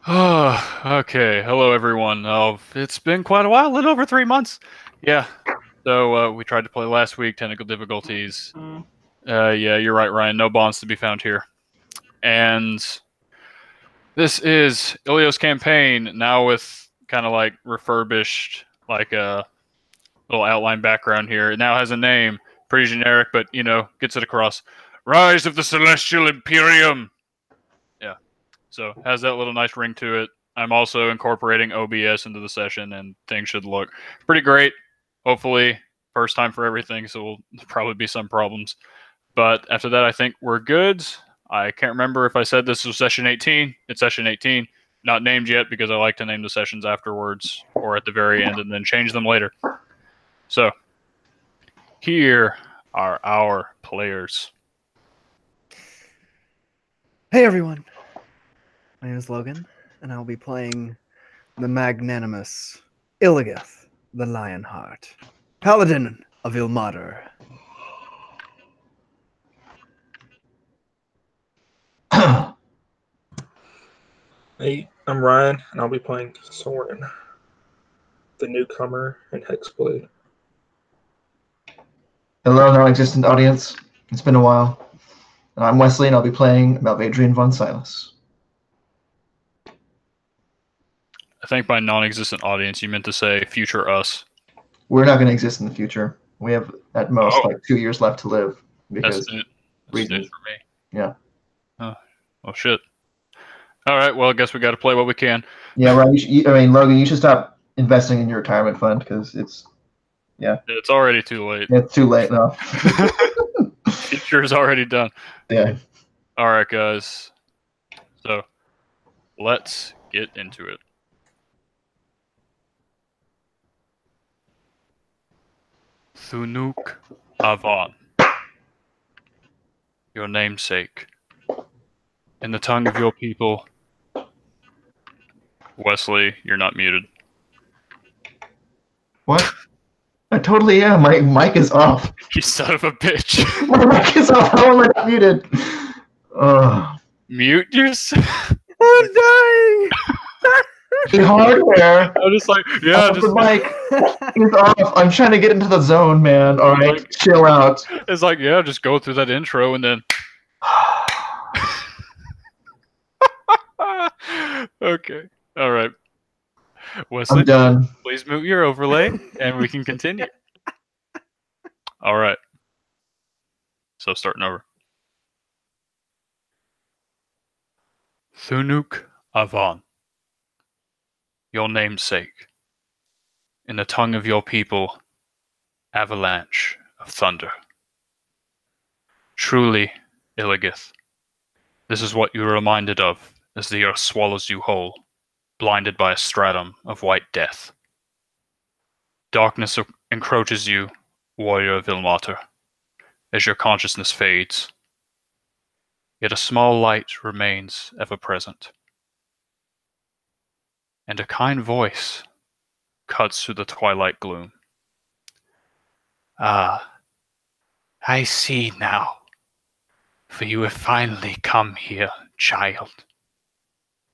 Okay. Hello, everyone. Oh, it's been quite a while, a little over 3 months. Yeah. So we tried to play last week. Technical difficulties. Yeah, you're right, Ryan. No bonds to be found here. And this is Illios campaign now with kind of like refurbished, like a little outline background here. It now has a name, pretty generic, but gets it across. Rise of the Celestial Imperium. Yeah. So has that little nice ring to it. I'm also incorporating OBS into the session, and things should look pretty great. Hopefully, first time for everything, so will probably be some problems. But after that, I think we're good. I can't remember if I said this was session 18. It's session 18. Not named yet because I like to name the sessions afterwards or at the very end and then change them later. So, here are our players. Hey everyone, my name is Logan, and I'll be playing the magnanimous Illios, the Lionheart, Paladin of Ilmater. Hey, I'm Ryan, and I'll be playing Soren, the newcomer in Hexblade. Hello, non-existent audience. It's been a while. I'm Wesley, and I'll be playing Malvadrian von Silas. I think by non-existent audience, you meant to say future us. We're not going to exist in the future. We have, at most, like 2 years left to live. Because That's reasons. for me. Yeah. Oh, shit. All right, well, I guess we got to play what we can. Yeah, right. Logan, you should stop investing in your retirement fund because it's already too late. It's too late now. Future is already done. Yeah. All right, guys. So, let's get into it. Thunuk Avon. Your namesake. In the tongue of your people. Wesley, you're not muted. What? I totally am. My mic is off. You son of a bitch. My mic is off. How am I not muted? Mute yourself. I'm dying! The hardware. I'm just like, yeah, just the mic is off. I'm trying to get into the zone, man. All right, like, chill out. It's like, yeah, just go through that intro and then. Okay. All right. Wesley, I'm done. Please mute your overlay, and we can continue. All right. So starting over. Thunuk Avon. Your namesake. In the tongue of your people, avalanche of thunder. Truly, Illigith, this is what you're reminded of as the earth swallows you whole, blinded by a stratum of white death. Darkness encroaches you, warrior of Ilmater, as your consciousness fades. Yet a small light remains ever present. And a kind voice cuts through the twilight gloom. Ah, I see now, for you have finally come here, child,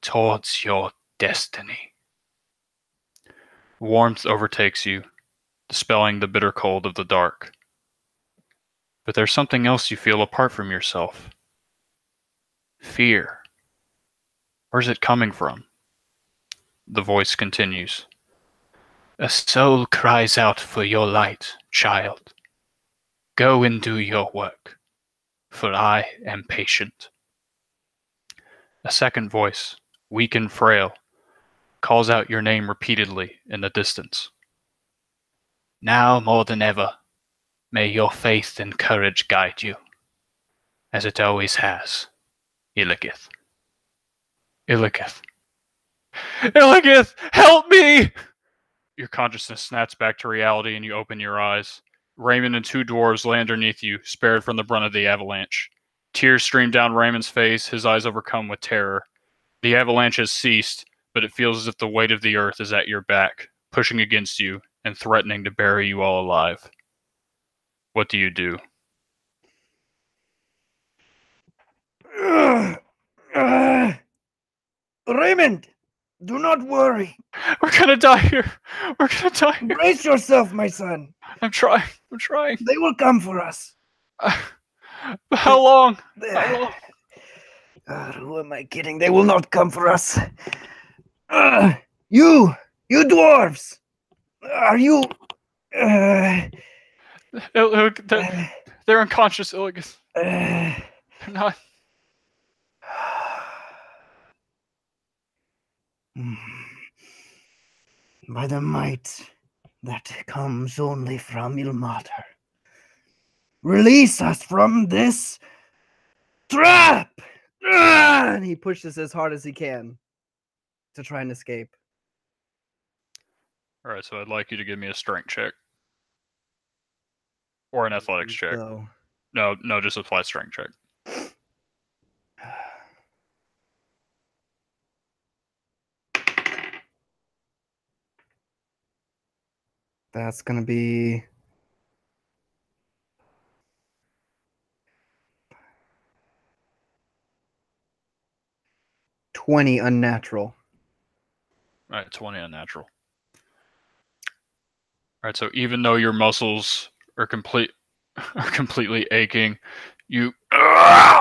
towards your destiny. Warmth overtakes you, dispelling the bitter cold of the dark. But there's something else you feel apart from yourself. Fear. Where's it coming from? The voice continues. A soul cries out for your light, child. Go and do your work, for I am patient. A second voice, weak and frail, calls out your name repeatedly in the distance. Now more than ever, may your faith and courage guide you, as it always has, Illigith. Illigith. Illigith, help me! Your consciousness snaps back to reality and you open your eyes. Raymond and two dwarves lay underneath you, spared from the brunt of the avalanche. Tears stream down Raymond's face, his eyes overcome with terror. The avalanche has ceased, but it feels as if the weight of the earth is at your back, pushing against you and threatening to bury you all alive. What do you do? Raymond, Do not worry. We're gonna die here. We're gonna die here. Brace yourself, my son. I'm trying. I'm trying. They will come for us. How long? How long? Who am I kidding? They will not come for us. You dwarves. Are you? They're unconscious, Illios. They're not. By the might that comes only from Ilmater, release us from this trap! And he pushes as hard as he can to try and escape. All right, so I'd like you to give me a strength check or an athletics check. So, No, just a flat strength check. that's gonna be 20 unnatural. All right, 20 unnatural. All right, so even though your muscles are completely aching, you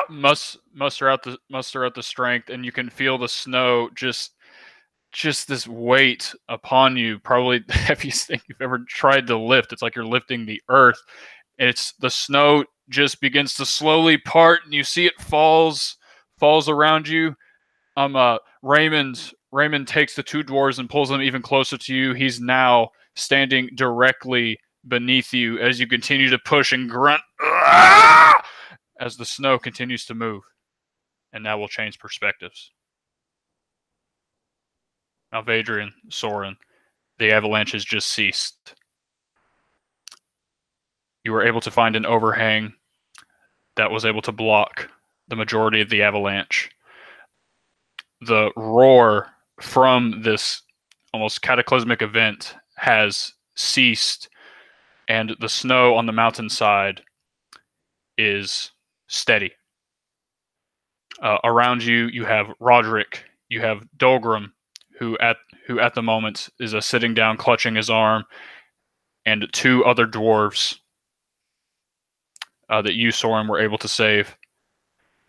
muster out the strength, and you can feel the snow just this weight upon you. Probably the heaviest thing you've ever tried to lift. It's like you're lifting the earth. It's the snow just begins to slowly part, and you see it falls around you. Raymond takes the two dwarves and pulls them even closer to you. He's now standing directly beneath you as you continue to push and grunt as the snow continues to move. And now we'll change perspectives. Now, Vadrian, Soren, the avalanche has just ceased. You were able to find an overhang that was able to block the majority of the avalanche. The roar from this almost cataclysmic event has ceased, and the snow on the mountainside is steady. Around you, you have Roderick, you have Dolgrim, who at the moment is sitting down, clutching his arm, and two other dwarves that you, Soren, were able to save.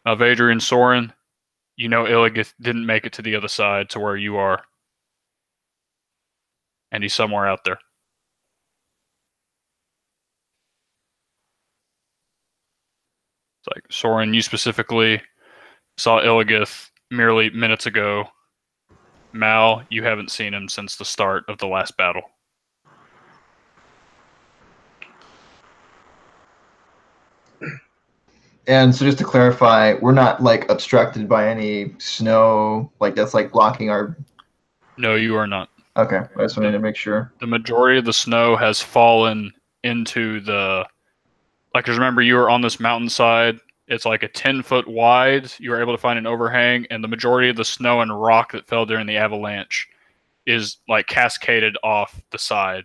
Vadrian, Soren, you know Illios didn't make it to the other side, to where you are. And he's somewhere out there. It's like, Soren, you specifically saw Illios merely minutes ago. Mal, you haven't seen him since the start of the last battle. And so just to clarify, we're not like obstructed by any snow, like that's like blocking our... No, you are not. Okay, I just wanted to make sure. The majority of the snow has fallen into the... Like, because remember, you were on this mountainside. It's like a 10-foot wide. You were able to find an overhang, and the majority of the snow and rock that fell during the avalanche is like cascaded off the side.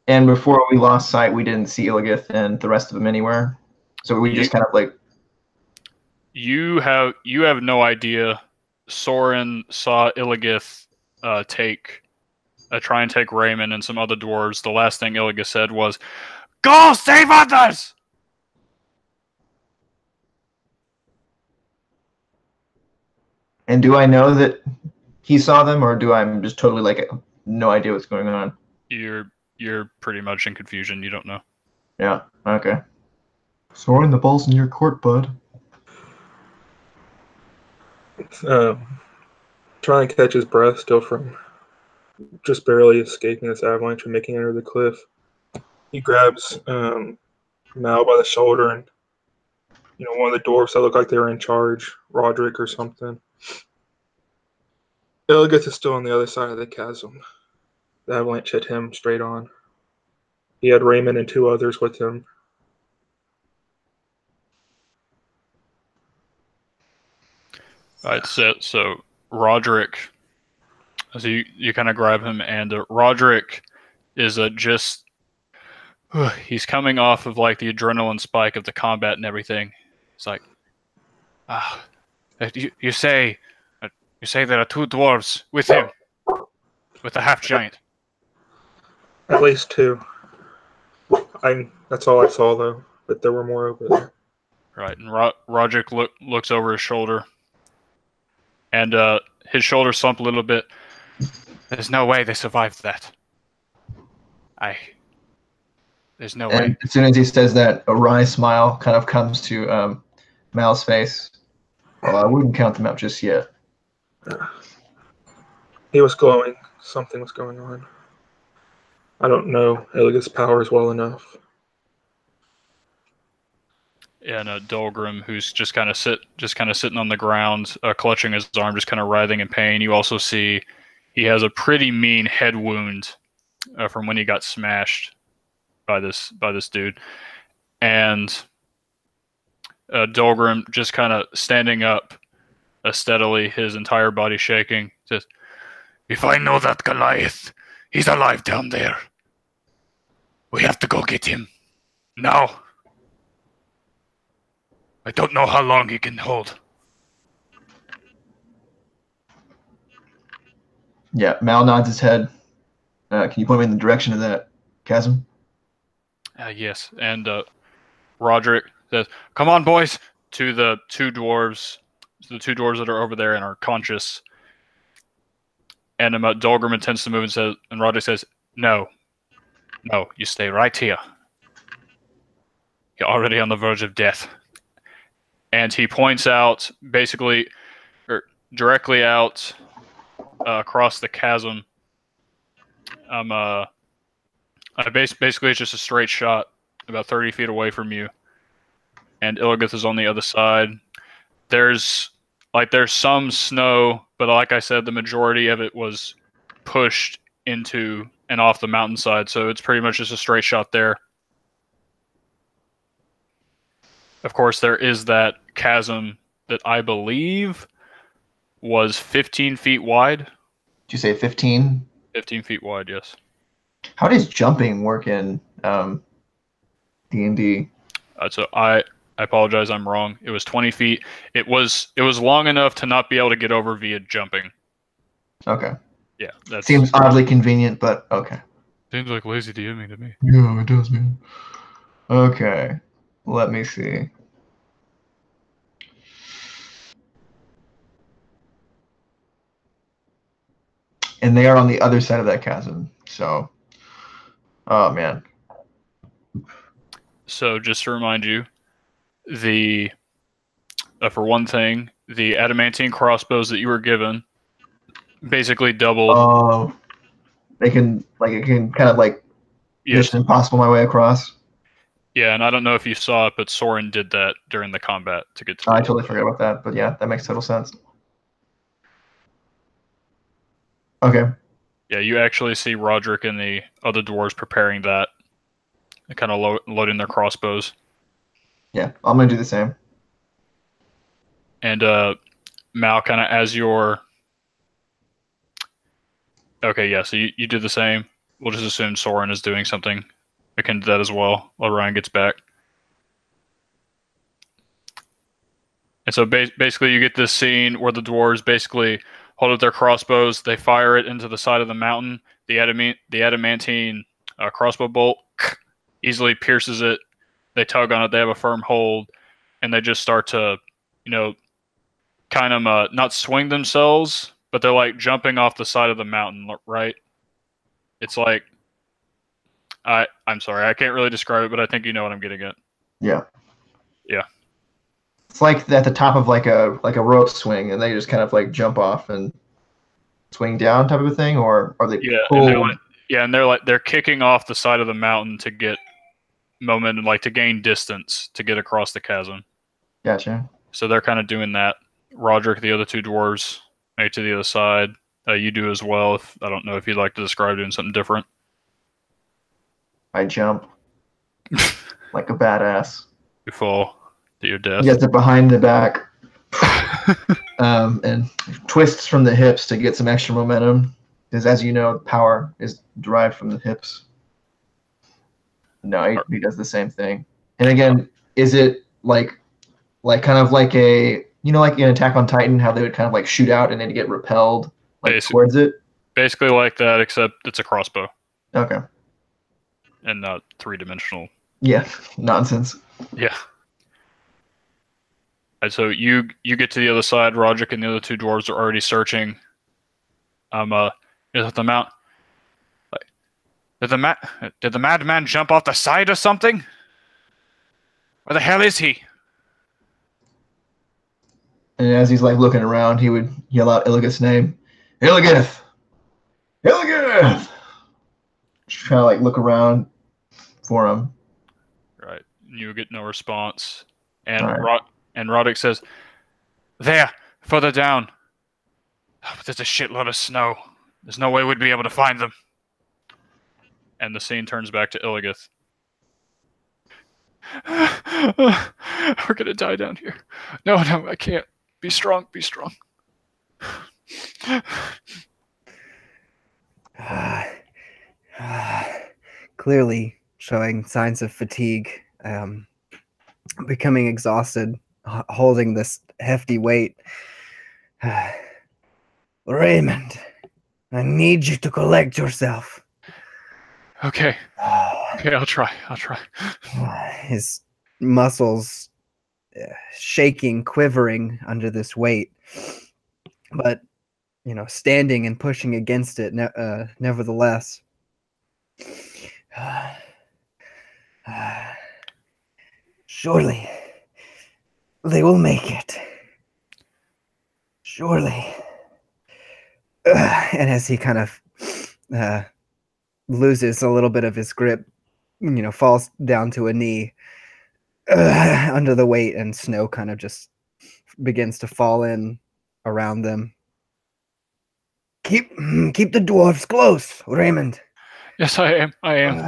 And before we lost sight, we didn't see Illios and the rest of them anywhere. So we just kind of like... You have no idea. Soren saw Illios try and take Raymond and some other dwarves. The last thing Illios said was, "Go save others!" And do I know that he saw them, or do I'm just totally like no idea what's going on? You're pretty much in confusion. You don't know. Yeah. Okay. Soren, the ball's in your court, bud. Trying to catch his breath still from just barely escaping this avalanche and making it under the cliff. He grabs Mal by the shoulder, and one of the dwarves that look like they were in charge, Roderick or something. Illios is still on the other side of the chasm. The avalanche hit him straight on. He had Raymond and two others with him. All right, so Roderick, so you kind of grab him, and Roderick is he's coming off of like the adrenaline spike of the combat and everything. It's like, you say You say there are 2 dwarves with him, with the half-giant. At least 2. That's all I saw, though. But there were more over there. Right, and Roderick looks over his shoulder. And his shoulders slump a little bit. There's no way they survived that. There's no way. As soon as he says that, a wry smile kind of comes to Mal's face. Well, I wouldn't count them out just yet. He was glowing. Something was going on. I don't know Illios' powers well enough. And Dolgrim, who's just kind of sitting on the ground, clutching his arm, just kind of writhing in pain. You also see he has a pretty mean head wound from when he got smashed by this dude. And Dolgrim just kind of standing up steadily, his entire body shaking, says, "If I know that Goliath, he's alive down there. We have to go get him now. I don't know how long he can hold." Yeah, Mal nods his head. Can you point me in the direction of that chasm? Yes, and Roderick says, "Come on, boys!" to the 2 dwarves, that are over there and are conscious. And Dolgrim intends to move and Roderick says, "No, you stay right here. You're already on the verge of death." And he points out, directly out across the chasm. Basically, it's just a straight shot, about 30 feet away from you. And Illios is on the other side. There's some snow, but like I said, the majority of it was pushed into and off the mountainside, so it's pretty much just a straight shot there. Of course, there is that chasm that I believe was 15 feet wide. Did you say 15? 15 feet wide, yes. How does jumping work in D&D? So I apologize, I'm wrong. It was 20 feet. It was long enough to not be able to get over via jumping. Okay. Yeah, that seems oddly convenient, but okay. Seems like lazy DMing to me. Yeah, it does, man. Okay. Let me see. And they are on the other side of that chasm. So, oh man. So just to remind you, for one thing, the adamantine crossbows that you were given basically double. Oh, it can kind of like Mission Impossible my way across. Yeah, and I don't know if you saw it, but Soren did that during the combat to get to. I totally forgot about that, but yeah, that makes total sense. Okay. Yeah, you actually see Roderick and the other dwarves preparing that, and kind of loading their crossbows. Yeah, I'm gonna do the same. And Mal, kind of as your. Okay, yeah, so you did the same. We'll just assume Soren is doing something akin to that as well while Ryan gets back. And so basically you get this scene where the dwarves basically hold up their crossbows, they fire it into the side of the mountain, the adamantine crossbow bolt easily pierces it, they tug on it, they have a firm hold, and they just start to, kind of not swing themselves, but they're like jumping off the side of the mountain, right? It's like, I'm sorry, I can't really describe it, but I think you know what I'm getting at. Yeah. Yeah. It's like at the top of like a rope swing, and they just kind of like jump off and swing down type of a thing, or are they? Yeah, and they're kicking off the side of the mountain to get momentum, like to gain distance to get across the chasm. Gotcha. So they're kind of doing that. Roderick, the other 2 dwarves, make to the other side. You do as well. I don't know if you'd like to describe doing something different. I jump like a badass. You fall to your death. You get the behind the back, and twists from the hips to get some extra momentum. Because as you know, power is derived from the hips. No, he does the same thing. And again, is it like kind of like a You know, like in Attack on Titan, how they would kind of like shoot out and then get repelled like Basically. towards it. Basically like that, except it's a crossbow Okay. and not 3-dimensional. Yeah, nonsense. Yeah. And so you get to the other side. Roderick and the other two dwarves are already searching. Is the mount? Like, did the madman jump off the side or something? Where the hell is he? And as he's like looking around, he would yell out Illigith's name. Illigith! Illigith! Just trying to like look around for him. Right. You get no response. And Right. Roderick says, "There, further down. Oh, but there's a shitload of snow. There's no way we'd be able to find them." And the scene turns back to Illigith. We're gonna die down here. No, I can't. Be strong, be strong. Clearly showing signs of fatigue, becoming exhausted, holding this hefty weight. Raymond, I need you to collect yourself. Okay, I'll try. His muscles shaking, quivering under this weight, but standing and pushing against it nevertheless. Surely they will make it. Surely. And as he kind of loses a little bit of his grip, falls down to a knee under the weight, and snow kind of just begins to fall in around them. Keep the dwarves close, Raymond. Yes, I am.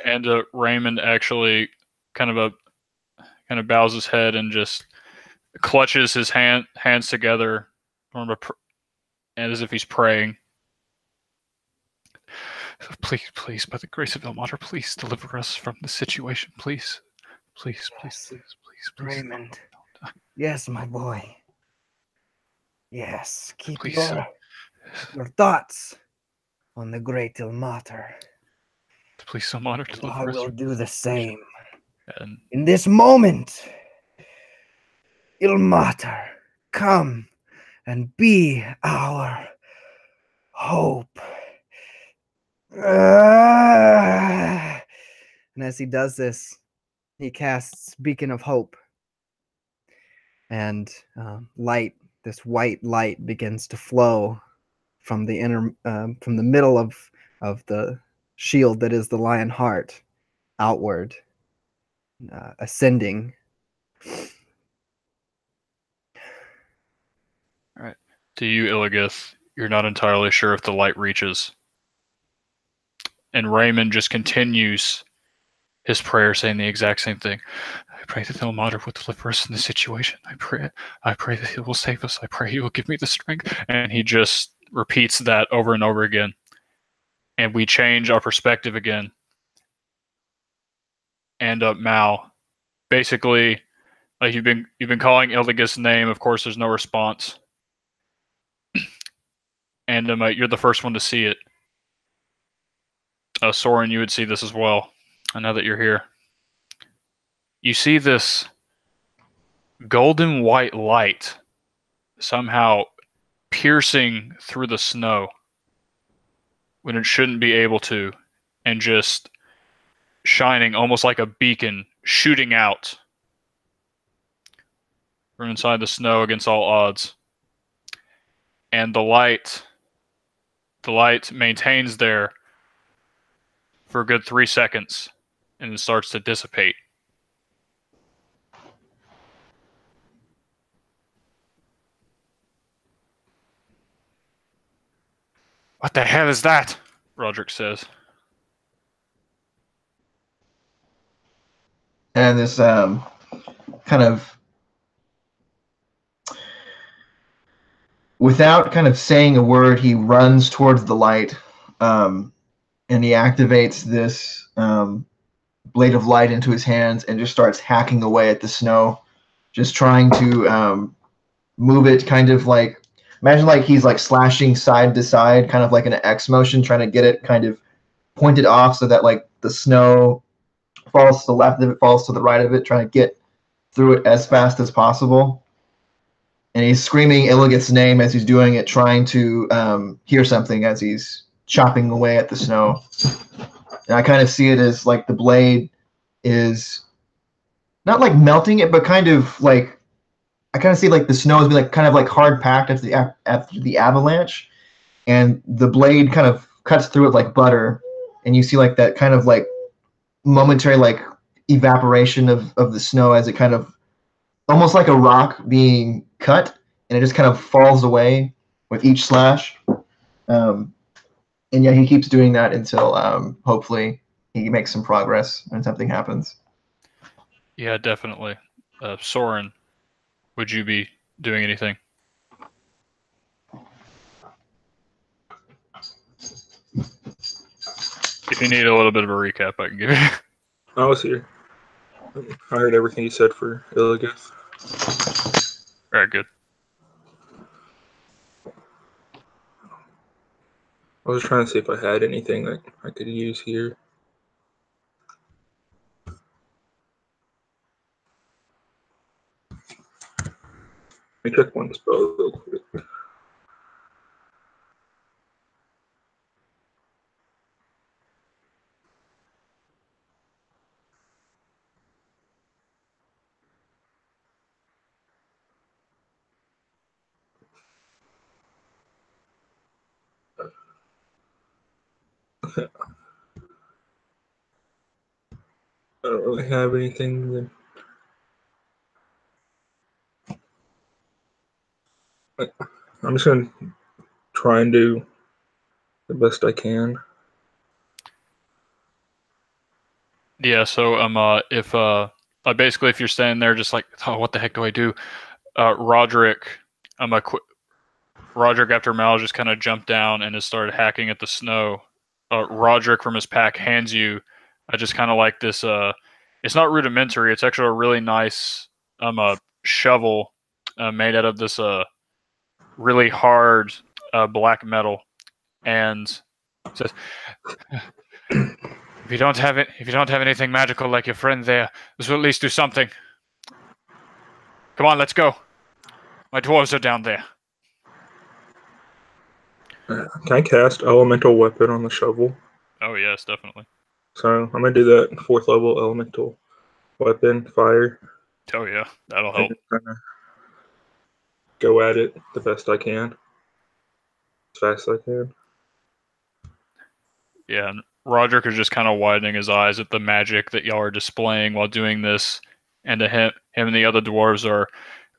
And Raymond actually kind of bows his head and just clutches his hands together, and as if he's praying. Please, by the grace of Ilmater, please deliver us from this situation, please. Please. Raymond. Yes, my boy. Yes, keep Please. your thoughts on the great Ilmater. Please, Ilmater, deliver I us. will do the same. And in this moment, Ilmater, come and be our hope. And as he does this, he casts Beacon of Hope, and light, this white light, begins to flow from the from the middle of the shield that is the lion heart outward, ascending. All right. To you, Illigith, you're not entirely sure if the light reaches. And Raymond just continues his prayer, saying the exact same thing. I pray that Ilmater will deliver us in this situation. I pray that he will save us. I pray he will give me the strength. And he just repeats that over and over again. And we change our perspective again. And Mal, basically, like you've been calling Illigith's name. Of course, there's no response. And you're the first one to see it. Soren, you would see this as well. I know that you're here. You see this golden white light somehow piercing through the snow when it shouldn't be able to, and just shining almost like a beacon, shooting out from inside the snow against all odds. And the light maintains there for a good 3 seconds, and it starts to dissipate. What the hell is that? Roderick says. And this kind of, without kind of saying a word, he runs towards the light, and he activates this blade of light into his hands and just starts hacking away at the snow, just trying to move it kind of like, imagine like he's like slashing side to side, kind of like an X motion, trying to get it kind of pointed off so that like the snow falls to the left of it, falls to the right of it, trying to get through it as fast as possible. And he's screaming Illigith's name as he's doing it, trying to hear something as he's chopping away at the snow. And I kind of see it as like the blade is not like melting it, but kind of like, I kind of see like the snow has been like kind of like hard packed after the avalanche, and the blade kind of cuts through it like butter, and you see like that kind of like momentary like evaporation of the snow as it kind of almost like a rock being cut, and it just kind of falls away with each slash. And yeah, he keeps doing that until hopefully he makes some progress and something happens. Yeah, definitely. Soren, would you be doing anything? If you need a little bit of a recap, I can give you. I was here. I heard everything you said for Illigith. Alright, good. I was trying to see if I had anything that I could use here. Let me check one spell real quick. I don't really have anything that I'm just gonna try and do the best I can. Yeah, so if basically if you're standing there just like, oh, what the heck do I do? Roderick, Roderick after Mal just kind of jumped down and has started hacking at the snow. Roderick from his pack hands you just kind of like this it's not rudimentary, it's actually a really nice shovel made out of this really hard black metal, and says, if you don't have anything magical like your friend there, this will at least do something. Come on, let's go. My dwarves are down there. Can I cast Elemental Weapon on the shovel? Oh yes, definitely. So I'm gonna do that 4th level Elemental Weapon, Fire. Oh yeah, that'll help. Kinda go at it the best I can, as fast as I can. Yeah, and Roderick is just kind of widening his eyes at the magic that y'all are displaying while doing this, and to him and the other dwarves are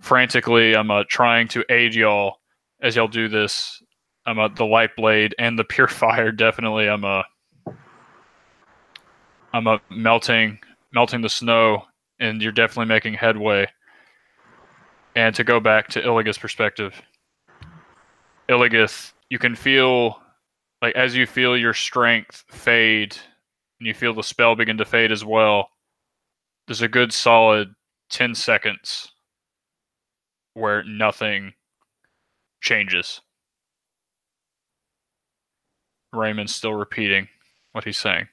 frantically trying to aid y'all as y'all do this. The light blade and the pure fire definitely melting the snow, and you're definitely making headway. And to go back to Illigith's perspective, Illigith, you can feel, like, as you feel your strength fade, and you feel the spell begin to fade as well, there's a good solid 10 seconds where nothing changes. Raymond's still repeating what he's saying.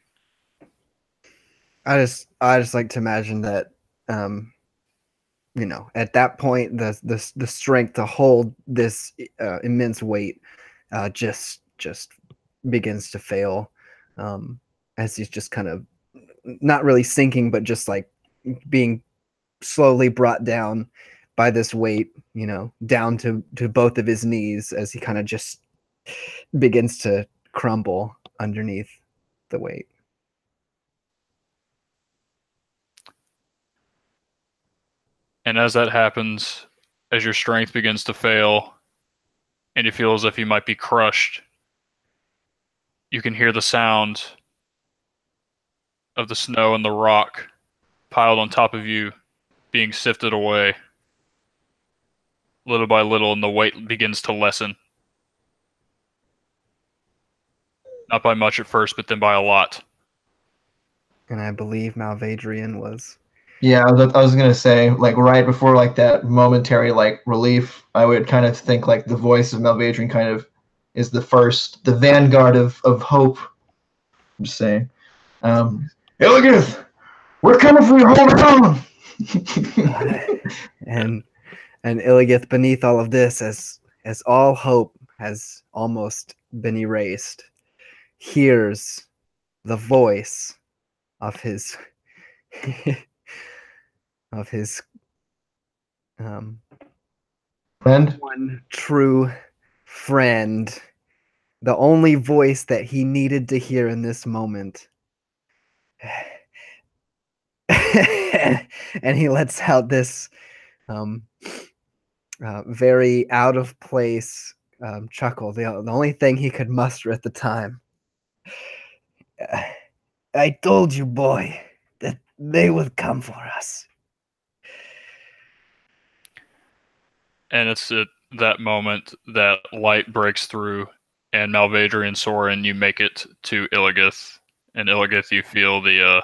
I just like to imagine that, you know, at that point, the strength to hold this immense weight just begins to fail, as he's just kind of not really sinking, but just like being slowly brought down by this weight, you know, down to both of his knees as he kind of just begins to crumble underneath the weight. And as that happens, as your strength begins to fail, and you feel as if you might be crushed, you can hear the sound of the snow and the rock piled on top of you being sifted away little by little, and the weight begins to lessen. Not by much at first, but then by a lot. And I believe Malvadrian was Yeah, I was gonna say, like, right before like that momentary like relief, I would kind of think like the voice of Malvadrian kind of is the vanguard of hope. I'm just saying. Illios, we're coming for you. Hold on. and Illigith, beneath all of this, as all hope has almost been erased, hears the voice of his of his Friend. one true friend, the only voice that he needed to hear in this moment. And he lets out this very out of place chuckle, the only thing he could muster at the time. I told you, boy, that they would come for us. And it's at that moment that light breaks through, and Malvadri and Soren, you make it to Illigith. And Illigith, you feel the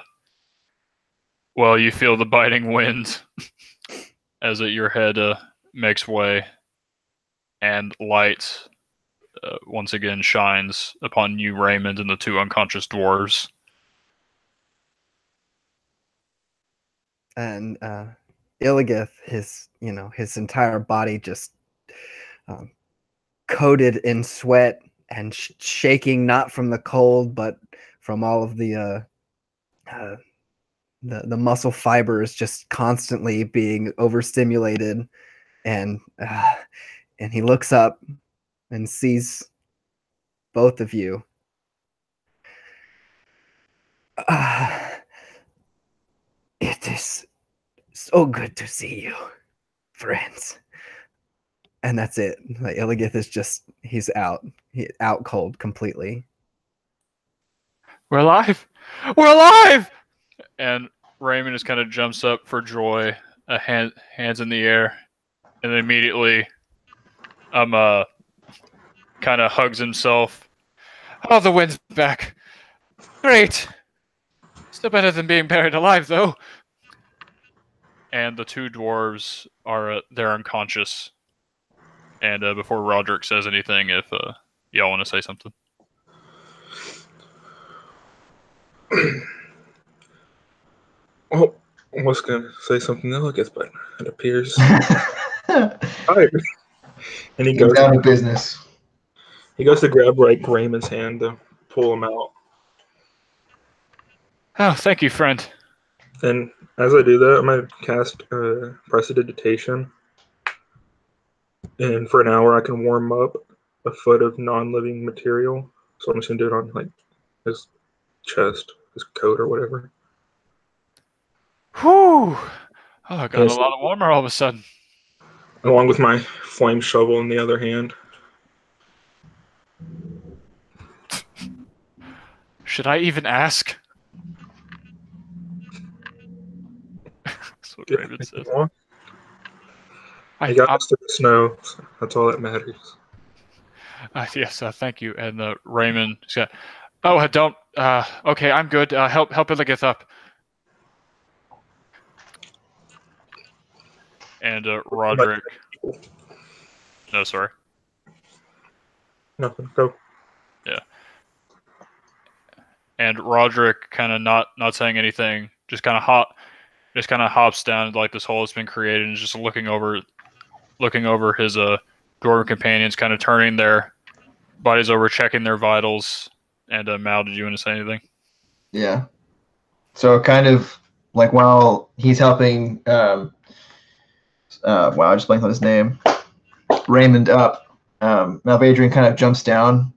you feel the biting wind as your head makes way, and light once again shines upon you, Raymond, and the two unconscious dwarves. And Illigith, his entire body just coated in sweat and shaking, not from the cold, but from all of the muscle fibers just constantly being overstimulated, and he looks up and sees both of you. It is so good to see you, friends. And that's it. Like, Illigith is he's out. He's out cold completely. We're alive! We're alive! And Raymond just kind of jumps up for joy, hands in the air, and then immediately kind of hugs himself. Oh, the wind's back. Great! Still better than being buried alive, though. And the two dwarves they're unconscious. And before Roderick says anything, if y'all want to say something. Oh, I was going to say something else, I guess, but it appears tired. And he goes out of business. He goes to grab Raymond's hand to pull him out. Oh, thank you, friend. And as I do that, I'm going to cast Prestidigitation. And for an hour, I can warm up a foot of non-living material. So I'm just going to do it on his chest, his coat, or whatever. Whew! Oh, I got a lot warmer all of a sudden. Along with my flame shovel in the other hand. Should I even ask? That's what Raymond says. I got us through the snow. So that's all that matters. Yes, thank you. And Raymond said, "Oh, don't. Okay, I'm good. Help Illigith up." And Roderick. No, sorry. Nothing. Go. Yeah. And Roderick, kind of not saying anything, just kind of hops down like this hole has been created, and is just looking over his dwarven companions, kind of turning their bodies over, checking their vitals. And Mal, did you want to say anything? Yeah. So kind of like while he's helping, wow, I just blanked on his name. Raymond up. Malvadrian kind of jumps down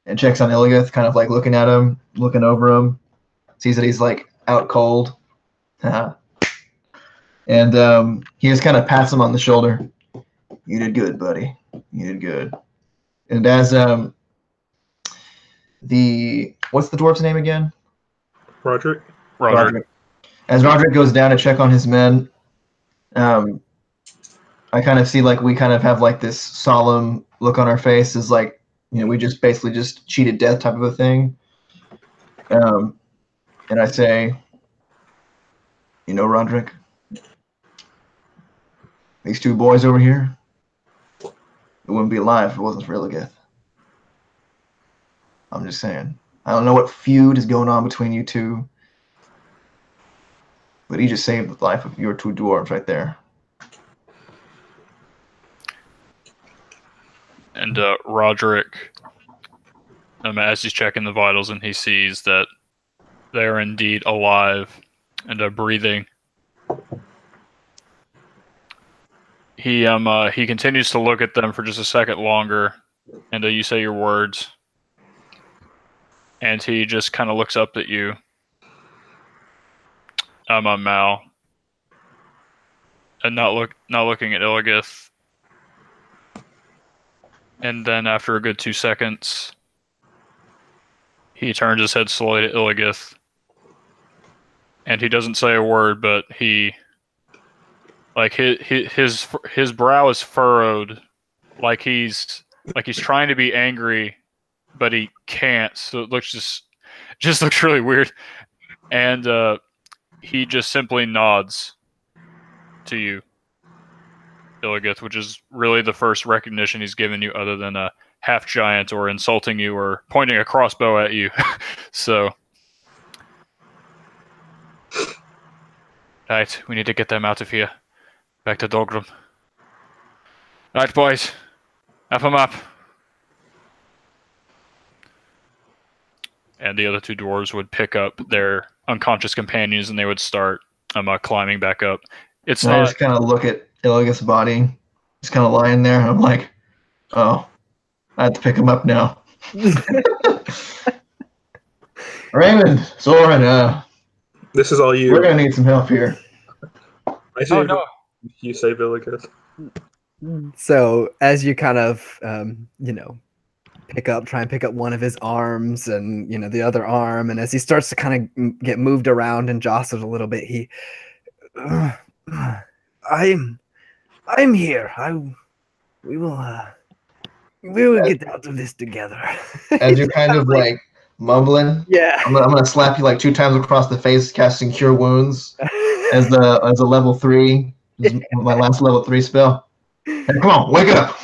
and checks on Illigith, kind of like looking at him, looking over him, sees that he's like out cold. And he just kind of pats him on the shoulder. You did good, buddy. You did good. And as what's the dwarf's name again? Roderick. As Roderick goes down to check on his men, I kind of see like we kind of have like this solemn look on our face, as like, we just basically just cheated death type of a thing. And I say, You know, Roderick, these two boys over here, they wouldn't be alive if it wasn't for Illigith. I'm just saying. I don't know what feud is going on between you two, but he just saved the life of your two dwarves right there. And Roderick, as he's checking the vitals and he sees that they are indeed alive and breathing, he continues to look at them for just a second longer, and you say your words, and he just kind of looks up at you, Mal, and not looking at Illigith. And then after a good 2 seconds, he turns his head slowly to Illigith, and he doesn't say a word, but he, like, his brow is furrowed, like he's trying to be angry, but he can't. So it looks just looks really weird, and he just simply nods to you, Illigith, which is really the first recognition he's given you other than a half giant or insulting you or pointing a crossbow at you. So, right, we need to get them out of here. Back to Dogrum. Right, boys, up them up. And the other two dwarves would pick up their unconscious companions and they would start climbing back up. It's I just kind of look at Illigith's body. He's kind of lying there, and I'm like, oh, I have to pick him up now. Raymond, Soren, This is all you. we're going to need some help here. I see. Oh, no. You say Villicus. So as you kind of, try and pick up one of his arms and, the other arm, and as he starts to kind of get moved around and jostled a little bit, he, I'm here. We will get out of this together. As you're kind of like mumbling, yeah. I'm gonna slap you like 2 times across the face, casting Cure Wounds as a level 3. This is my last level 3 spell. Hey, come on, wake up!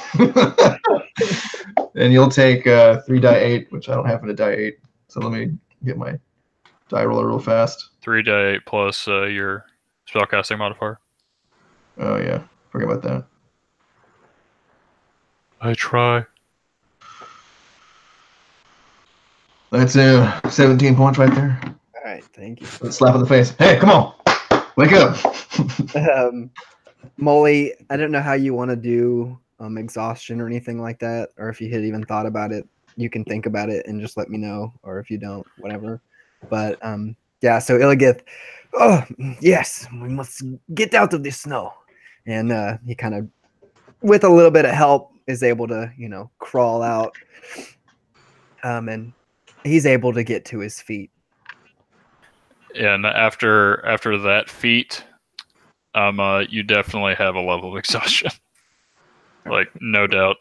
And you'll take 3 die 8, which I don't happen to die 8. So let me get my die roller real fast. 3 die 8 plus your spellcasting modifier. Oh yeah, forget about that. I try. That's 17 points right there. All right, thank you. Slap in the face. Hey, come on, wake up! Molly, I don't know how you want to do exhaustion or anything like that, or if you had even thought about it. You can think about it and just let me know, or if you don't, whatever. But yeah, so Illigith, oh yes, we must get out of this snow. And he kind of, with a little bit of help, is able to, crawl out. And he's able to get to his feet. And after that feat, you definitely have a level of exhaustion. Like, no doubt.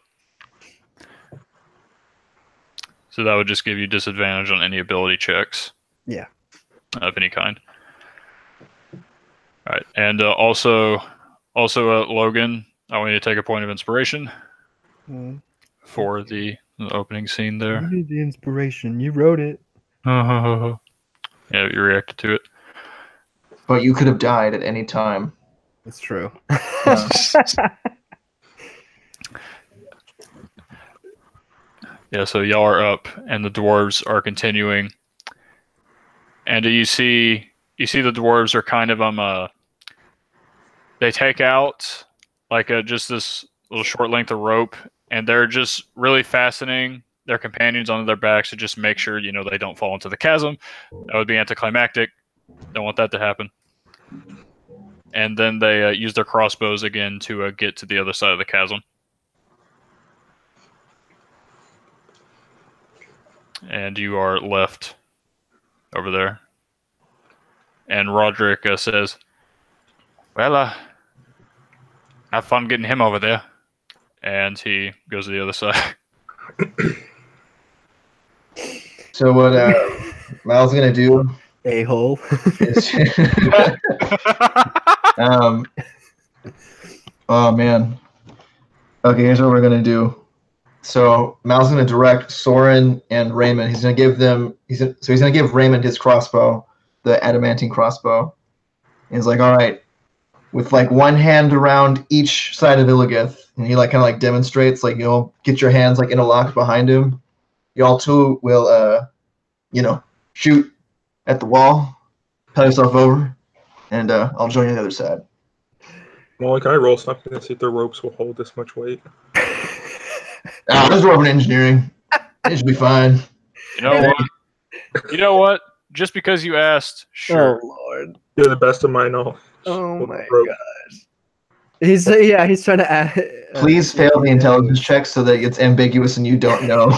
So that would just give you disadvantage on any ability checks. Yeah. Of any kind. Alright, and also, Logan, I want you to take a point of inspiration for the opening scene there. You need the inspiration. You wrote it. Yeah, you reacted to it. But you could have died at any time. It's true. Yeah, so y'all are up, and the dwarves are continuing. And you see the dwarves are kind of they take out like just this little short length of rope, and they're just really fastening their companions onto their backs to just make sure they don't fall into the chasm. That would be anticlimactic. Don't want that to happen. And then they use their crossbows again to get to the other side of the chasm. And you are left over there. And Roderick says, well, have fun getting him over there. And he goes to the other side. So what Mal's going to do A-hole. um, oh man. Okay, here's what we're gonna do. So Mal's gonna direct Soren and Raymond. He's gonna give them. He's gonna give Raymond his crossbow, the adamantine crossbow. And he's like, all right, with like one hand around each side of Illigith, and he like kind of like demonstrates, like, get your hands like interlocked behind him. Y'all two will shoot at the wall, pell yourself over, and I'll join you on the other side. Molly, can I roll something to see if the ropes will hold this much weight? This is Dwarven engineering. It should be fine. You know what? You know what? Just because you asked, sure. Oh Lord. You're the best of my knowledge. Oh With my the rope. gosh. He's trying to add. Please fail the intelligence check so that it's ambiguous and you don't know.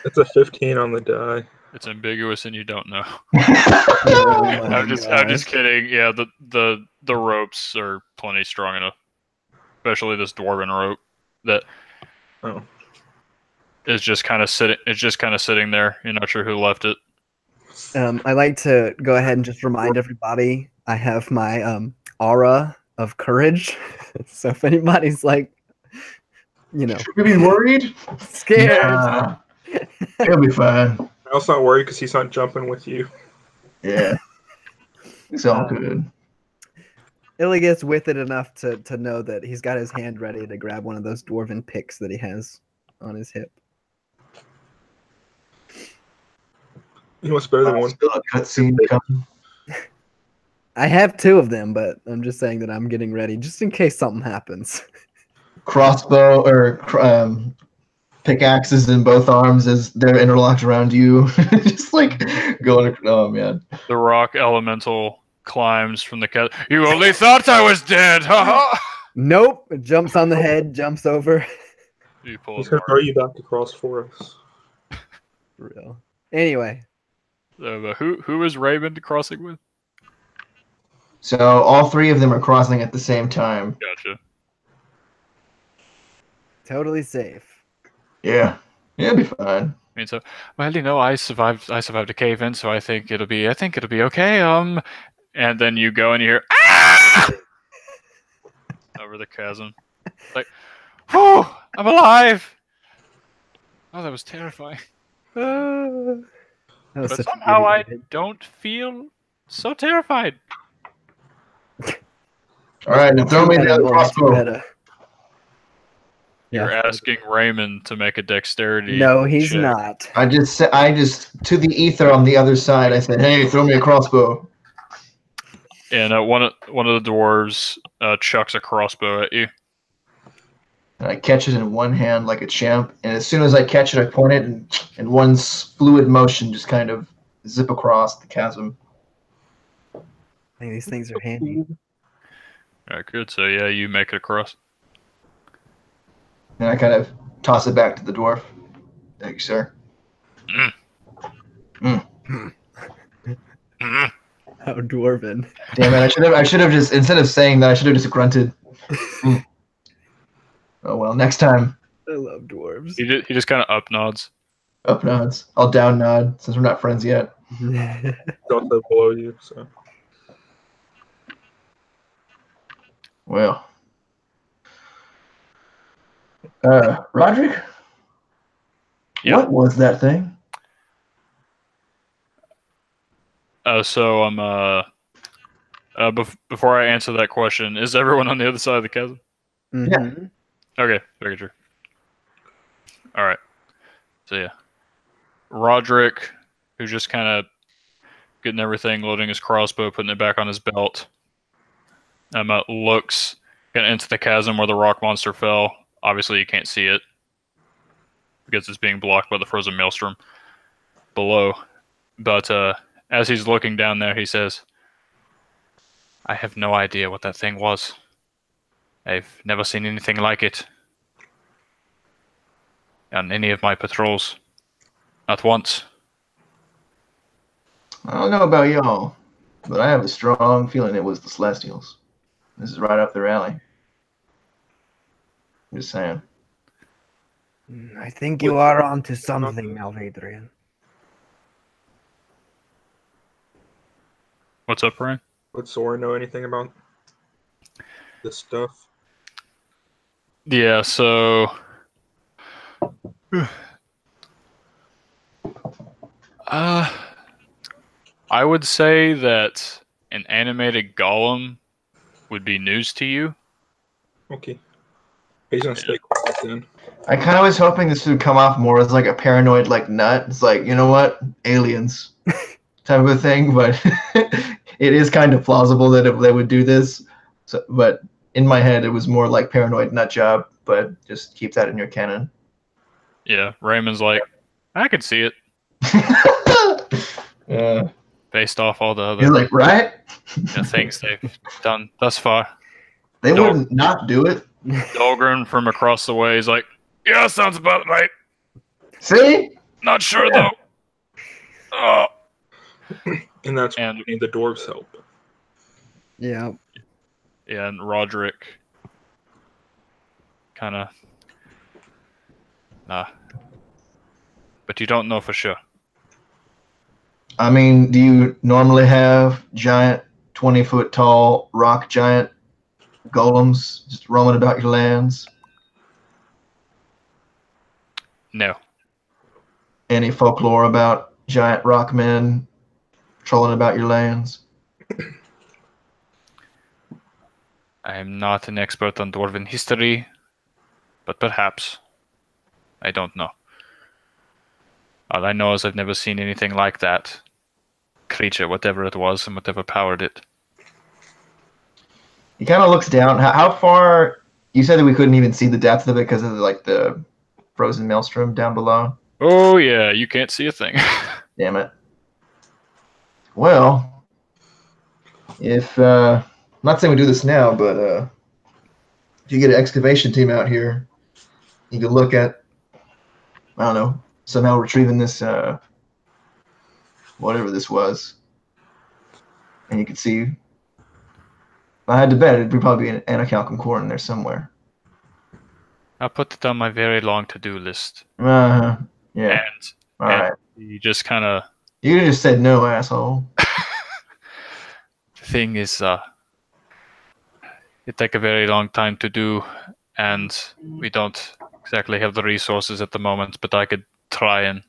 It's a 15 on the die. It's ambiguous and you don't know. Oh my I'm just kidding. Yeah, the ropes are plenty strong enough, especially this dwarven rope that is just kind of sitting. It's just kind of sitting there. You're not sure who left it. I like to go ahead and just remind everybody I have my aura of courage. So if anybody's like, Should we be worried? scared. Nah, it'll be fine. Mal's not worried because he's not jumping with you. Yeah, it's all good. Illigith's with it enough to know that he's got his hand ready to grab one of those dwarven picks that he has on his hip. You know what's better than one? Still a cutscene coming. I have two of them, but I'm just saying that I'm getting ready just in case something happens. Crossbow or pickaxes in both arms as they're interlocked around you. Just like going. Oh man. The rock elemental climbs from the chasm. You only thought I was dead. Ha ha. Nope. It jumps on the head, jumps over. You pull He's it going to throw apart. you back across for us. For real. Anyway. Who is Raymond crossing with? So all three of them are crossing at the same time. Gotcha. Totally safe. Yeah, it'll be fine. I mean, so I survived a cave in, so I think it'll be okay. And then you go and you hear over the chasm, like, oh, I'm alive. Oh, that was terrifying. That was But such a somehow I beauty. don't feel so terrified. All right, now throw me the other crossbow. You're asking Raymond to make a dexterity. No, he's check. not. I just to the ether on the other side. I said, "Hey, throw me a crossbow." And one of the dwarves chucks a crossbow at you. And I catch it in one hand like a champ. And as soon as I catch it, I point it, and one fluid motion just kind of zip across the chasm. I think these things are handy. All right, good. So yeah, you make it across. And I kind of toss it back to the dwarf. Thank you, sir. How dwarven. Damn it! I should have just, instead of saying that, I should have just grunted. Oh well, next time. I love dwarves. He just kind of up nods. Up nods. I'll down nod since we're not friends yet. He's also below you, so. Well. Roderick? Yep. What was that thing? So before I answer that question, is everyone on the other side of the chasm? Mhm. Okay, very sure. All right. So yeah, Roderick, who's just kind of getting everything, loading his crossbow, putting it back on his belt, looks kind of into the chasm where the rock monster fell. Obviously, you can't see it because it's being blocked by the frozen maelstrom below. But as he's looking down there, he says, I have no idea what that thing was. I've never seen anything like it on any of my patrols. Not once. I don't know about y'all, but I have a strong feeling it was the Celestials. This is right up their alley. I'm just saying. I think you are onto something, Malvadrian. What's up, Ryan? Would Sora know anything about this stuff? Yeah, so I would say that an animated golem would be news to you. Okay. He's gonna stay quiet then. I kind of was hoping this would come off more as like a paranoid like nut. It's like, you know what, aliens type of a thing. But it is kind of plausible that they would do this. So, but in my head, it was more like paranoid nut job. But just keep that in your canon. Yeah, Raymond's like, I could see it Yeah. based off all the He's other like, right? things they've done thus far. They Dog- wouldn't not do it. Dahlgren from across the way is like, yeah, sounds about right. See? Not sure though. Oh. And that's when And we need the dwarves' help. Yeah. yeah, and Roderick kind of but you don't know for sure. I mean, do you normally have giant, 20-foot tall rock giant golems just roaming about your lands? No. Any folklore about giant rock men trolling about your lands? I am not an expert on dwarven history, but perhaps. I don't know. All I know is I've never seen anything like that creature, whatever it was, and whatever powered it. He kind of looks down. How far? You said that we couldn't even see the depth of it because of like the frozen maelstrom down below. Oh yeah, you can't see a thing. Damn it. Well, if I'm not saying we do this now, but if you get an excavation team out here, you could look at, I don't know, somehow retrieving this whatever this was, and you could see. If I had to bet, it'd probably be an anacalcum core in there somewhere. I'll put it on my very long to-do list. Yeah. And, All right. you just kind of... You just said no, asshole. The thing is, it take a very long time to do, and we don't exactly have the resources at the moment, but I could try and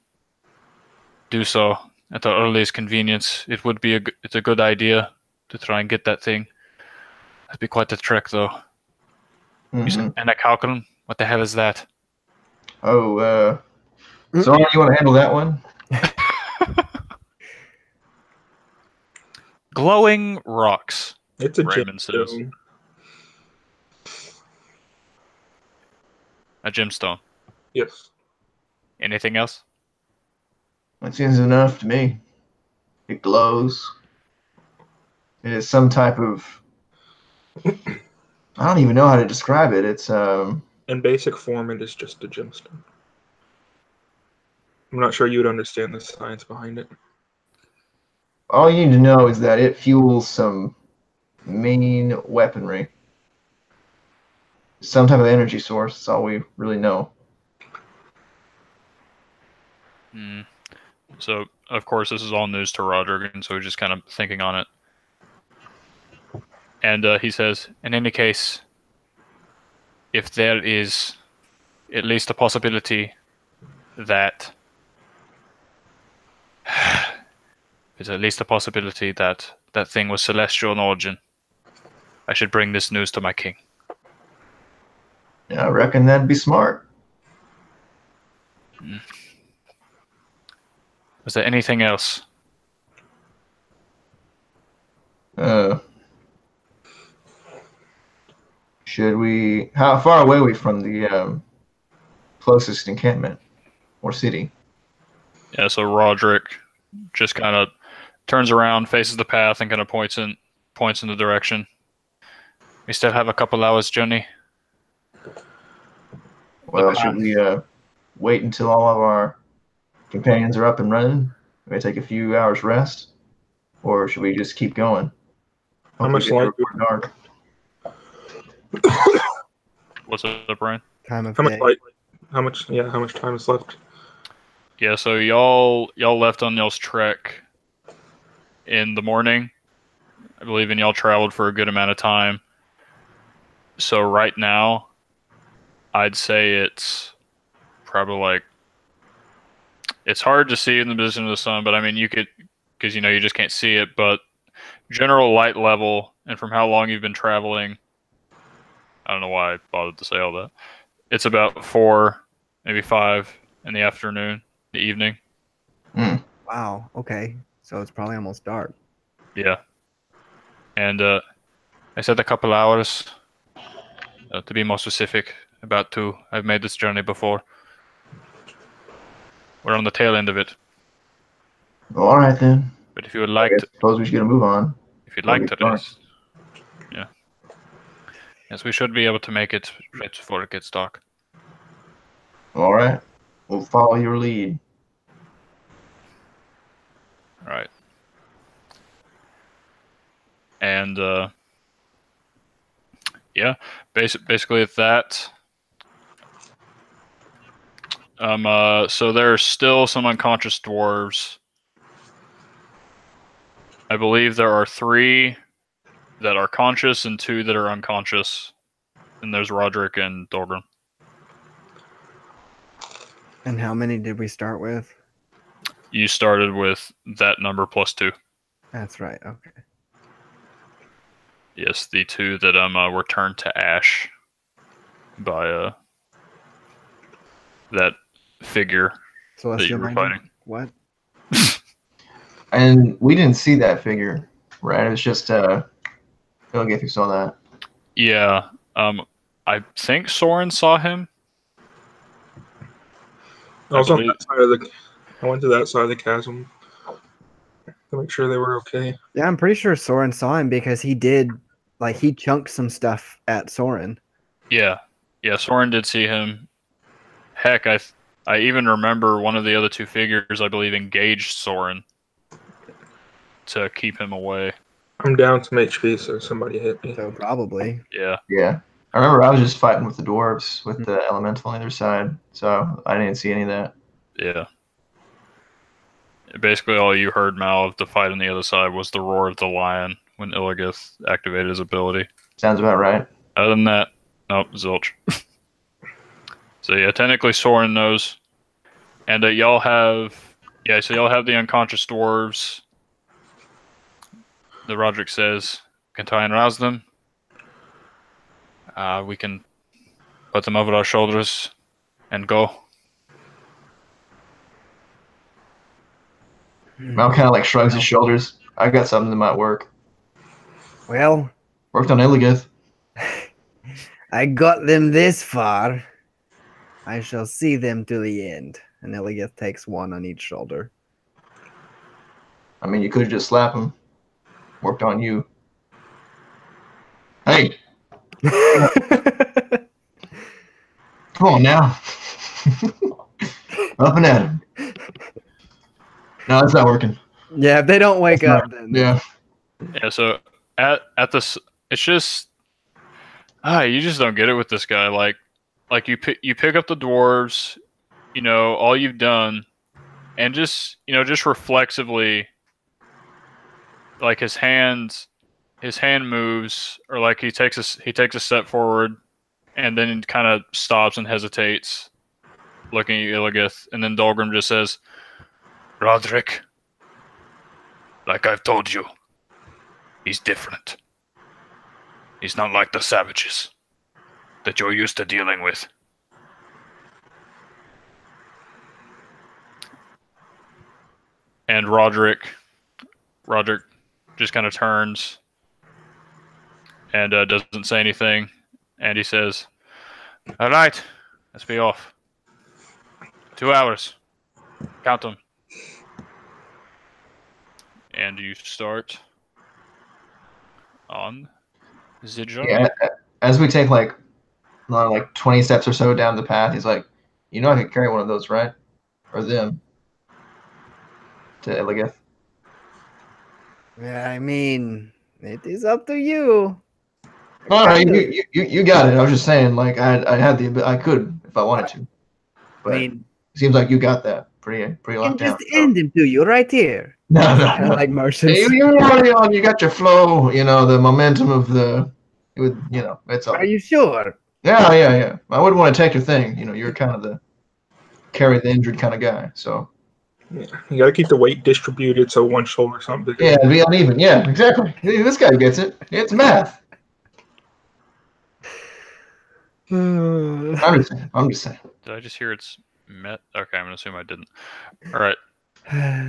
do so at the earliest convenience. It would be it's a good idea to try and get that thing. That'd be quite a trek, though. Mhm. You said anacalculum? What the hell is that? Oh, Sora, you want to handle that one? Glowing rocks. It's a Raymond says. gemstone. A gemstone. Yes. Anything else? That seems enough to me. It glows. It is some type of. I don't even know how to describe it. It's In basic form, it is just a gemstone. I'm not sure you would understand the science behind it. all you need to know is that it fuels some mean weaponry. Some type of energy source. That's all we really know. So, of course, this is all news to Roderick, and so he's just kind of thinking on it. And he says, in any case, if there is at least a possibility that that thing was celestial in origin, I should bring this news to my king. Yeah, I reckon that'd be smart. Was there anything else? Should we? How far away are we from the closest encampment or city? Yeah, so Roderick just kind of turns around, faces the path, and kind of points in the direction. We still have a couple hours journey. Well, should we wait until all of our companions are up and running? Maybe take a few hours rest, or should we just keep going? How much Hopefully light? get there before dark. What's up, Brian? Time of How much day. light? How much time is left? Yeah, so y'all left on y'all's trek in the morning, I believe in y'all traveled for a good amount of time. So right now, I'd say it's probably like, it's hard to see in the position of the sun, but I mean, you could, because you just can't see it, but general light level, and from how long you've been traveling, I don't know why I bothered to say all that. It's about 4, maybe 5 in the afternoon, the evening. Wow. Okay. So it's probably almost dark. Yeah. And I said a couple hours. To be more specific, about 2. I've made this journey before. We're on the tail end of it. All right then. But if you would I like to, suppose we should get a move on. if you'd like to Dark. rest, yeah. Yes, we should be able to make it right before it gets dark. All right. We'll follow your lead. All right. And yeah, basically at that. So there are still some unconscious dwarves. I believe there are 3 that are conscious and 2 that are unconscious. And there's Roderick and Dolgrim. And how many did we start with? You started with that number plus 2. That's right. Okay. Yes, the 2 that were turned to ash by that figure that you were fighting. What? And we didn't see that figure, right? It was just Illios who saw that. Yeah. I think Soren saw him. I was on that side of the. I went to that side of the chasm to make sure they were okay. Yeah, I'm pretty sure Soren saw him because he did, like, he chunked some stuff at Soren. Yeah. Yeah, Soren did see him. Heck, I even remember one of the other 2 figures, I believe, engaged Soren to keep him away. I'm down some HP, so somebody hit me. So probably. Yeah. Yeah. I remember I was just fighting with the dwarves with the elemental on either side, so I didn't see any of that. Yeah. Basically, all you heard, Mal, of the fight on the other side was the roar of the lion when Illios activated his ability. Sounds about right. Other than that, nope, zilch. So yeah, technically Soren knows. And y'all have... Yeah, so y'all have the unconscious dwarves. The Roderick says, can try and rouse them. We can put them over our shoulders and go. Mal kind of like shrugs his shoulders. I got something that might work. Well, Worked on Illios. I got them this far. I shall see them to the end. And Illios takes 1 on each shoulder. I mean, you could just slap him. Worked on you. Hey, come on now. Up and at him. No, that's not working. Yeah, if they don't wake That's up, then Yeah. Yeah, so at this, it's just... you just don't get it with this guy. Like you pick up the dwarves, all you've done, and just reflexively, like his hand moves, or like he takes a step forward, and then kind of stops and hesitates, looking at Illios, and then Dolgrim just says, "Roderick, like I've told you, he's different. He's not like the savages that you're used to dealing with." And Roderick just kind of turns and doesn't say anything, and he says, "All right, let's be off. 2 hours. Count them." And you start on the journey. Yeah. As we take like 20 steps or so down the path, he's like, I could carry one of those, right? Or them. To Illios. yeah, I mean, it is up to you. No, you got it. I was just saying, like, I had I could if I wanted to. But I mean, it seems like you got that. pretty I locked can down. just end him to you right here. No, Kind of like motions. Hey, you're already on. You got your flow. You know the momentum of the. It would, it's all. Are you sure? Yeah. I wouldn't want to take your thing. You're kind of the carry the injured kind of guy. So Yeah. You got to keep the weight distributed so one shoulder's not bigger. yeah, it'd be uneven. Yeah, exactly. This guy gets it. It's math. I'm just saying. Did I just hear it's met? Okay, I'm gonna assume I didn't. All right.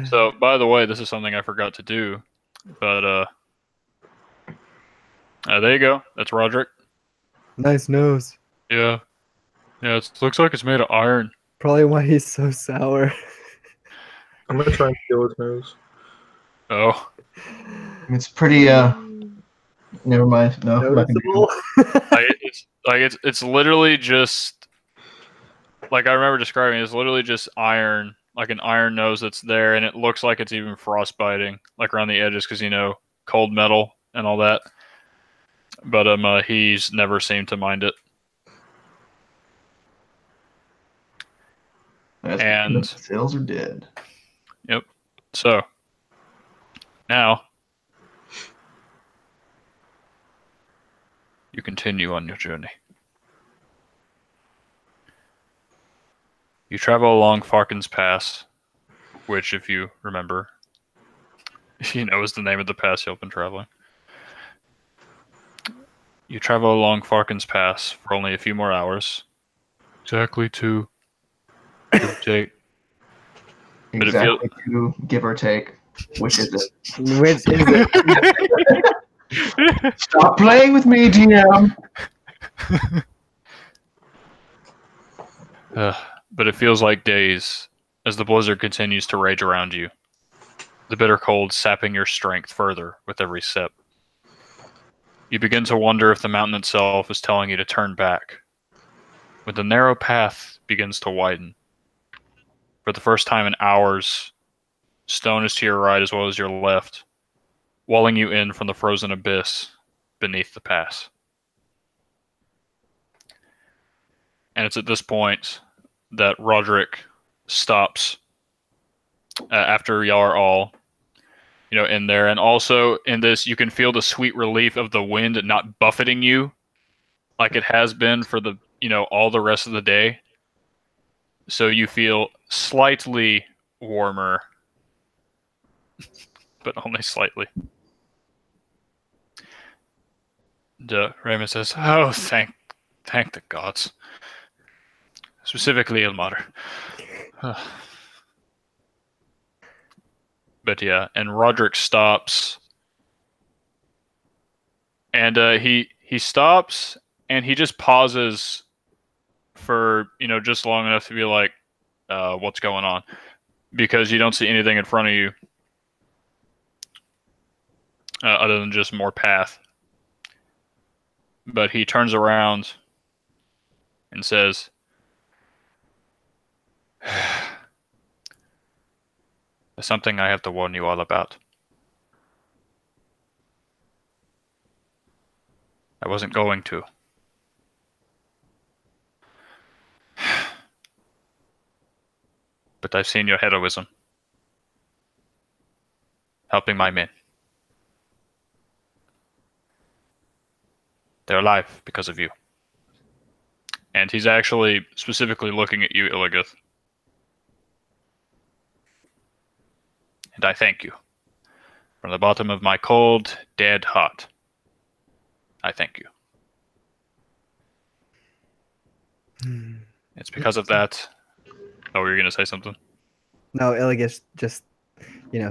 So, by the way, this is something I forgot to do, but there you go. That's Roderick. Nice nose. Yeah. It looks like it's made of iron. Probably why he's so sour. I'm gonna try and feel his nose. Oh. It's pretty. Never mind. No. I'm not gonna do Noticeable. It's literally just like I remember describing it. It's literally just iron, like an iron nose that's there, and it looks like it's even frostbiting, like around the edges, because cold metal and all that. But he's never seemed to mind it. And sales are dead. Yep. So now you continue on your journey. You travel along Farkin's Pass, which, if you remember, is the name of the pass you've been traveling. You travel along Farkin's Pass for only a few more hours. Exactly 2. Give or take. But Exactly 2, give or take. Which is it? Which is it? Stop playing with me, DM. But it feels like days as the blizzard continues to rage around you. The bitter cold sapping your strength further with every sip. You begin to wonder if the mountain itself is telling you to turn back. When the narrow path begins to widen. For the first time in hours, stone is to your right as well as your left, walling you in from the frozen abyss beneath the pass. And it's at this point that Roderick stops after y'all are all, in there. And also in this, you can feel the sweet relief of the wind not buffeting you like it has been for the, all the rest of the day. So you feel slightly warmer, but only slightly. Raymond says, "Oh, thank the gods. Specifically Ilmar." But yeah, and Roderick stops, and he stops, and he just pauses for just long enough to be like, "What's going on?" Because you don't see anything in front of you other than just more path. But he turns around and says, "There's something I have to warn you all about. I wasn't going to. But I've seen your heroism. Helping my men. They're alive because of you." And he's actually specifically looking at you, Illigoth. "And I thank you. From the bottom of my cold, dead heart. I thank you. It's because of that." Oh, were you going to say something? No, Illigus just,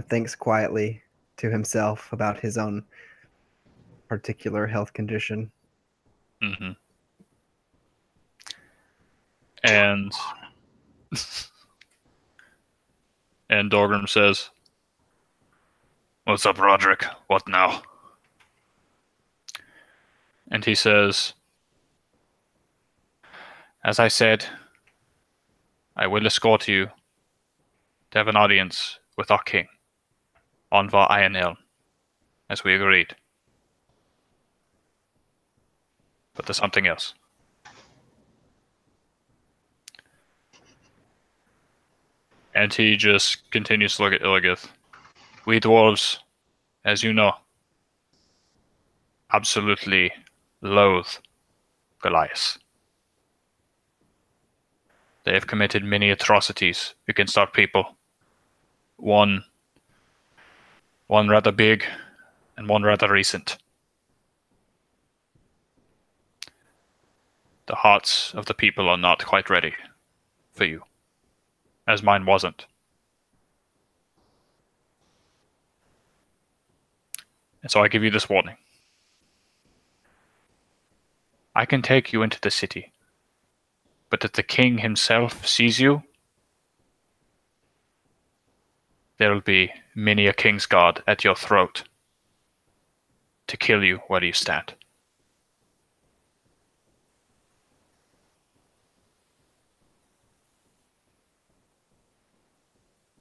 thinks quietly to himself about his own particular health condition. Mm-hmm. And Dorgrim says, "What's up, Roderick? What now?" And he says, "As I said, I will escort you to have an audience with our king, Anvar Ironhelm, as we agreed. But there's something else. And he just continues to look at Illios. We dwarves, as you know, absolutely loathe Goliath. They have committed many atrocities against our people. One rather big, and one rather recent. The hearts of the people are not quite ready for you, as mine wasn't. And so I give you this warning. I can take you into the city, but if the king himself sees you, there will be many a king's guard at your throat to kill you where you stand.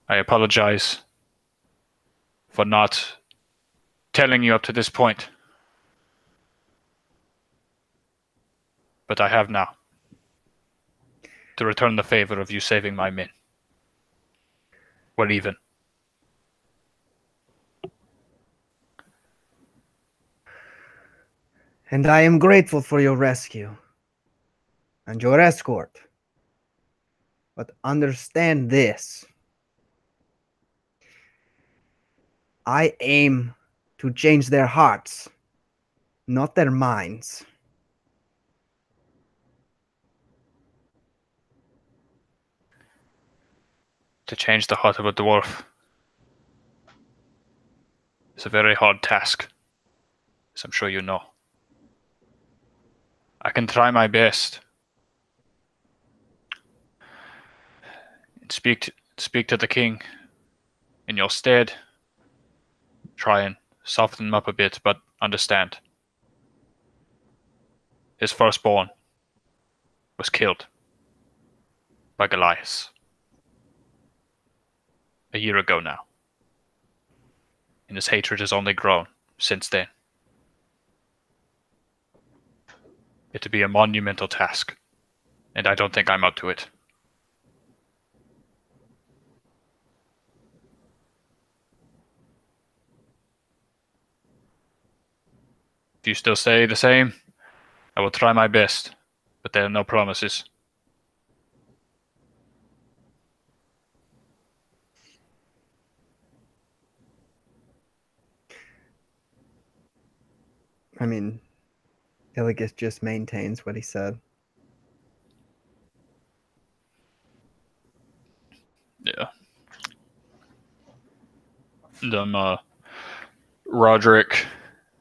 I apologize for not telling you up to this point, but I have now, to return the favor of you saving my men. Well, even. And I am grateful for your rescue and your escort. But understand this. I aim to change their hearts, not their minds. To change the heart of a dwarf is a very hard task, as I'm sure you know. I can try my best and speak to the king in your stead. Try and soften him up a bit, but understand. His firstborn was killed by Goliath a year ago now, and his hatred has only grown since then. It'd be a monumental task, and I don't think I'm up to it. If you still say the same, I will try my best, but there are no promises. I mean, Illios just maintains what he said. Yeah. Roderick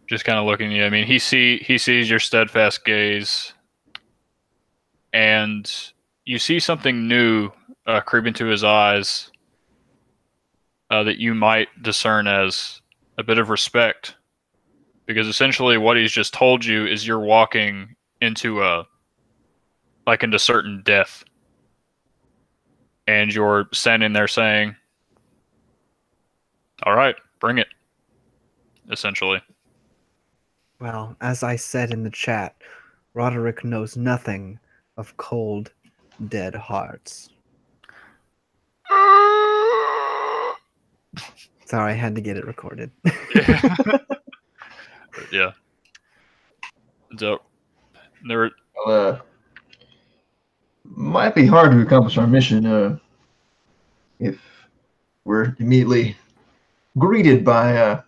just kind of looking at you. I mean, he sees your steadfast gaze, and you see something new creep into his eyes that you might discern as a bit of respect, because essentially what he's just told you is you're walking into into certain death, and you're standing there saying, "All right, bring it." Essentially. Well, as I said in the chat, Roderick knows nothing of cold, dead hearts. Sorry, I had to get it recorded. Yeah. So there. Might be hard to accomplish our mission if we're immediately greeted by a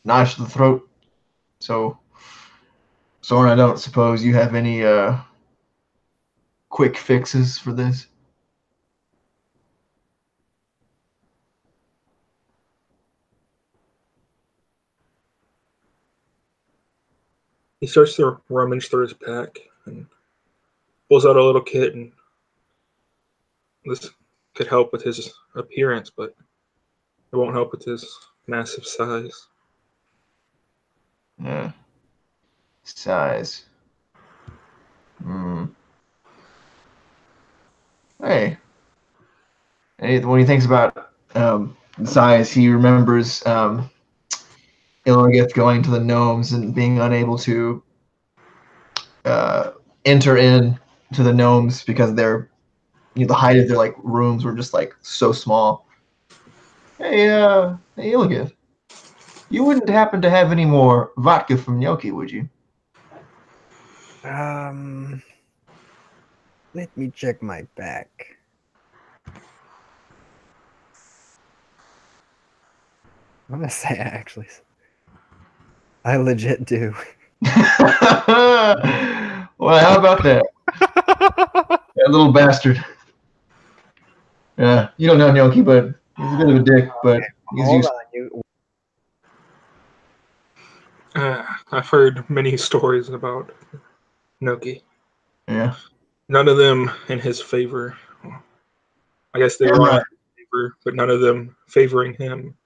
notch to the throat. So, Soren, I don't suppose you have any quick fixes for this? He starts to rummage through his pack and pulls out a little kit, and this could help with his appearance, but it won't help with his massive size. Yeah. Size. Hey. When he thinks about size, he remembers Illios going to the gnomes and being unable to enter in to the gnomes because they're the height of their like rooms were just like so small. Hey, Illios, you wouldn't happen to have any more vodka from Gnocchi, would you? Let me check my back. I'm gonna say I legit do. Well, how about that? That little bastard. Yeah, you don't know Gnocchi, but he's a bit of a dick, but he's Hold used. on, you. I've heard many stories about Noki. Yeah. None of them in his favor. I guess they were all in his favor, but none of them favoring him.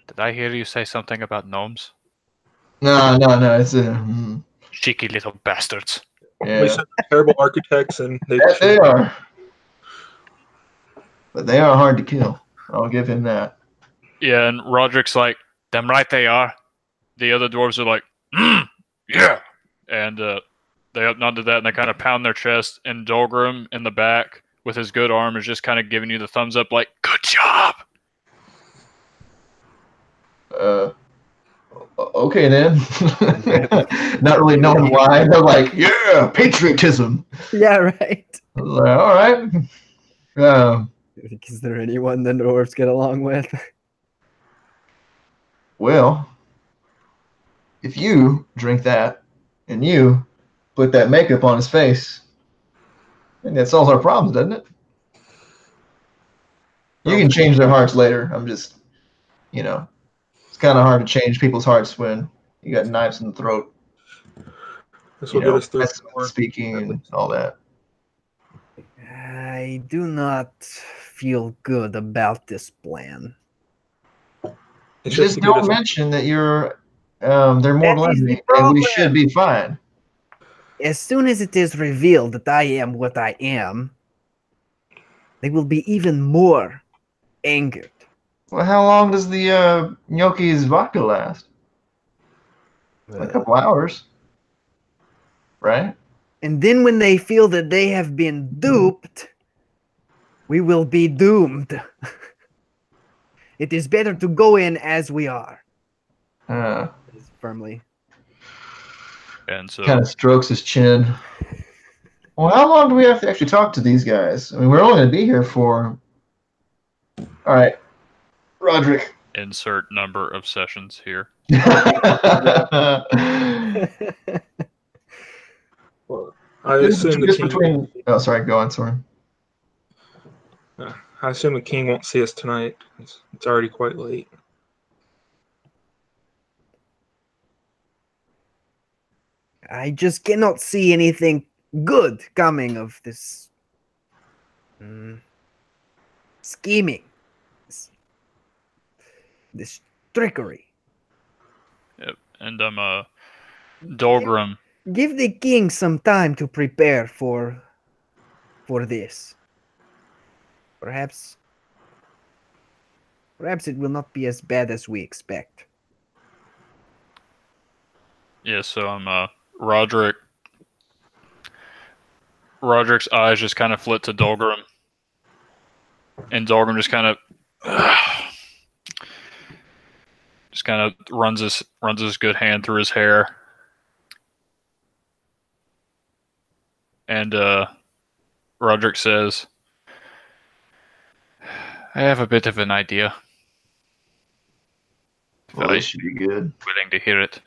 Did I hear you say something about gnomes? No. It's Cheeky little bastards. They yeah. said they're terrible architects, and they That they are. But they are hard to kill. I'll give him that. Yeah, and Roderick's like, "Damn right they are." The other dwarves are like, "Yeah," and they up nod to that, and they kind of pound their chest. And Dolgrim in the back with his good arm is just kind of giving you the thumbs up, like, "Good job." Okay then. Not really knowing why. They're like, yeah, patriotism. Yeah, right. I was like, all right. Is there anyone the dwarves get along with? Well, if you drink that and you put that makeup on his face, I think that solves our problems, doesn't it? You can change their hearts later. I'm just, it's kind of hard to change people's hearts when you got knives in the throat. This will get us through. Speaking and all that. I do not feel good about this plan. Just don't mention that you're their mortal enemy, and we should be fine. As soon as it is revealed that I am what I am, they will be even more angered. Well, how long does the gnocchi's vodka last? A couple hours, right? And then when they feel that they have been duped, we will be doomed. It is better to go in as we are. Firmly. And so kind of strokes his chin. Well, how long do we have to actually talk to these guys? I mean, we're only going to be here for. All right, Roderick. Insert number of sessions here. Well, I assume the king. Oh, sorry. Go on, Soren. I assume the king won't see us tonight. It's already quite late. I just cannot see anything good coming of this scheming, this trickery. Yep. And Dolgrim. Give the king some time to prepare for this. Perhaps it will not be as bad as we expect. Yeah, so Roderick's eyes just kind of flit to Dolgrim. And Dolgrim just kind of runs his good hand through his hair. And Roderick says, I have a bit of an idea. Well, this should be good. Willing to hear it.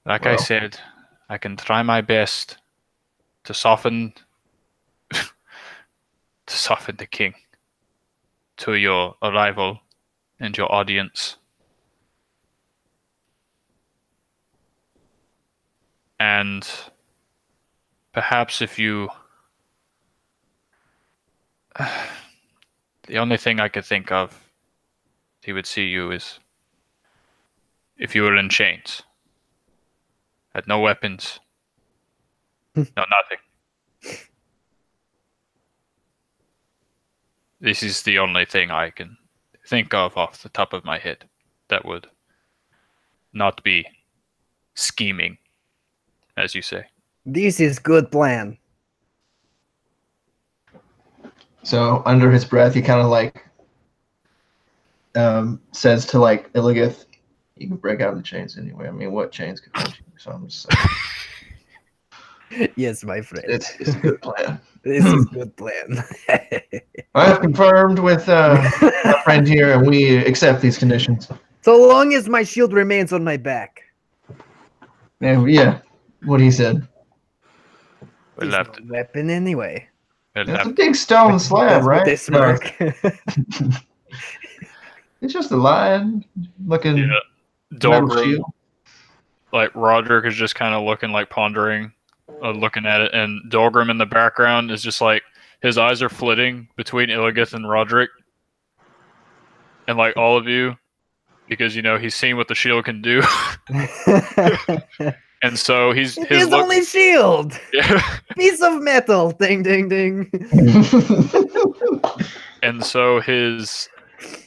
Like I said, I can try my best to soften the king to your arrival and your audience. And perhaps if you... the only thing I could think of he would see you is if you were in chains. Had no weapons. No nothing. This is the only thing I can think of off the top of my head that would not be scheming, as you say. This is good plan. So under his breath, he kind of like says to like Illios, "You can break out of the chains anyway. I mean, what chains could hold you?" So I'm just saying, Yes, my friend. it's a good plan. This is good plan. I have confirmed with my friend here, and we accept these conditions. So long as my shield remains on my back. And yeah, what he said. We'll It's have no to, weapon anyway. we'll It's a have, big stone slab, With right? this smirk. It's just a line looking yeah. metal Dolgrim, shield. like Roderick is just kind of looking, like pondering, looking at it, and Dolgrim in the background is just like his eyes are flitting between Illios and Roderick, and like all of you, because he's seen what the shield can do, and so his His look, only shield. yeah, Piece of metal. Ding, ding, ding. and so his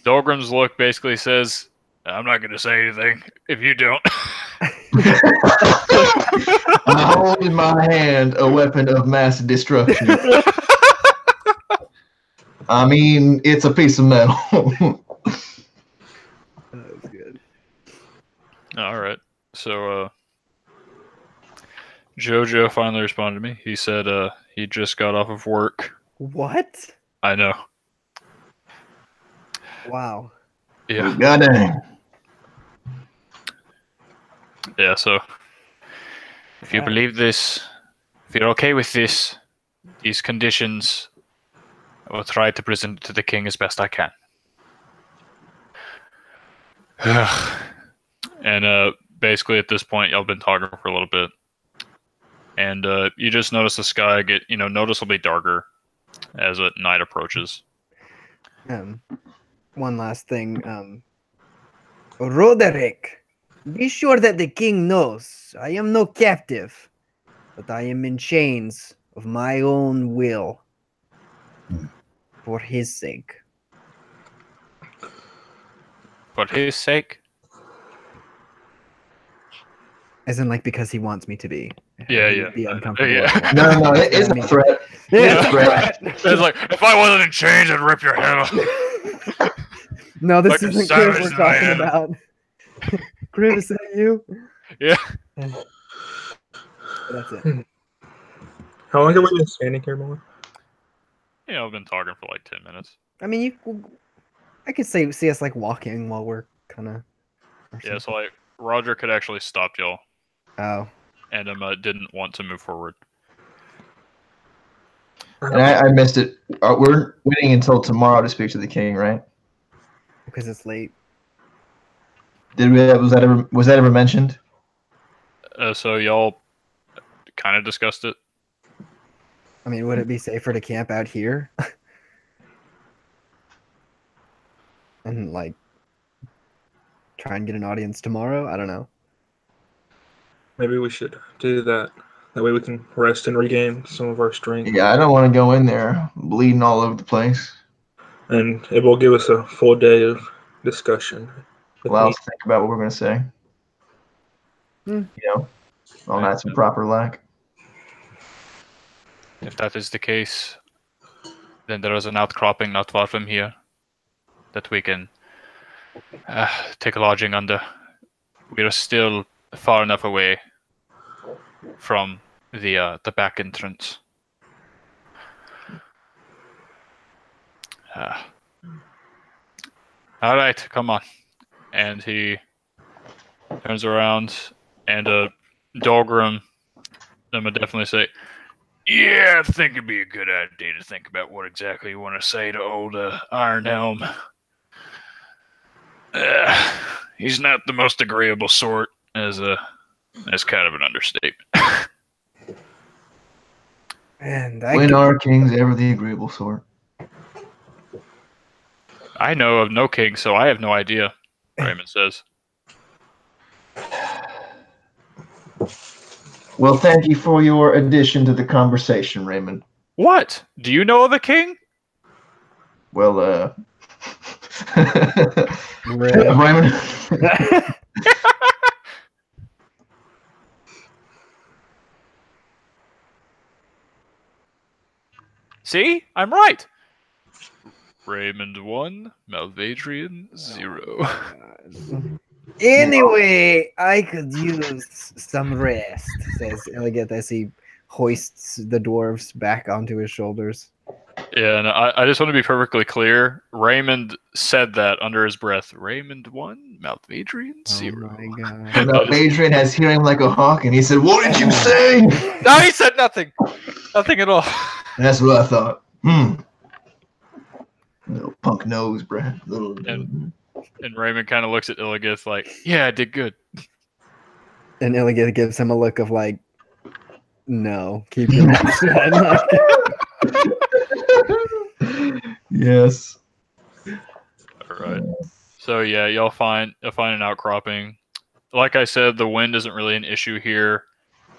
Dolgrim's look basically says, "I'm not going to say anything if you don't." I hold in my hand a weapon of mass destruction. I mean, it's a piece of metal. That was good. All right. So Jojo finally responded to me. He said he just got off of work. What? I know. Wow. Yeah. Goddamn. Yeah, so if you believe this, if you're okay with this, these conditions, I will try to present it to the king as best I can. And basically at this point, y'all been talking for a little bit. And you just notice the sky get, noticeably darker as night approaches. One last thing. Roderick, be sure that the king knows I am no captive, but I am in chains of my own will. For his sake. For his sake? As in, like, because he wants me to be. Yeah, He yeah. would be uncomfortable. Yeah. No, it is a threat. It's a a threat. It's like, if I wasn't in chains, I'd rip your head off. No, this Like a isn't savage Griff we're talking man. about. Griff, is that you? Yeah. That's it. How long have we been standing here, Mom? I've been talking for like 10 minutes. I mean, I could see us like walking while we're kind of. Yeah, so like Roger could actually stop y'all, Oh, and didn't want to move forward. And I missed it. We're waiting until tomorrow to speak to the king, right? because it's late. Did we? Was that ever mentioned? So y'all kind of discussed it. I mean, would it be safer to camp out here? And like try and get an audience tomorrow? I don't know. Maybe we should do that. That way we can rest and regain some of our strength. Yeah, I don't want to go in there bleeding all over the place. And it will give us a full day of discussion. Allow us to think about what we're going to say. Hmm. I'll add some proper lack. If that is the case, then there is an outcropping not far from here that we can take a lodging under. We are still far enough away from the back entrance. All right, come on. And he turns around, and Dolgrim, I'm gonna definitely say, yeah, I think it'd be a good idea to think about what exactly you want to say to old Iron Helm. He's not the most agreeable sort, as kind of an understatement. And When are kings ever the agreeable sort? I know of no king, so I have no idea, Raymond says. Well, thank you for your addition to the conversation, Raymond. What? Do you know of a king? Well, Raymond. See? I'm right. Raymond 1, Malvadrian 0. Anyway, I could use some rest, says Illigith as he hoists the dwarves back onto his shoulders. Yeah, and I just want to be perfectly clear. Raymond said that under his breath. Raymond 1, Malvadrian 0. Oh my god. And Adrian has hearing like a hawk, and he said, "What did you say?" No, he said nothing. Nothing at all. That's what I thought. Little punk nose, bruh. Little. And Raymond kind of looks at Illigith like, yeah, I did good. And Illigith gives him a look of like, no, keep your mouth shut. Yes. All right. So yeah, you'll find an outcropping. Like I said, the wind isn't really an issue here,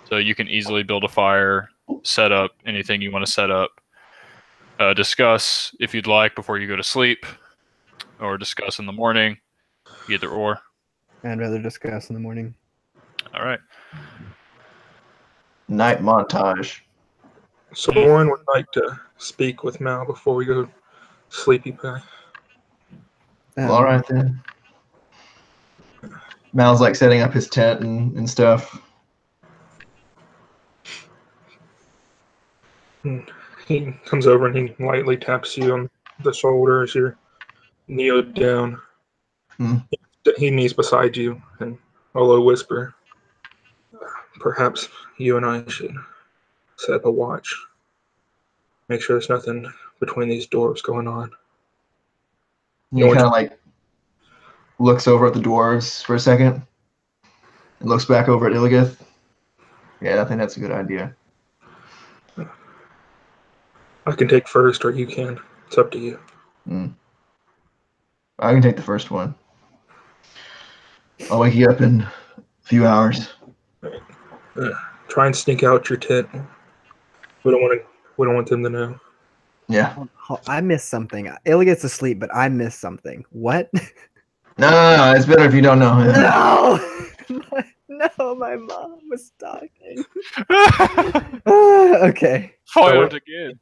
so you can easily build a fire, set up anything you want to set up. Discuss if you'd like before you go to sleep, or discuss in the morning, either or. I'd rather discuss in the morning. All right. Night montage. Someone would like to speak with Mal before we go sleepy pie. All right then. Mal's like setting up his tent and stuff. He comes over and he lightly taps you on the shoulder as you're kneeled down. He kneels beside you and a low whisper. Perhaps you and I should set up a watch. Make sure there's nothing between these doors going on. He kind of like looks over at the dwarves for a second and looks back over at Illigith. Yeah, I think that's a good idea. I can take first, or you can. It's up to you. I can take the first one. I'll wake you up in a few hours. Try and sneak out your tent. We don't want them to know. Yeah. Oh, I missed something. Illigith's asleep, but I missed something. What? No. It's better if you don't know. No! No, my mom was talking. Okay. Foiled again.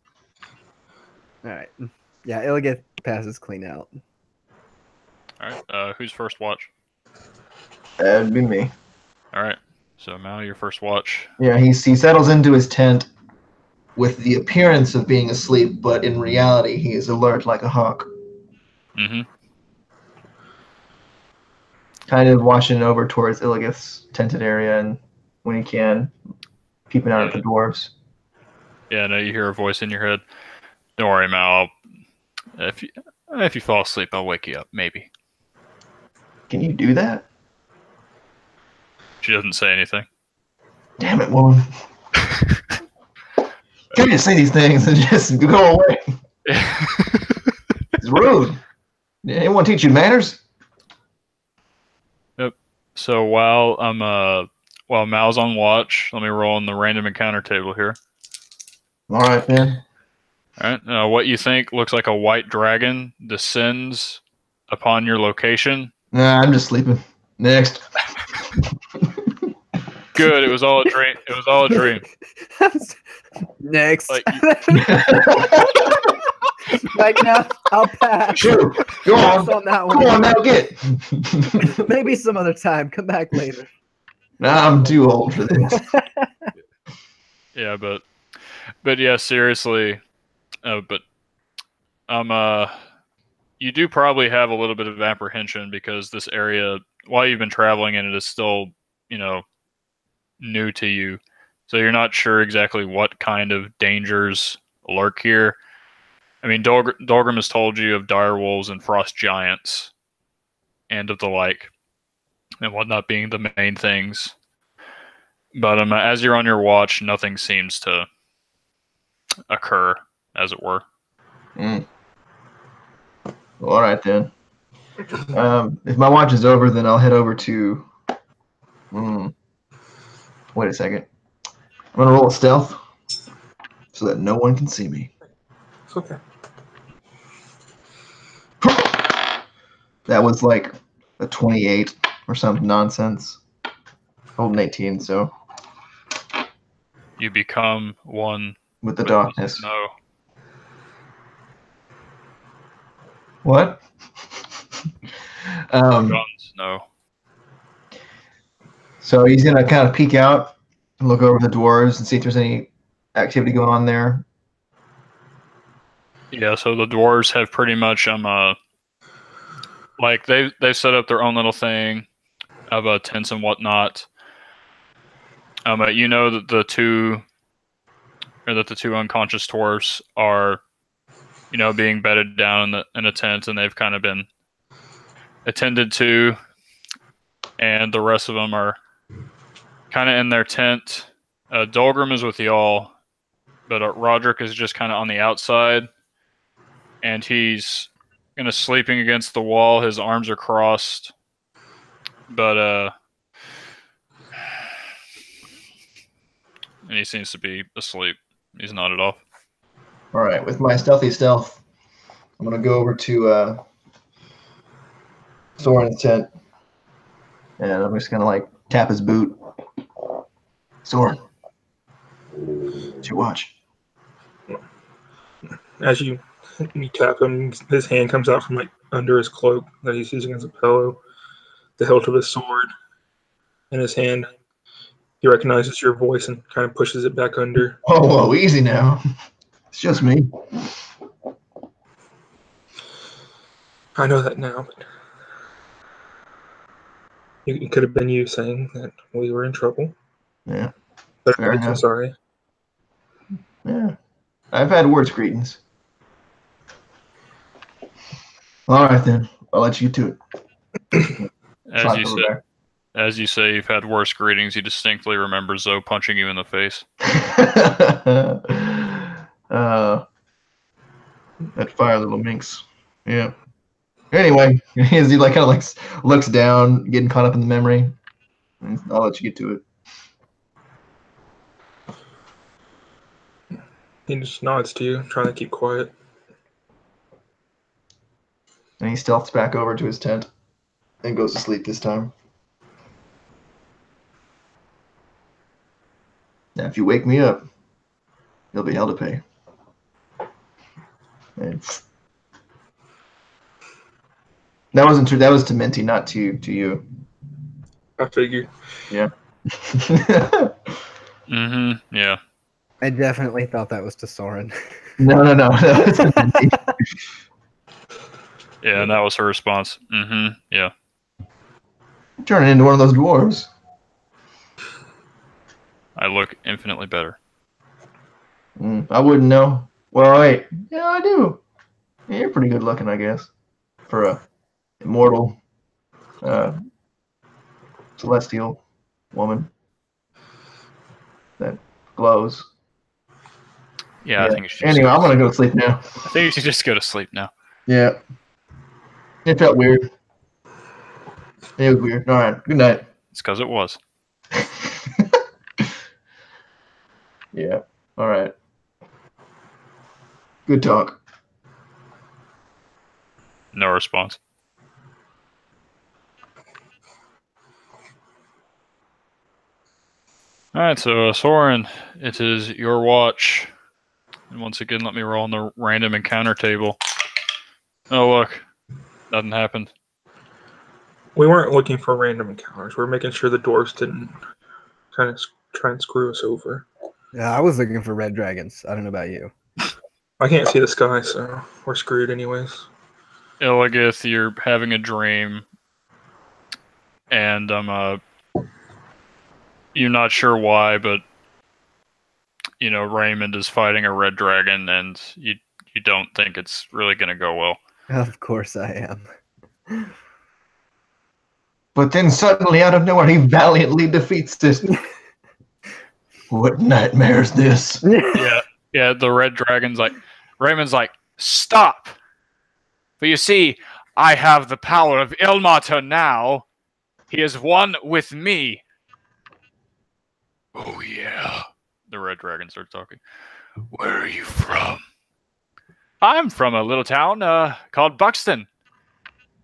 All right. Yeah, Illigith passes clean out. All right. Who's first watch? That'd be me. All right. So Mal, your first watch. Yeah, he settles into his tent with the appearance of being asleep, but in reality, he is alert like a hawk. Mm-hmm. Kind of watching over towards Illigith's tented area, and when he can, peeping out at the dwarves. Yeah, no, you hear a voice in your head. Don't worry, Mal. If you fall asleep, I'll wake you up. Maybe. Can you do that? She doesn't say anything. Damn it, woman. Can't just say these things and just go away. It's rude. Anyone teach you manners? Yep. So while Mal's on watch, let me roll on the random encounter table here. All right, man. All right. What you think looks like a white dragon descends upon your location. Nah, I'm just sleeping. Next. Good. It was all a dream. It was all a dream. Next. Like, Right now, I'll pass. Sure. Go on. On that Come on, now get. Maybe some other time. Come back later. Nah, I'm too old for this. Yeah, but yeah, seriously. You do probably have a little bit of apprehension because this area, while you've been traveling in it, is still, new to you. So you're not sure exactly what kind of dangers lurk here. I mean, Dolgrim has told you of dire wolves and frost giants and of the like, and whatnot being the main things. But as you're on your watch, nothing seems to occur, as it were. Well, all right, then. If my watch is over, then I'll head over to... Wait a second. I'm going to roll a stealth so that no one can see me. It's okay. That was like a 28 or some nonsense. I rolled an 18, so... You become one with the darkness. No. What? Guns, no. So he's gonna kind of peek out and look over the dwarves and see if there's any activity going on there. Yeah, so the dwarves have pretty much like they've set up their own little thing of tents and whatnot. But you know that the two unconscious dwarves are, being bedded down in a tent, and they've kind of been attended to, and the rest of them are kind of in their tent. Dolgrim is with y'all, but Roderick is just kind of on the outside, and he's kind of sleeping against the wall. His arms are crossed, but and he seems to be asleep. He's nodded off. All right, with my stealthy stealth, I'm gonna go over to Soren's tent, and I'm just gonna like tap his boot. Soren, it's your watch. As you tap him, his hand comes out from like under his cloak that he's using as a pillow, the hilt of his sword in his hand. He recognizes your voice and kind of pushes it back under. Whoa, easy now. It's just me. I know that now, but it could have been you saying that we were in trouble. Yeah. But Fair I'm so enough. sorry. Yeah. I've had worse greetings. All right, then. I'll let you get to it. As you say, you've had worse greetings. You distinctly remember Zoe punching you in the face. That fire little minx. Yeah. Anyway, as he like kind of like looks down, getting caught up in the memory. I'll let you get to it. He just nods to you, trying to keep quiet. And he stealths back over to his tent and goes to sleep this time. Now, if you wake me up, there'll be hell to pay. And that wasn't true. That was to Minty, not to you. I figured. Yeah. Yeah. I definitely thought that was to Soren. No. That was to Minty. Yeah, and that was her response. Yeah. Turning into one of those dwarves. I look infinitely better. I wouldn't know. Well, wait. Yeah, I do. Yeah, you're pretty good looking, I guess, for a immortal, celestial woman that glows. Yeah, I think you should. Anyway, I'm gonna go to sleep now. I think you should just go to sleep now. Yeah. It felt weird. It was weird. All right. Good night. It's because it was. Yeah. All right. Good talk. No response. Alright, so Soren, it is your watch. And once again, let me roll on the random encounter table. Oh, look. Nothing happened. We weren't looking for random encounters. We were making sure the dwarves didn't kind of try and screw us over. Yeah, I was looking for red dragons. I don't know about you. I can't see the sky, so we're screwed anyways. Illigith, you're having a dream. And you're not sure why, but Raymond is fighting a red dragon, and you don't think it's really going to go well. Of course I am. But then suddenly, out of nowhere, he valiantly defeats this. What nightmare is this? Yeah. The red dragon's like, Raymond's like, stop! But you see, I have the power of Ilmater now. He is one with me. Oh yeah. The red dragon starts talking. Where are you from? I'm from a little town called Buxton.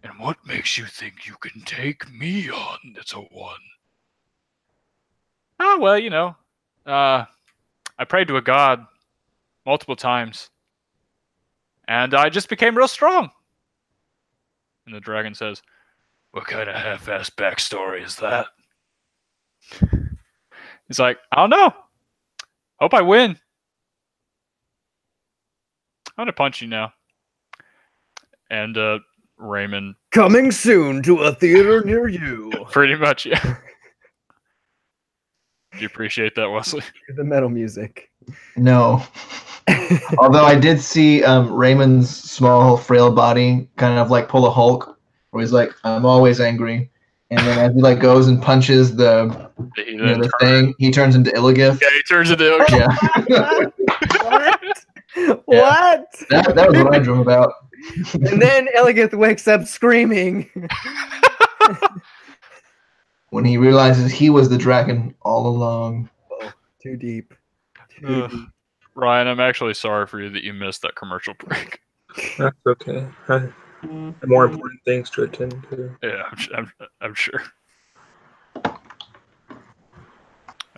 And what makes you think you can take me on? That's a one. Ah, well, I prayed to a god multiple times. And I just became real strong. And the dragon says, "What kind of half-assed backstory is that?" He's like, "I don't know. Hope I win. I'm gonna punch you now." And Raymond, Coming soon to a theater near you. pretty much, yeah. Do you appreciate that, Wesley? The metal music. No. Although I did see Raymond's small, frail body kind of like pull a Hulk, where he's like, "I'm always angry," and then as he like goes and punches the thing, he turns into Illios. Yeah, he turns into Illios. What? What? That was what I dreamed about. And then Illios wakes up screaming. When he realizes he was the dragon all along. Oh, too deep. Too deep. Ryan, I'm actually sorry for you that you missed that commercial break. That's okay. I have more important things to attend to. Yeah, I'm sure. All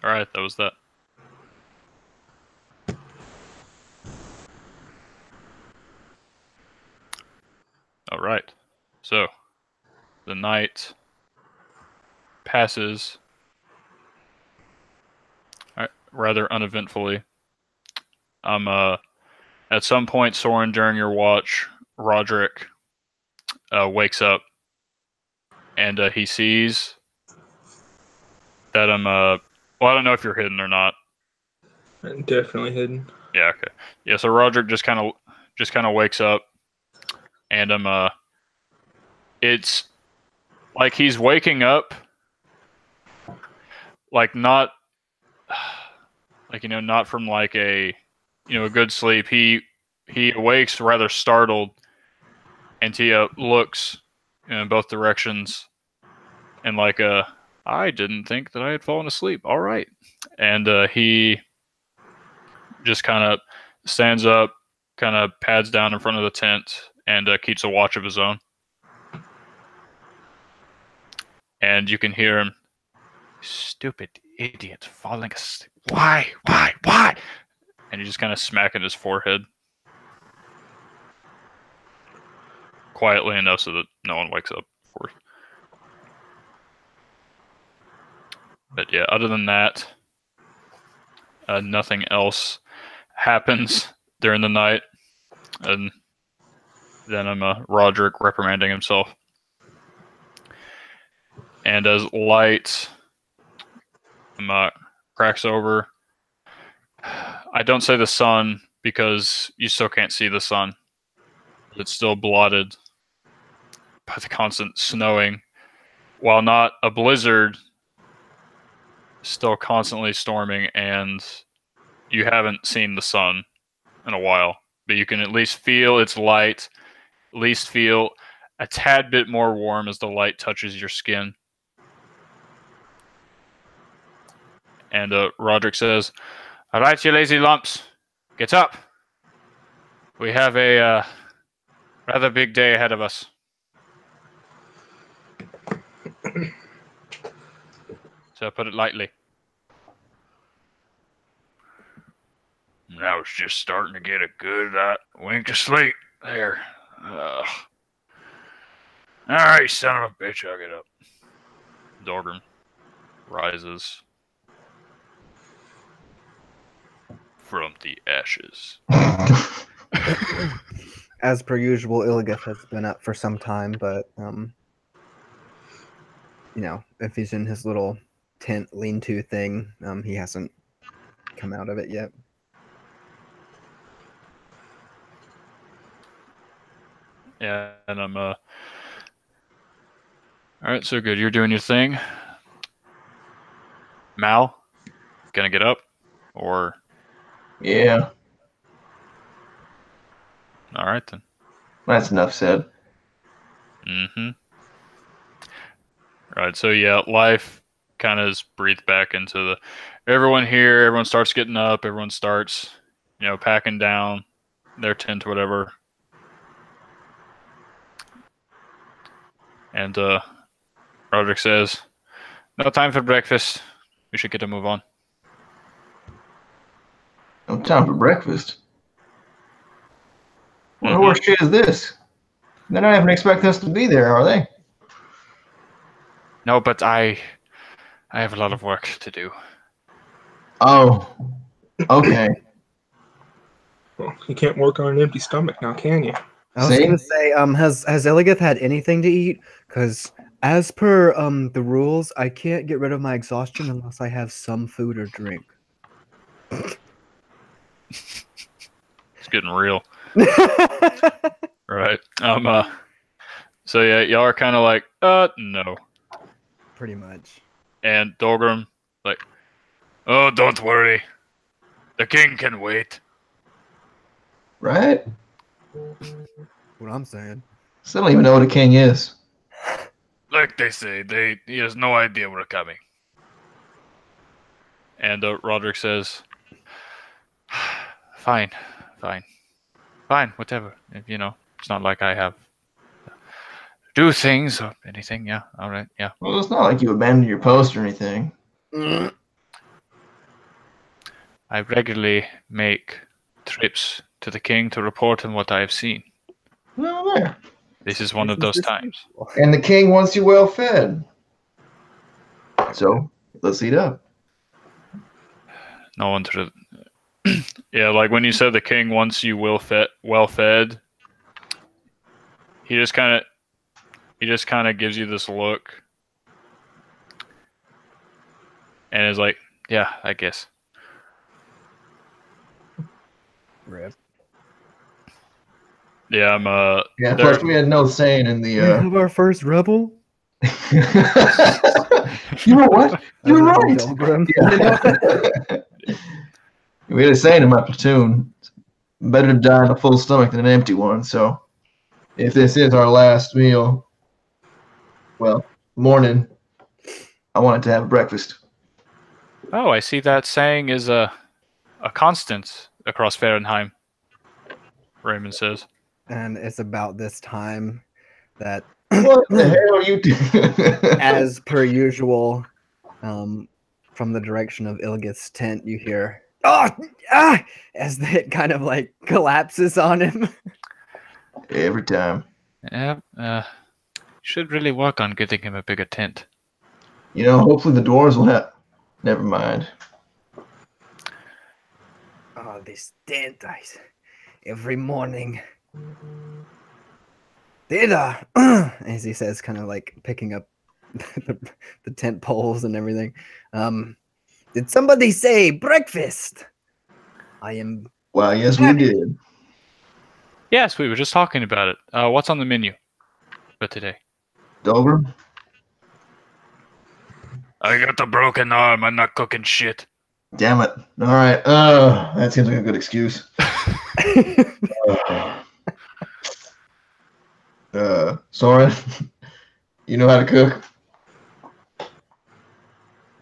right, that was that. All right, so the night passes rather uneventfully. At some point, Soren, during your watch, Roderick wakes up and he sees that well, I don't know if you're hidden or not. I'm definitely hidden. Yeah, okay. Yeah, so Roderick just kind of wakes up, and it's like he's waking up, like not, like not from like a good sleep. He awakes rather startled, and he looks in both directions, and like I didn't think that I had fallen asleep. All right, and he just kind of stands up, kind of pads down in front of the tent, and keeps a watch of his own. And you can hear him, "Stupid idiot, falling asleep. Why? And he's just kind of smacking his forehead. Quietly enough so that no one wakes up, of course. But yeah, other than that, nothing else happens during the night. And then Roderick reprimanding himself. And as light cracks over, I don't say the sun because you still can't see the sun. It's still blotted by the constant snowing. While not a blizzard, still constantly storming, and you haven't seen the sun in a while. But you can at least feel its light, at least feel a tad bit more warm as the light touches your skin. And Roderick says, "All right, you lazy lumps, get up. We have a rather big day ahead of us." So put it lightly. I was just starting to get a good wink of sleep there. All right, son of a bitch, I'll get up. Dorgrim rises from the ashes. As per usual, Illios has been up for some time, but if he's in his little tent lean-to thing, he hasn't come out of it yet. Yeah, and I'm all right, so good. You're doing your thing. Mal, gonna get up, or Yeah, all right then. that's enough said. Mm-hmm. Right, so yeah, life kind of is breathed back into everyone here. Everyone starts getting up. Everyone starts, packing down their tent, whatever. And Roderick says, "No time for breakfast. We should get a move on." No time for breakfast. What Mhm. horse shit is this? They're not even expecting us to be there, are they? No, but I have a lot of work to do. Oh, okay. Well, you can't work on an empty stomach now, can you? I was See? gonna say, has Illigith had anything to eat? Because as per the rules, I can't get rid of my exhaustion unless I have some food or drink. It's getting real, right? So yeah, y'all are kind of like, no. Pretty much. And Dolgrim, like, oh, don't worry. The king can wait. Right? What I'm saying. Still don't even know what a king is. Like they say, he has no idea we're coming. And Roderick says, fine, whatever. You know, it's not like I have do things or anything. Yeah, all right, yeah. Well, it's not like you abandoned your post or anything. I regularly make trips to the king to report on what I have seen. Well, there. This is one of those times. And the king wants you well fed. So, let's eat up. No one to. Yeah, like when you said the king wants you well fed. He just kind of gives you this look, and is like, yeah, I guess. Rip. Yeah, I'm Yeah, there- plus we had no saying in We the. have our first rebel. You know what? You're Other than right. Dolgrim. Yeah. We had a saying in my platoon: better to die on a full stomach than an empty one. So, if this is our last meal, well, morning, I wanted to have breakfast. Oh, I see that saying is a constant across Fahrenheit. Raymond says. And it's about this time that, What the hell are you doing? as per usual, from the direction of Ilgith's tent, you hear, as it kind of like collapses on him. Every time. Yeah, should really work on getting him a bigger tent. You know, hopefully the doors will have. Never mind. Oh, this tent, every morning. Data, as he says, kind of like picking up the tent poles and everything. Did somebody say breakfast? I am. Well, yes, we did. Yes, we were just talking about it. What's on the menu for today? Dover? I got a broken arm. I'm not cooking shit. Damn it. All right. That seems like a good excuse. Soren, you know how to cook?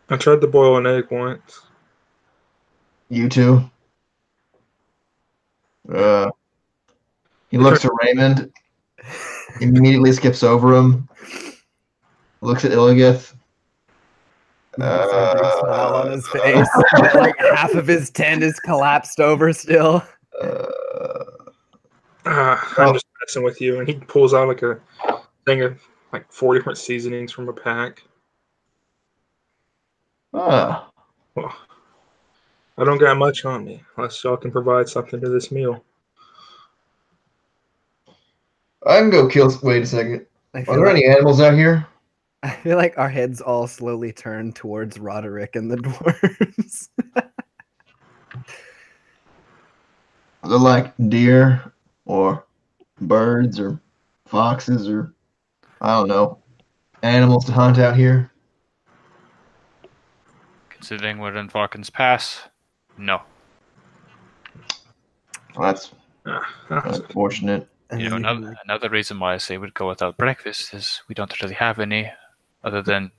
I tried to boil an egg once. You too? He looks to Raymond, immediately skips over him, looks at Illigith. Big smile on his face. Like half of his tent is collapsed over still. I'm just messing with you. And he pulls out like a thing of like 4 different seasonings from a pack. Ah, Well, I don't got much on me unless y'all can provide something to this meal. I can go kill. Wait a second. I Are feel, there like, any animals out here? I feel like our heads all slowly turn towards Roderick and the dwarves. Are there like deer or birds or foxes or I don't know animals to hunt out here? Considering we're in Farkin's Pass, no. Well, that's That's unfortunate. And You know, then another reason why I say we'd go without breakfast is we don't really have any other than,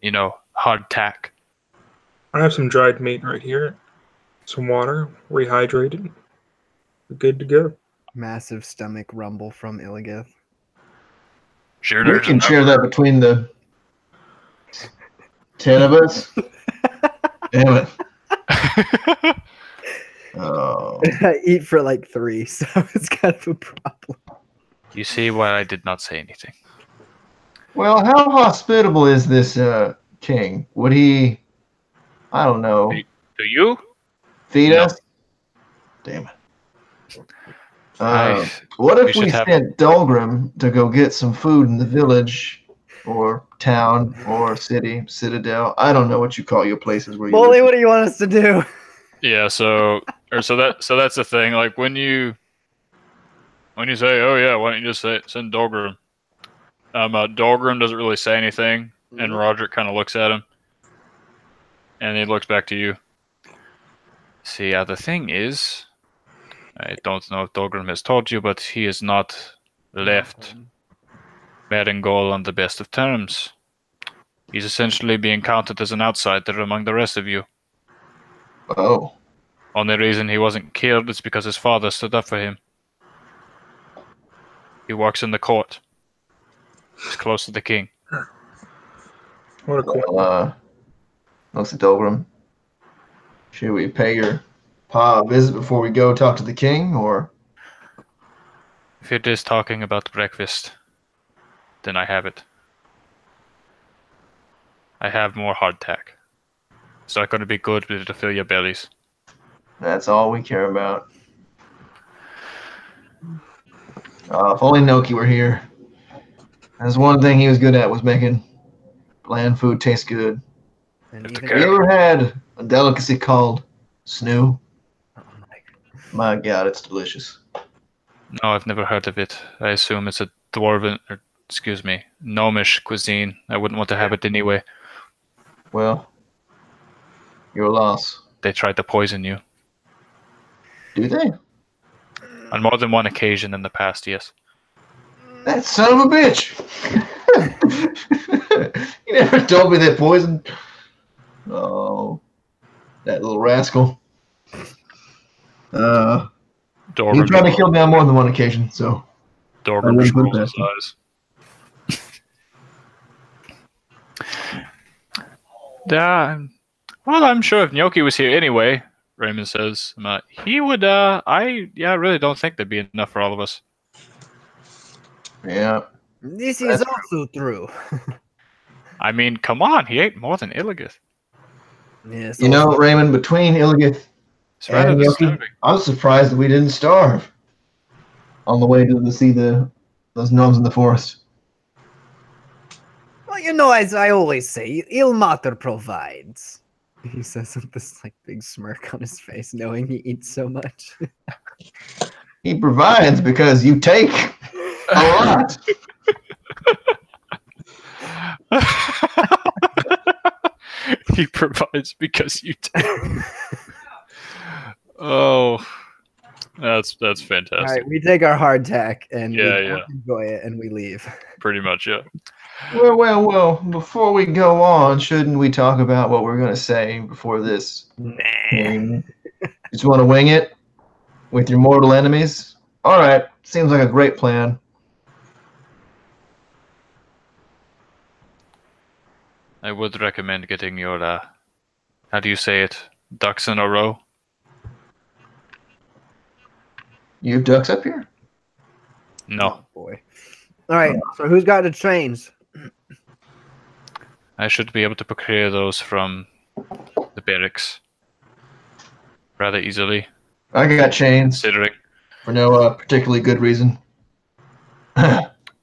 hardtack. I have some dried meat right here. Some water, rehydrated. We're good to go. massive stomach rumble from Illigith. Sure, We can share that between the 10 of us. Damn it. Oh. I eat for like 3, so it's kind of a problem. You see why I did not say anything. Well, how hospitable is this king? Would he, I don't know, Do you? feed No. us? Damn it. I- What we if should we have- sent Dolgrim to go get some food in the village or town or city, citadel? I don't know what you call your places where you Bully, live. what do you want us to do? Yeah, so that's the thing. Like when you say, "Oh yeah, why don't you just send Dolgrim?" Dolgrim doesn't really say anything, and Roderick kind of looks at him, and he looks back to you. See, the thing is, I don't know if Dolgrim has told you, but he is not left Beringol on the best of terms. He's essentially being counted as an outsider among the rest of you. Oh, Only reason he wasn't killed is because his father stood up for him. He walks in the court. He's close to the king. What a cool. well, looks at Dolgrim. Should we pay your pa a visit before we go talk to the king, or? If it is talking about breakfast, then I have it. I have more hardtack. It's not going to be good, but it'll fill your bellies. That's all we care about. If only Noki were here. That's one thing he was good at, was making bland food taste good. And If the even Have you ever had a delicacy called snoo? oh My God, it's delicious. No, I've never heard of it. I assume it's a gnomish cuisine. I wouldn't want to have it anyway. Well, your loss. They tried to poison you. Do they? On more than one occasion in the past, yes. That son of a bitch! You never told me that poison. Oh, that little rascal. He Dorgrim tried to kill me on more than one occasion, so. I Dorgrim wouldn't put it rolls his past eyes. Yeah, well, I'm sure if Gnocchi was here anyway, Raymond says, he would, I really don't think there'd be enough for all of us. Yeah. This is That's also true. I mean, come on, he ate more than Illigus. Yes, You know, Raymond, between Illigith It's rather and Yoki, disturbing. I was surprised that we didn't starve on the way to see those gnomes in the forest. well, you know, as I always say, Il Mater provides. He says with this like big smirk on his face, knowing he eats so much. He provides because you take a lot. He provides because you take. Oh, that's fantastic. All right, we take our hardtack and we Yeah. don't enjoy it, and we leave. Pretty much, yeah. Well, before we go on, shouldn't we talk about what we're going to say before this thing? Just want to wing it with your mortal enemies? All right, seems like a great plan. I would recommend getting your, how do you say it? Ducks in a row? You have ducks up here? No. Oh, boy. All right, so who's got the trains? I should be able to procure those from the barracks rather easily, I got chains considering. for no particularly good reason.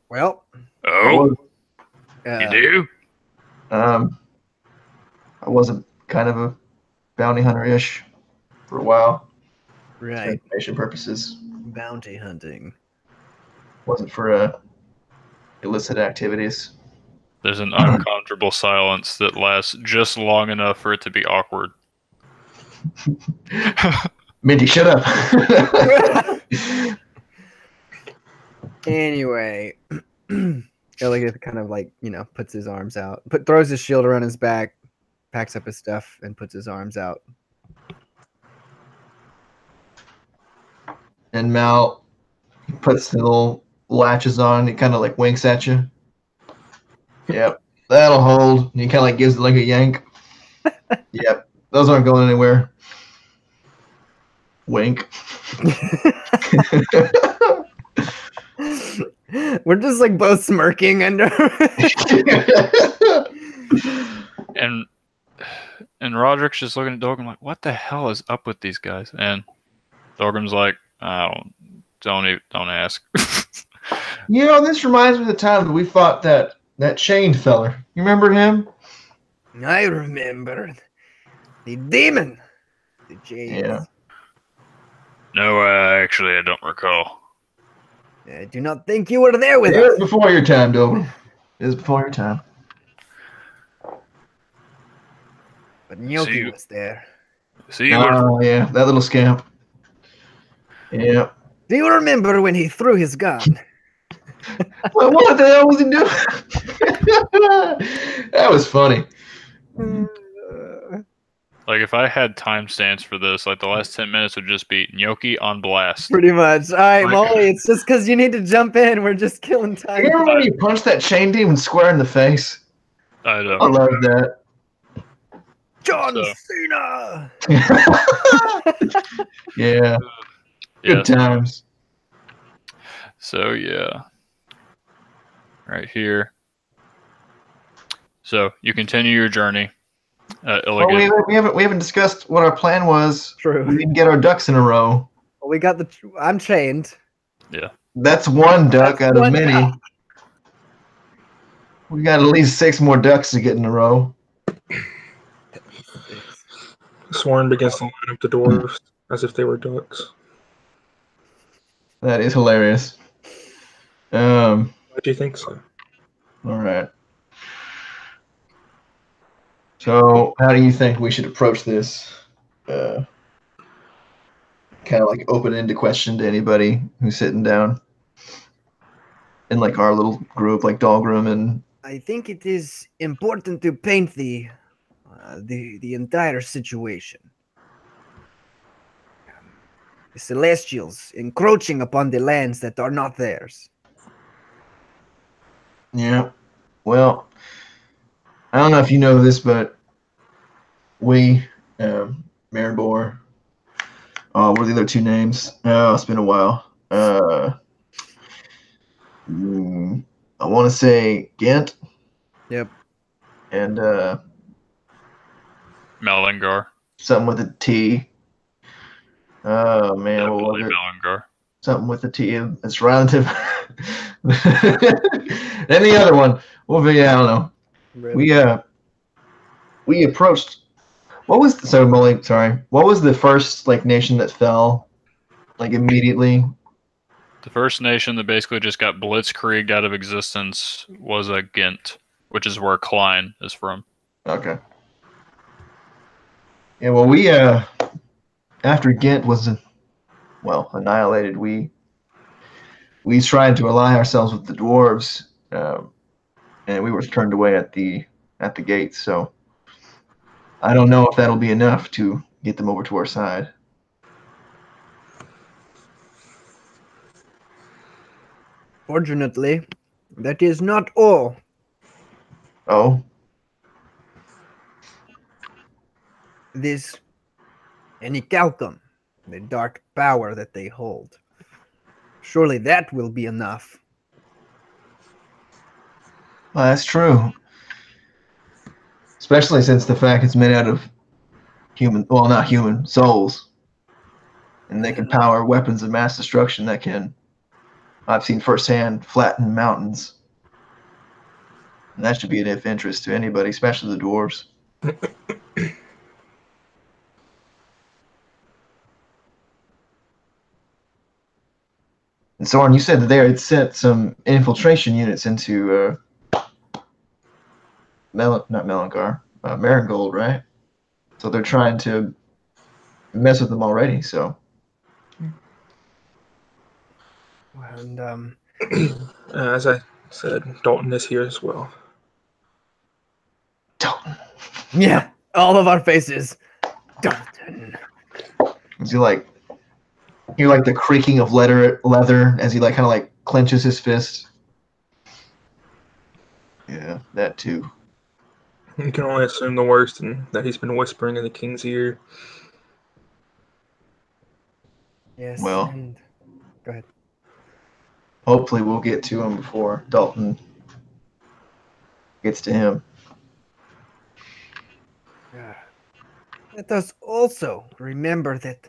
Well, Oh, you do? I was a kind of a bounty hunter-ish for a while. For right, information purposes. bounty hunting. Wasn't for illicit activities. There's an uncomfortable silence that lasts just long enough for it to be awkward. Minty, shut up. Anyway, Illigus kind of like, you know, puts his arms out, throws his shield around his back, packs up his stuff, and puts his arms out. And Mal puts the little latches on. He kind of like winks at you. Yep, that'll hold. And he kind of like gives it like a yank. Yep, those aren't going anywhere. Wink. We're just like both smirking under. And Roderick's just looking at Dolgrim like, what the hell is up with these guys? And Dolgrim's like, don't ask. You know, this reminds me of the time that we fought that chained feller. You remember him? I remember the demon. The James. Yeah. No, actually, I don't recall. I do not think you were there with It was us. before your time, Dover. It was before your time. But Gnocchi See- was there. See, Oh, yeah, that little scamp. Yeah. Do you remember when he threw his gun? Well, what the hell was he doing? That was funny. like if I had timestamps for this, like the last 10 minutes would just be Gnocchi on blast. Pretty much. All right, Like- Molly, it's just because you need to jump in. We're just killing You time. remember when you punched that chain demon square in the face? I I don't. love that. John So- Cena! Yeah, good times. So yeah, right here. So you continue your journey. Oh, Illigan. we haven't discussed what our plan was. True. We didn't get our ducks in a row. Well, we got the. I'm chained. That's one duck That's out of one many. duck. We got at least 6 more ducks to get in a row. Swarm begins to line up the dwarves as if they were ducks. That is hilarious. Why do you think so? All right. So, how do you think we should approach this? Kind of like open-ended question to anybody who's sitting down in like our little group, like Dahlgrim and I think it is important to paint the entire situation. The Celestials encroaching upon the lands that are not theirs. yeah. Well, I don't know if you know this, but we, Maribor, what are the other 2 names? Oh, it's been a while. I want to say Ghent Yep. and Melangar. something with a T. Oh man, what Definitely was it? Melangar. Something with a T. It's relative. And the other one, well, yeah, I don't know. We approached. What was Molly? Sorry, what was the first like nation that fell, like immediately? The first nation that basically just got blitzkrieged out of existence was a Ghent, which is where Klein is from. Okay. Yeah, well, we after Ghent was annihilated, we tried to ally ourselves with the dwarves, and we were turned away at the gates. So I don't know if that'll be enough to get them over to our side. Fortunately, that is not all. Oh, This Anicalcum, the dark power that they hold. Surely that will be enough. well, that's true. Especially since the fact it's made out of not human souls, and they can power weapons of mass destruction that can, I've seen firsthand, flatten mountains. And that should be of interest to anybody, especially the dwarves. And Soren, you said that they had sent some infiltration units into Marigold, right? So they're trying to mess with them already. So And As I said, Dalton is here as well. yeah, all of our faces. Dalton. is he like, you like the creaking of leather as he like kind of like clenches his fist. Yeah, that too. You can only assume the worst and that he's been whispering in the king's ear. Yes. Well. And go ahead. hopefully we'll get to him before Dalton gets to him. Let us also remember that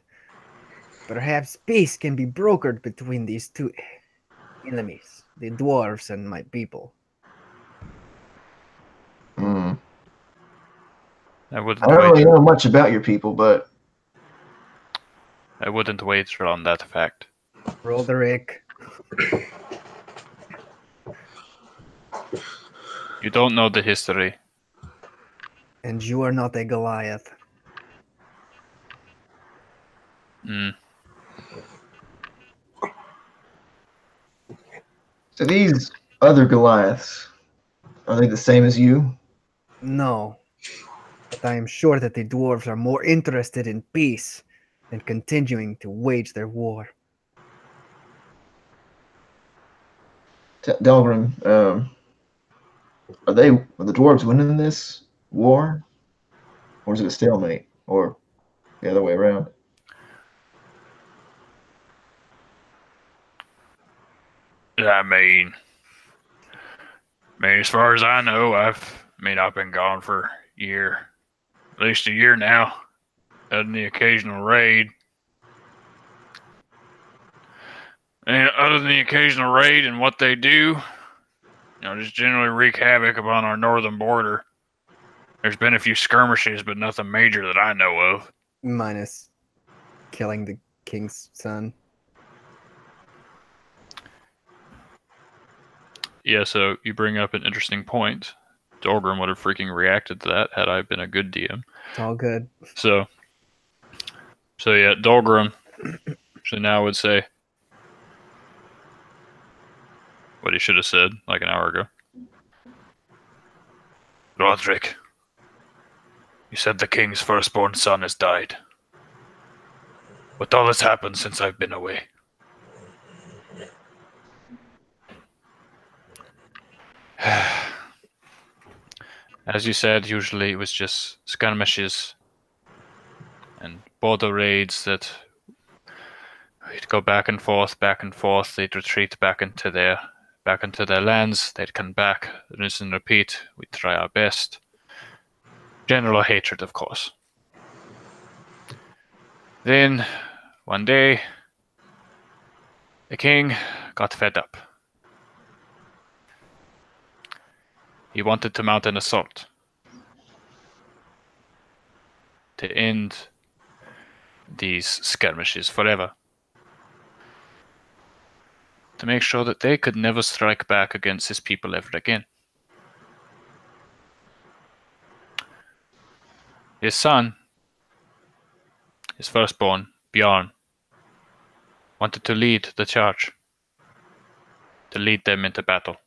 perhaps peace can be brokered between these two enemies, the dwarves and my people. Hmm. I I wouldn't don't really wager. know much about your people, but I wouldn't wager on that fact. Roderick, You don't know the history. and you are not a Goliath. Hmm. so these other Goliaths, are they the same as you? No, but I am sure that the dwarves are more interested in peace than continuing to wage their war. Delgrim, are the dwarves winning this war, or is it a stalemate, or the other way around? As far as I know, I've been gone for a year, at least a year now, other than the occasional raid. And other than the occasional raid and what they do, just generally wreak havoc upon our northern border. There's been a few skirmishes, but nothing major that I know of. Minus killing the king's son. Yeah, so you bring up an interesting point. Dolgrim would have freaking reacted to that had I been a good DM. It's all good. So yeah, Dolgrim actually now would say what he should have said like an hour ago. Roderick, you said the king's firstborn son has died. What all has happened since I've been away? As you said, usually it was just skirmishes and border raids that we'd go back and forth. They'd retreat back into their lands. They'd come back, rinse and repeat. We'd try our best. General hatred, of course. Then, one day, the king got fed up. He wanted to mount an assault to end these skirmishes forever. To make sure that they could never strike back against his people ever again. His son, his firstborn, Bjorn, wanted to lead the charge, to lead them into battle.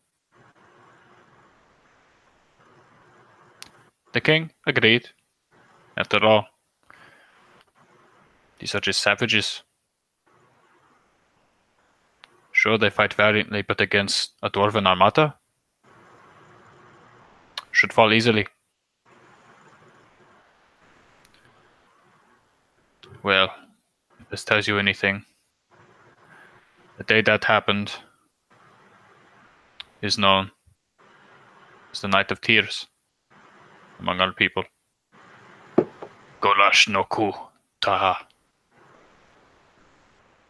The king agreed. After all, these are just savages. Sure, they fight valiantly, but against a dwarven armada? Should fall easily. Well, if this tells you anything, the day that happened is known as the Night of Tears among our people. Golash no ku taha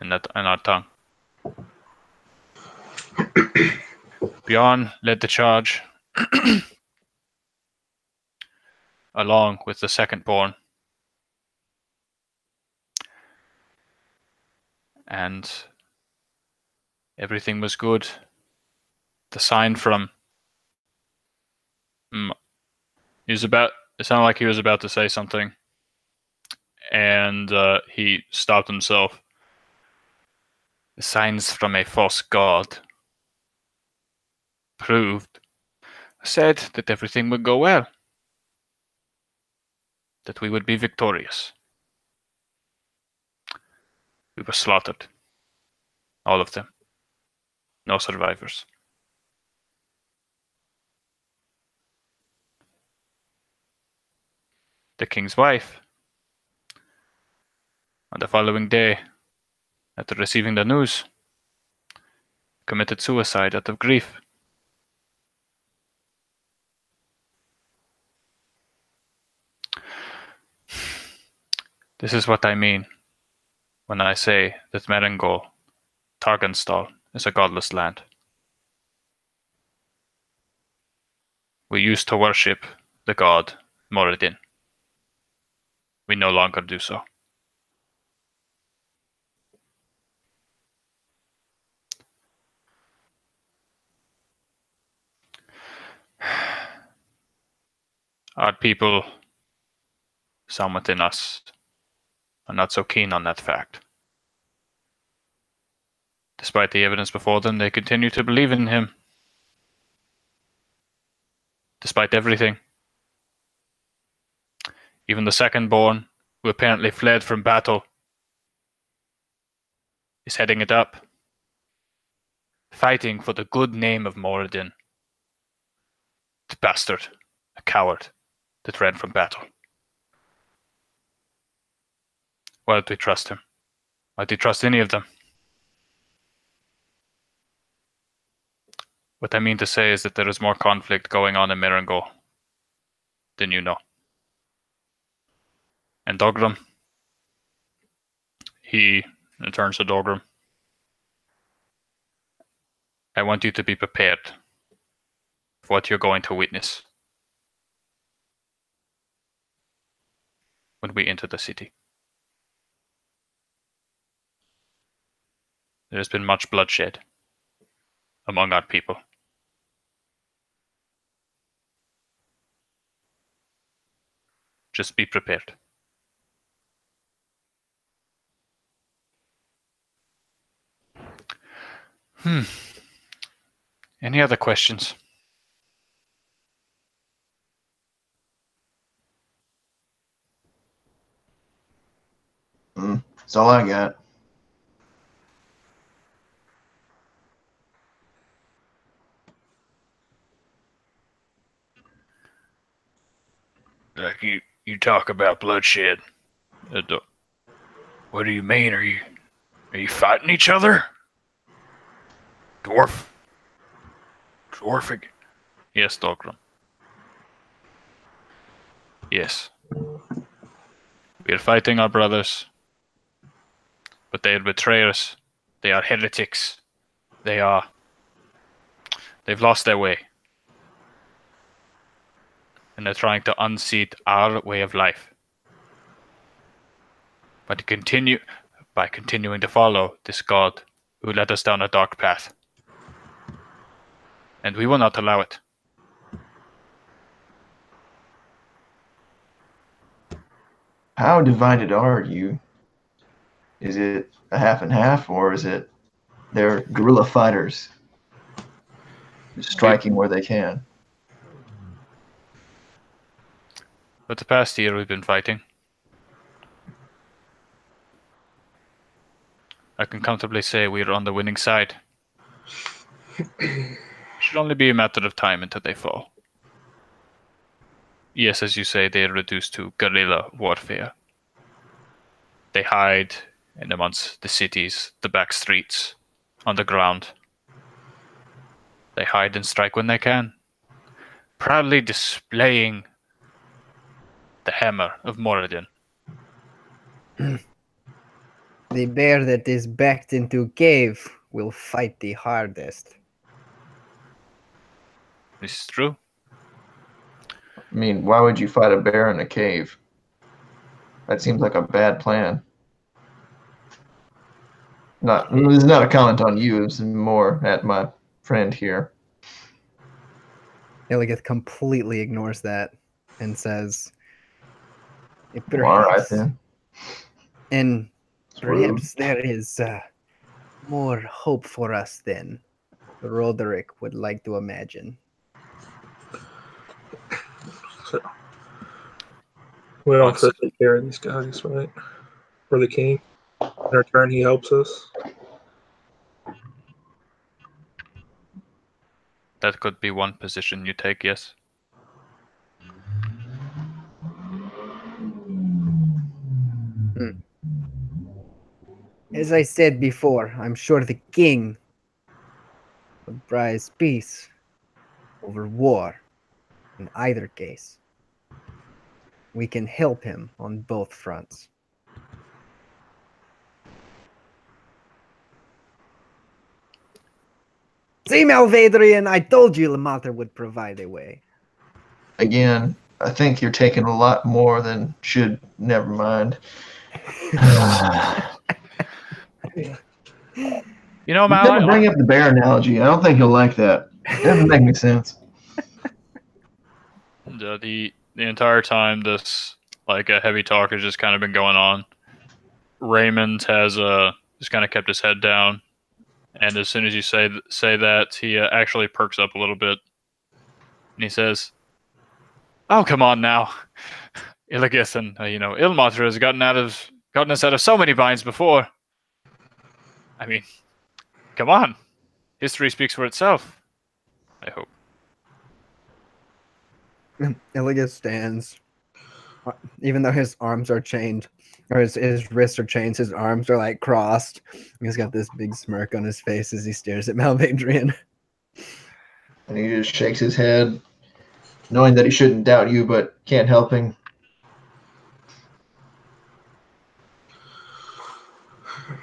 in our tongue. Bjorn led the charge along with the second-born, and everything was good. The sign from it sounded like he was about to say something, and he stopped himself. The signs from a false god said that everything would go well, that we would be victorious. We were slaughtered. All of them. No survivors. The king's wife, on the following day, after receiving the news, committed suicide out of grief. This is what I mean when I say that Merengol, Targenstal, is a godless land. We used to worship the god Moradin. We no longer do so. Our people, some within us, are not so keen on that fact. Despite the evidence before them, they continue to believe in him. Despite everything. Even the second-born, who apparently fled from battle, is heading it up, fighting for the good name of Moradin. The bastard, a coward, that ran from battle. Why did we trust him? Why did we trust any of them? What I mean to say is that there is more conflict going on in Merengol than you know. And Dogram, he turns to Dogram. I want you to be prepared for what you're going to witness when we enter the city. There has been much bloodshed among our people. Just be prepared. Any other questions? That's all I got. Like you talk about bloodshed. What do you mean? Are you fighting each other? Dwarfing? Yes, Dogram. Yes. We are fighting our brothers. But they are betrayers. They are heretics. They've lost their way. And they're trying to unseat our way of life. By continuing to follow this God who led us down a dark path. And we will not allow it. How divided are you? Is it a half and half, or is it they're guerrilla fighters striking where they can? For the past year we've been fighting. I can comfortably say we are on the winning side. It should only be a matter of time until they fall. Yes, as you say, they are reduced to guerrilla warfare. They hide in amongst the cities, the back streets, on the ground. They hide and strike when they can, proudly displaying the hammer of Moradin. The bear that is backed into cave will fight the hardest. This is true. I mean, why would you fight a bear in a cave? That seems like a bad plan. This is not a comment on you. It's more at my friend here. Illios completely ignores that and says, Well, all right then. And It's rude. perhaps there is more hope for us than Roderick would like to imagine. We also take care of these guys, right? For the king. In return, he helps us. That could be one position you take, yes. As I said before, I'm sure the king would prize peace over war in either case. We can help him on both fronts. See, Malvadrian, I told you Lamata would provide a way. Again, I think you're taking a lot more than should. Never mind. You know, Mal, Never bring up the bear analogy. I don't think you'll like that. It doesn't make any sense. the entire time this like a heavy talk has just kind of been going on, Raymond has just kind of kept his head down, and as soon as you say that, he actually perks up a little bit, and he says, "Oh, come on now, Illios and Ilmater has gotten us out of so many binds before. I mean, come on, history speaks for itself. I hope." Illigus stands, even though his arms are chained, or his wrists are chained, his arms are like crossed. He's got this big smirk on his face as he stares at Malvadrian. And he just shakes his head, knowing that he shouldn't doubt you, but can't help him.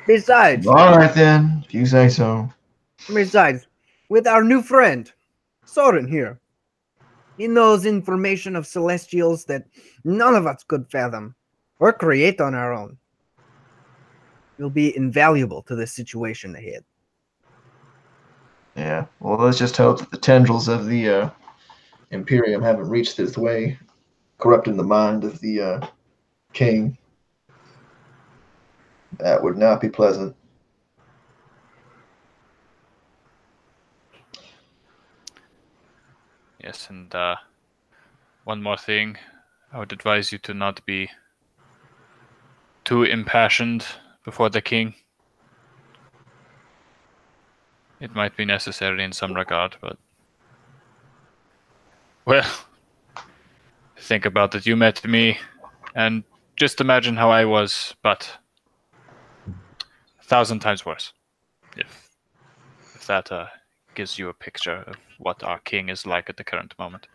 Besides, All right then, if you say so. With our new friend, Soren here, he knows information of Celestials that none of us could fathom or create on our own. Will be invaluable to the situation ahead. Yeah, well, let's just hope that the tendrils of the Imperium haven't reached this way, corrupting the mind of the king. That would not be pleasant. Yes, and one more thing, I would advise you to not be too impassioned before the king. It might be necessary in some regard, but well, think about it. You met me, and just imagine how I was, but 1,000 times worse. If that gives you a picture of what our king is like at the current moment.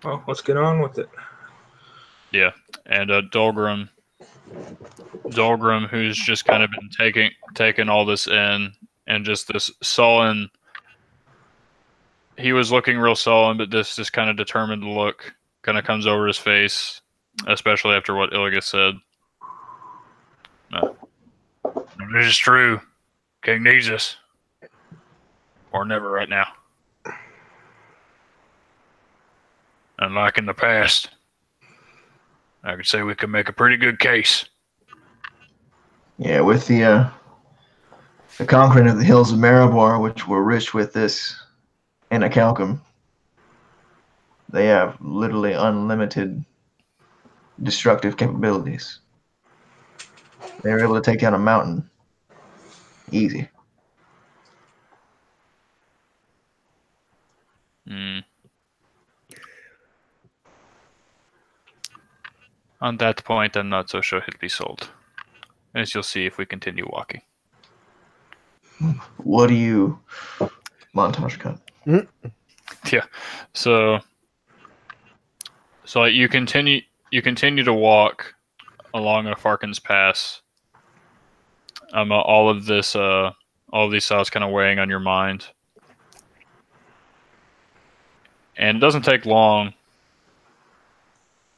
Well, let's get on with it. Yeah, and Dolgrim, who's just kind of been taking all this in, and just this sullen. He was looking real sullen, but this just kind of determined look kind of comes over his face, especially after what Illigus said. It is true. King needs us. Or never right now. Unlike in the past, I could say we could make a pretty good case. Yeah, with the conquering of the hills of Maribor, which were rich with this Anacalcum, they have literally unlimited destructive capabilities. They were able to take down a mountain. Easy. On that point, I'm not so sure he'll be sold. As you'll see if we continue walking. What do you montage cut? Yeah. So like you continue to walk along a Farkin's Pass. All of these thoughts kind of weighing on your mind. And it doesn't take long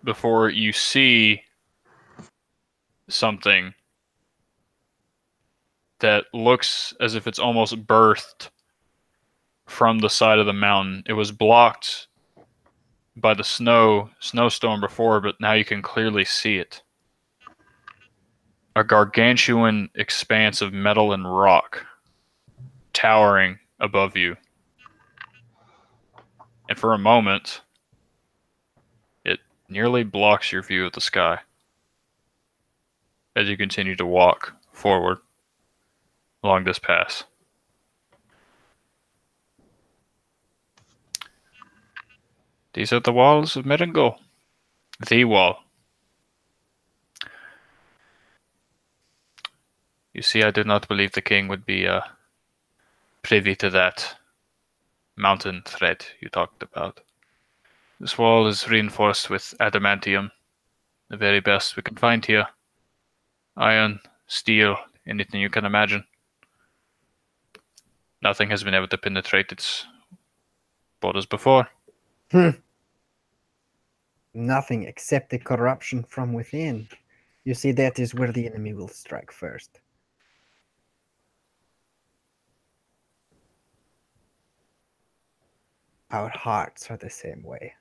before you see something that looks as if it's almost birthed from the side of the mountain. It was blocked by the snowstorm before, but now you can clearly see it. A gargantuan expanse of metal and rock towering above you. And for a moment, it nearly blocks your view of the sky as you continue to walk forward along this pass. These are the walls of Meringol. The wall. You see, I did not believe the king would be privy to that mountain threat you talked about. This wall is reinforced with adamantium, the very best we can find here. Iron, steel, anything you can imagine. Nothing has been able to penetrate its borders before. Nothing except the corruption from within. You see, that is where the enemy will strike first. Our hearts are the same way.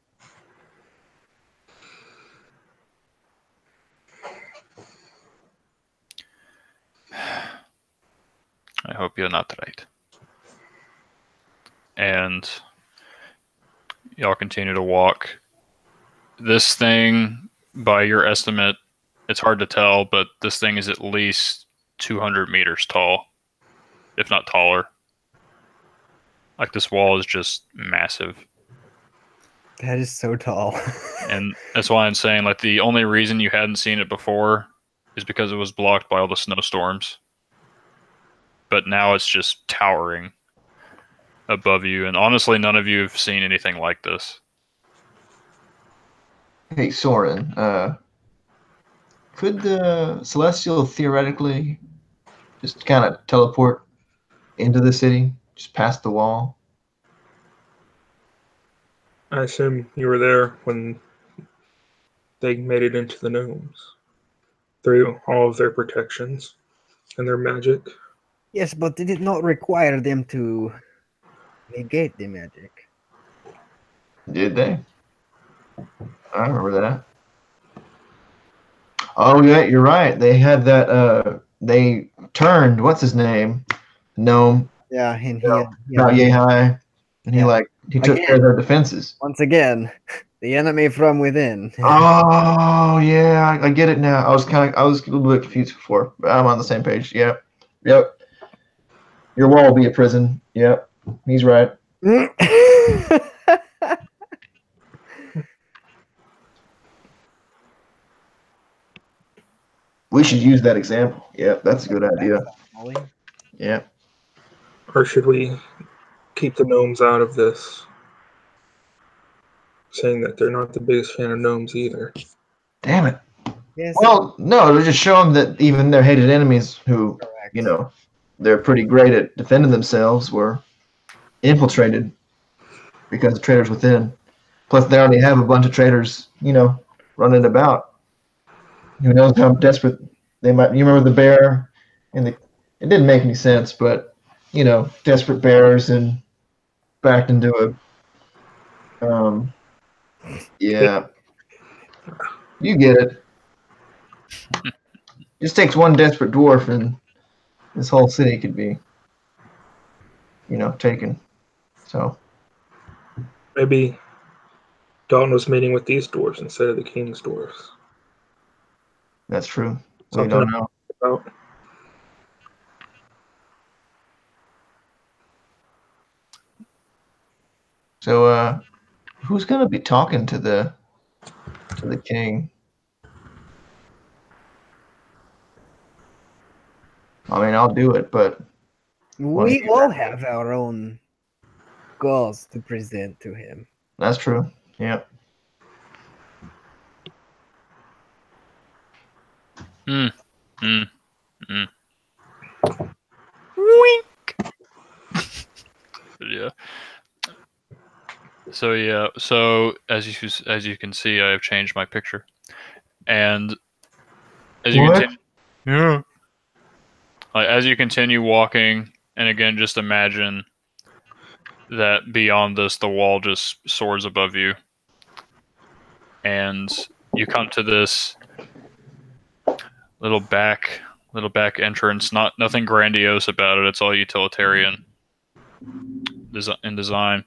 I hope you're not right. And y'all continue to walk. This thing, by your estimate, it's hard to tell, but this thing is at least 200 meters tall, if not taller. Like, this wall is just massive. That is so tall. And that's why I'm saying, like, the only reason you hadn't seen it before is because it was blocked by all the snowstorms. But now it's just towering above you, and honestly, none of you have seen anything like this. Hey, Soren, could the Celestial theoretically just kind of teleport into the city, just past the wall? I assume you were there when they made it into the gnomes through all of their protections and their magic. Yes, but did it not require them to negate the magic? Did they? I remember that. Oh, yeah, you're right. They had that, they turned, what's his name? Gnome. Yeah, and Not yay high. And Yeah. he took care of their defenses. once again, the enemy from within. Oh, yeah, I get it now. I was a little bit confused before, but I'm on the same page. Yep. Your wall will be a prison. Yep. He's right. We should use that example. Yep, that's a good idea. Yeah. Or should we keep the gnomes out of this? Saying that they're not the biggest fan of gnomes either. Damn it. Yes. Well, no, to just show them that even their hated enemies who, Correct. they're pretty great at defending themselves were infiltrated because of traitors within. Plus, they already have a bunch of traitors, running about. Who knows how desperate they might. You remember the bear? It didn't make any sense, but, desperate bears and backed into a. Yeah. You get it. Just takes one desperate dwarf and this whole city could be, taken. So Maybe Dalton was meeting with these dwarves instead of the king's dwarves. that's true. We Something don't know. about So who's gonna be talking to the king? I mean, I'll do it, but We all have our own goals to present to him. that's true. Yeah. Wink. Yeah. So as you can see, I have changed my picture, and as you continue, as you continue walking, and again, just imagine that beyond this, the wall just soars above you, and you come to this little back entrance. Nothing grandiose about it. It's all utilitarian in design.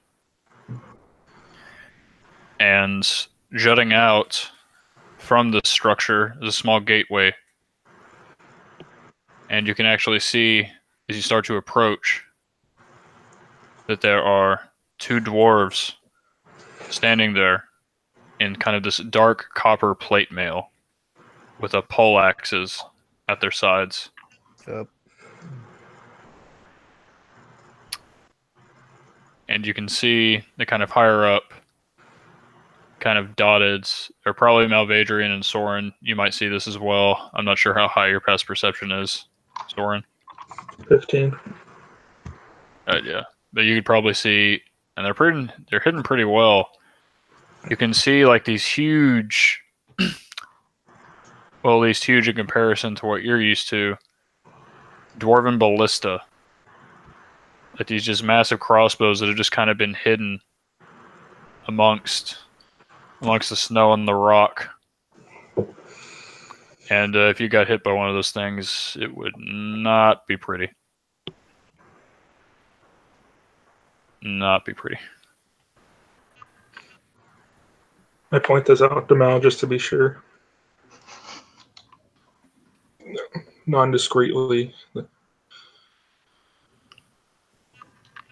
And jutting out from the structure is a small gateway. And you can actually see, as you start to approach, that there are two dwarves standing there in kind of this dark copper plate mail with a poleaxes at their sides. So and you can see the kind of higher up, kind of dotted, are probably Malvadrian and Soren. You might see this as well. I'm not sure how high your past perception is, Soren. 15. Yeah, but you could probably see, and they're hidden pretty well. You can see like these huge, well, at least huge in comparison to what you're used to, dwarven ballista. Like these just massive crossbows that have just kind of been hidden amongst the snow and the rock. And if you got hit by one of those things, it would not be pretty. Not be pretty. I point this out to Mal just to be sure. Non-discreetly.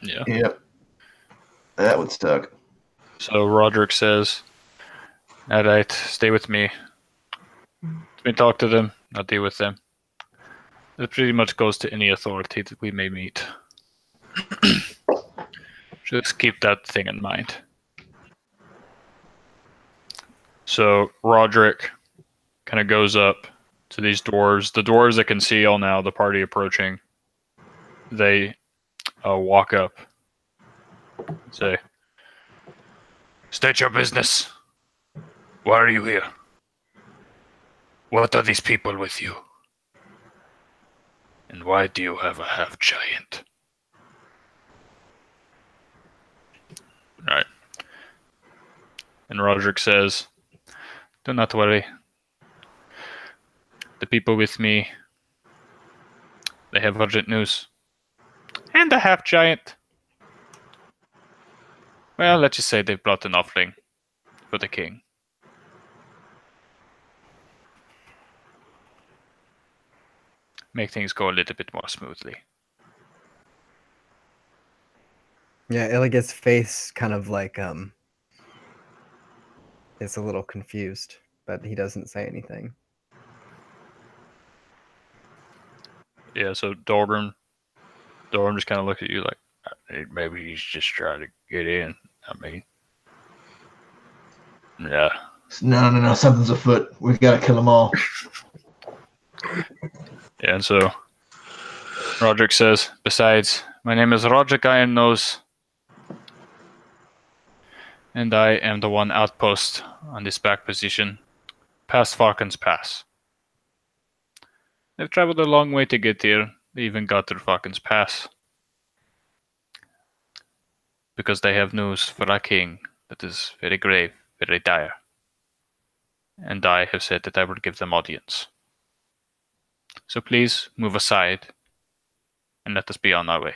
Yeah. Yep. That would suck. So Roderick says, alright, stay with me. Let me talk to them, I'll deal with them. That pretty much goes to any authority that we may meet. Just keep that thing in mind. So Roderick kind of goes up to these dwarves. The dwarves that can see all now, the party approaching, they walk up and say, state your business. Why are you here? What are these people with you? And why do you have a half-giant? Right. And Roderick says, do not worry. The people with me, they have urgent news. And a half-giant. Well, let's just say they've brought an offering for the king. Make things go a little bit more smoothly. Yeah, Illiget's face kind of like is a little confused, but he doesn't say anything. Yeah, so Dorbram just kind of looks at you like, maybe he's just trying to get in. I mean, yeah. No. Something's afoot. We've got to kill them all. Yeah, and so Roderick says, besides, my name is Roderick Iron-Nose, and I am the one outpost on this back position, past Falcon's Pass. They've traveled a long way to get here. They even got through Falcon's Pass. Because they have news for our king that is very grave, very dire. And I have said that I will give them audience. So please move aside and let us be on our way.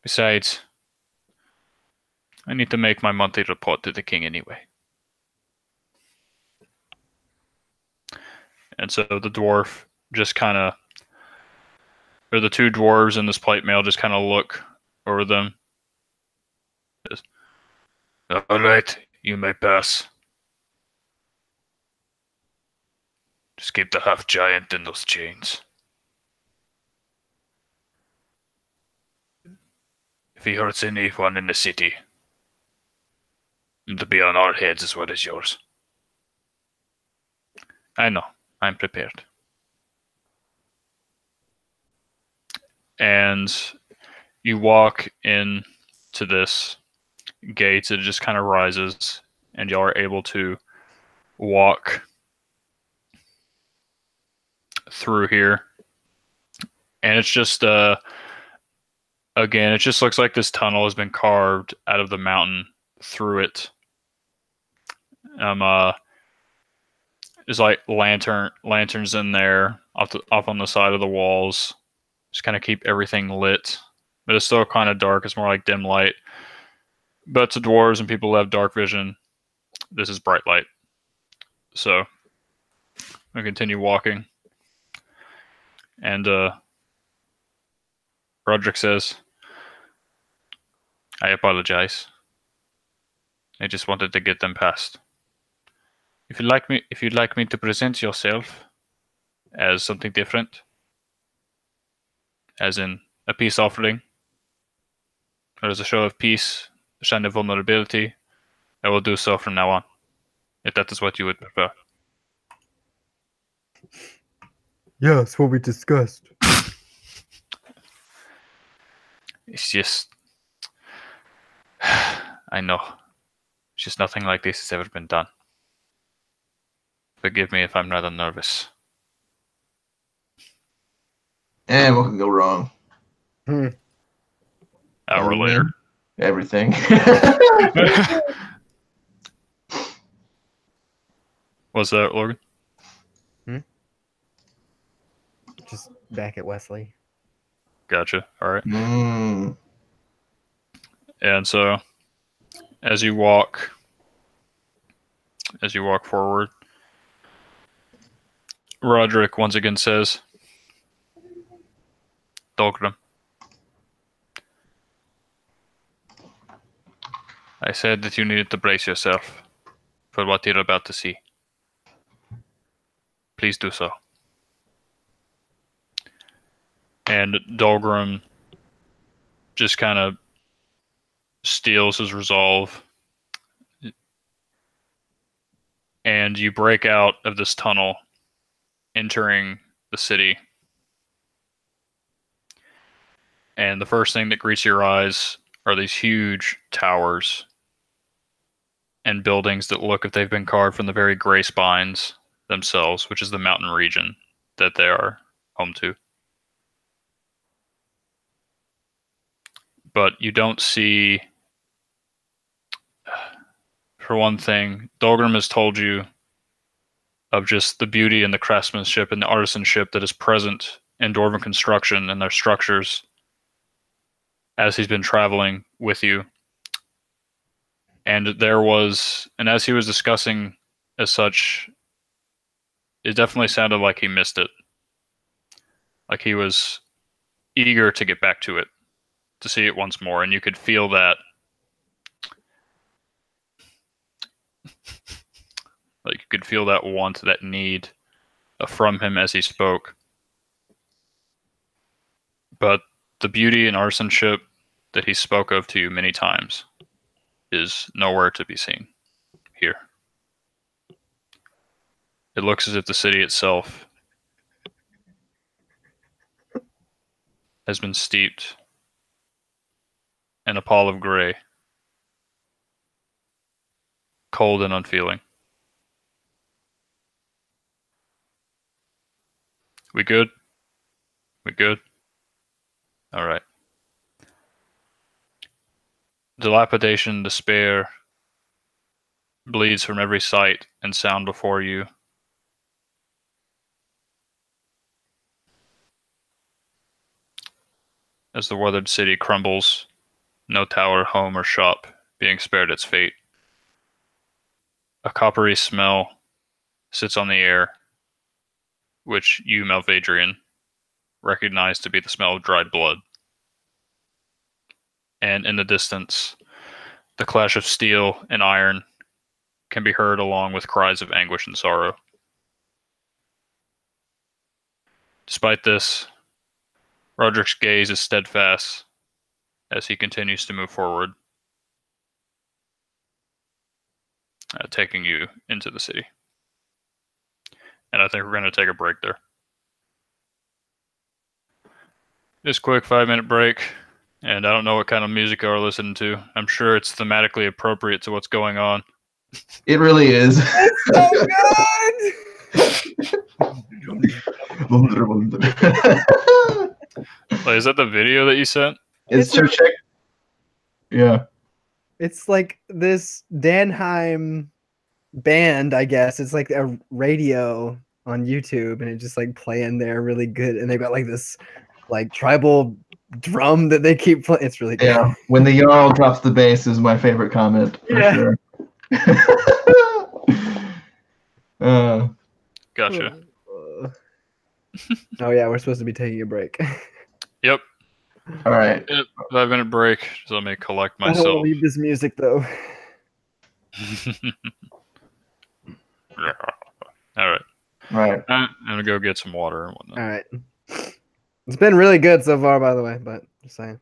Besides, I need to make my monthly report to the king anyway. And so the dwarf just kind of, or the two dwarves in this plate mail just kind of look over them. Alright, you may pass. Just keep the half-giant in those chains. If he hurts anyone in the city, it'll be on our heads as well as yours. I know, I'm prepared. And you walk in to this gate, it just kind of rises, and y'all are able to walk through here. And it's just again, it just looks like this tunnel has been carved out of the mountain through it. There's like lanterns in there off on the side of the walls. Just kind of keep everything lit, but it's still kind of dark. It's more like dim light. But to dwarves and people who have dark vision, this is bright light. So I continue walking, and Roderick says, I apologize. I just wanted to get them past. If you'd like me to present yourself as something different, as in a peace offering, as a show of peace, a sign of vulnerability, I will do so from now on, if that is what you would prefer. Yeah, it's what we discussed. It's just... I know. It's just nothing like this has ever been done. Forgive me if I'm rather nervous. And what can go wrong? Hour later. Everything. What's that, Logan? Just back at Wesley. Gotcha. All right. Mm. And so, as you walk forward, Roderick once again says, Dolgrim, I said that you needed to brace yourself for what you're about to see. Please do so. And Dolgrim just kind of steals his resolve. And you break out of this tunnel, entering the city. And the first thing that greets your eyes are these huge towers and buildings that look if they've been carved from the very gray spines themselves, which is the mountain region that they are home to. But you don't see, for one thing, Dolgrim has told you of just the beauty and the craftsmanship and the artisanship that is present in Dwarven construction and their structures as he's been traveling with you. And as he was discussing as such, it definitely sounded like he missed it. Like he was eager to get back to it, to see it once more, and you could feel that. Like you could feel that want, that need from him as he spoke. But the beauty and artisanship that he spoke of to you many times is nowhere to be seen here. It looks as if the city itself has been steeped in a pall of gray, cold and unfeeling. We good? We good? All right. Dilapidation, despair bleeds from every sight and sound before you. As the weathered city crumbles, no tower, home, or shop being spared its fate. A coppery smell sits on the air, which you, Malvadrian, recognize to be the smell of dried blood. And in the distance, the clash of steel and iron can be heard along with cries of anguish and sorrow. Despite this, Roderick's gaze is steadfast as he continues to move forward, taking you into the city. And I think we're going to take a break there. Just quick 5-minute break. And I don't know what kind of music you're listening to. I'm sure it's thematically appropriate to what's going on. It really is. It's so good! Wait, is that the video that you sent? It's so check. Yeah. It's like this Danheim band, I guess. It's like a radio on YouTube, and it's just like playing there really good. And they've got like this like tribal drum that they keep playing. It's really good. Yeah. When the Jarl drops the bass is my favorite comment for sure. Gotcha. Oh yeah, we're supposed to be taking a break. Yep. All right. 5-minute break. So let me collect I don't myself. want to leave this music though. All right. Right. I'm gonna go get some water and whatnot. All right. It's been really good so far, by the way, but just saying.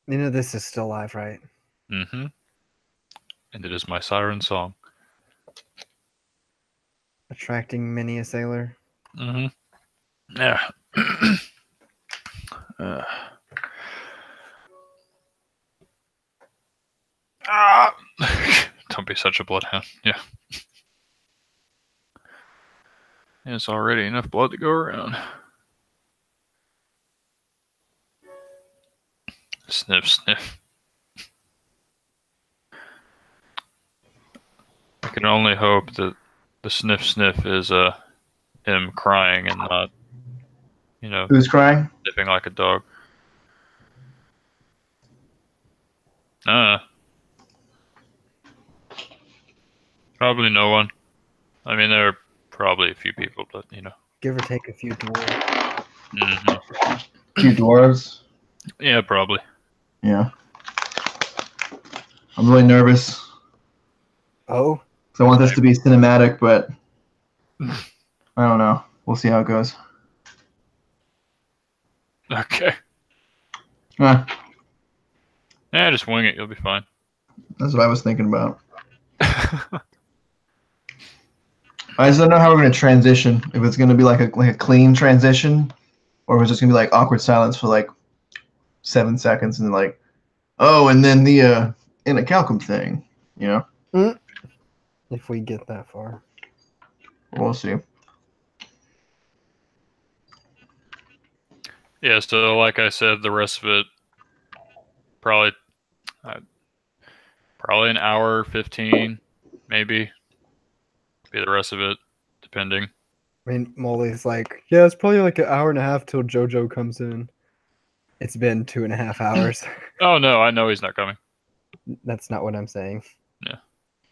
You know this is still live, right? Mm-hmm. And it is my siren song. Attracting many a sailor. Mm-hmm. Yeah. Ah! Don't be such a bloodhound. Yeah. There's already enough blood to go around. Sniff, sniff. I can only hope that the sniff, sniff is him crying and not, Who's crying? sniffing like a dog. Probably no one. I mean, there are probably a few people, but Give or take a few dwarves. Mm-hmm. Two dwarves. Yeah, probably. Yeah. I'm really nervous. Oh, So I want this to be cinematic, but I don't know. We'll see how it goes. Okay. Ah, Yeah, just wing it. You'll be fine. that's what I was thinking about. I just don't know how we're going to transition. If it's going to be like a clean transition, or if it's just going to be like awkward silence for like 7 seconds, and then like, oh, and then the Inacalcum thing. if we get that far. We'll see. Yeah, so like I said, the rest of it probably an hour 15, maybe. Be the rest of it, depending. I mean, Molly's like, yeah, it's probably like an hour and a half till JoJo comes in. It's been 2.5 hours. Oh no, I know he's not coming. That's not what I'm saying.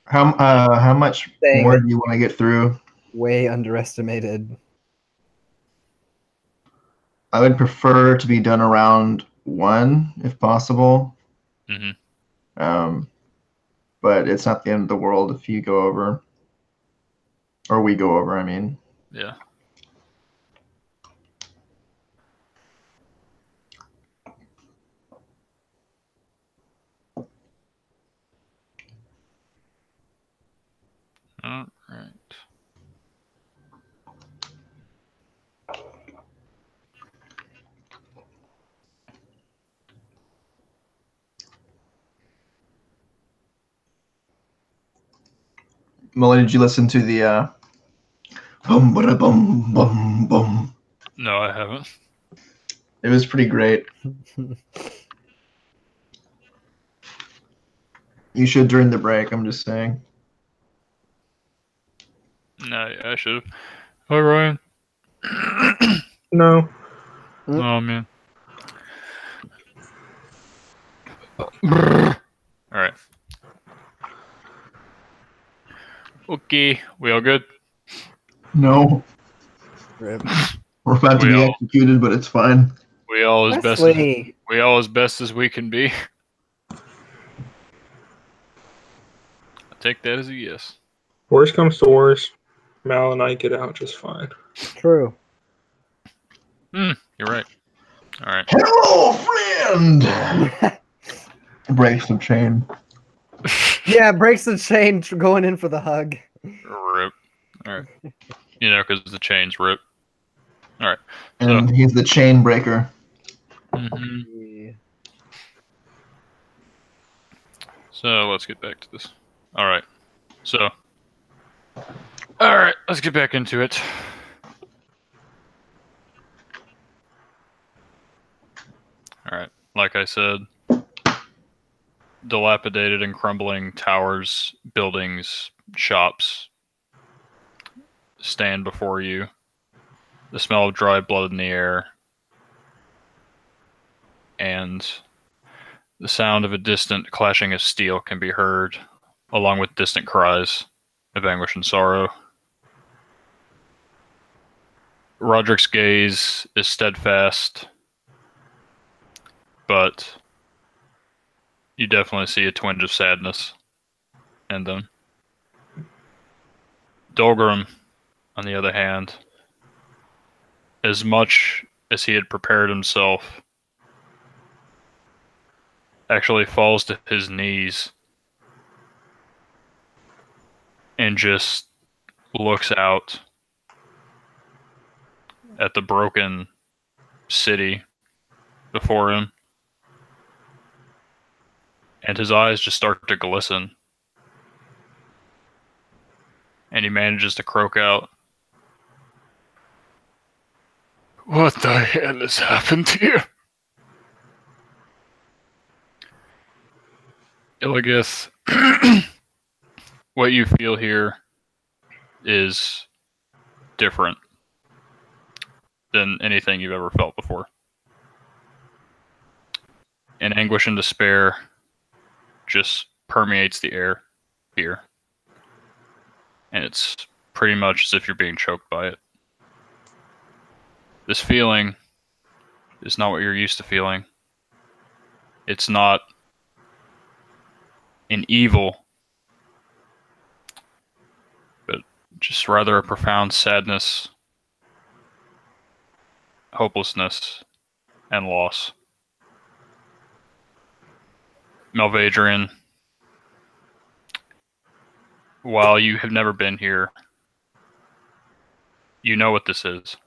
How much Saying more that- do you want to get through? Way underestimated. I would prefer to be done around 1 if possible. Mm-hmm. But it's not the end of the world if you go over, or we go over. I mean. Yeah. All right. Molly, did you listen to the bum bada bum bum bum? No, I haven't. It was pretty great. You should during the break. I'm just saying. No, I should have. Hi, Ryan. No. Oh man. All right. Okay, we all good? No, Rip. we're about to We be all- executed, but it's fine. We all as best as we can be. I take that as a yes. Worst comes to worst, Mal and I get out just fine. True. You're right. All right. Hello, friend. Break some chain. Yeah, breaks the chain going in for the hug. Rip. All right. Because the chain's rip. All right. And he's the chain breaker. Mhm. Yeah. So let's get back to this. All right. So. All right. Let's get back into it. All right. Like I said, dilapidated and crumbling towers, buildings, shops stand before you. The smell of dry blood in the air. And The sound of a distant clashing of steel can be heard, along with distant cries of anguish and sorrow. Roderick's gaze is steadfast, but you definitely see a twinge of sadness in them. Dolgrim, on the other hand, as much as he had prepared himself, actually falls to his knees and just looks out at the broken city before him, and his eyes just start to glisten, and he manages to croak out, "What the hell has happened here?" Illios, what you feel here is different than anything you've ever felt before. And anguish and despair just permeates the air here. And it's pretty much as if you're being choked by it. This feeling is not what you're used to feeling. It's not an evil, but just rather a profound sadness, hopelessness, and loss. Malvadrian, while you have never been here, you know what this is.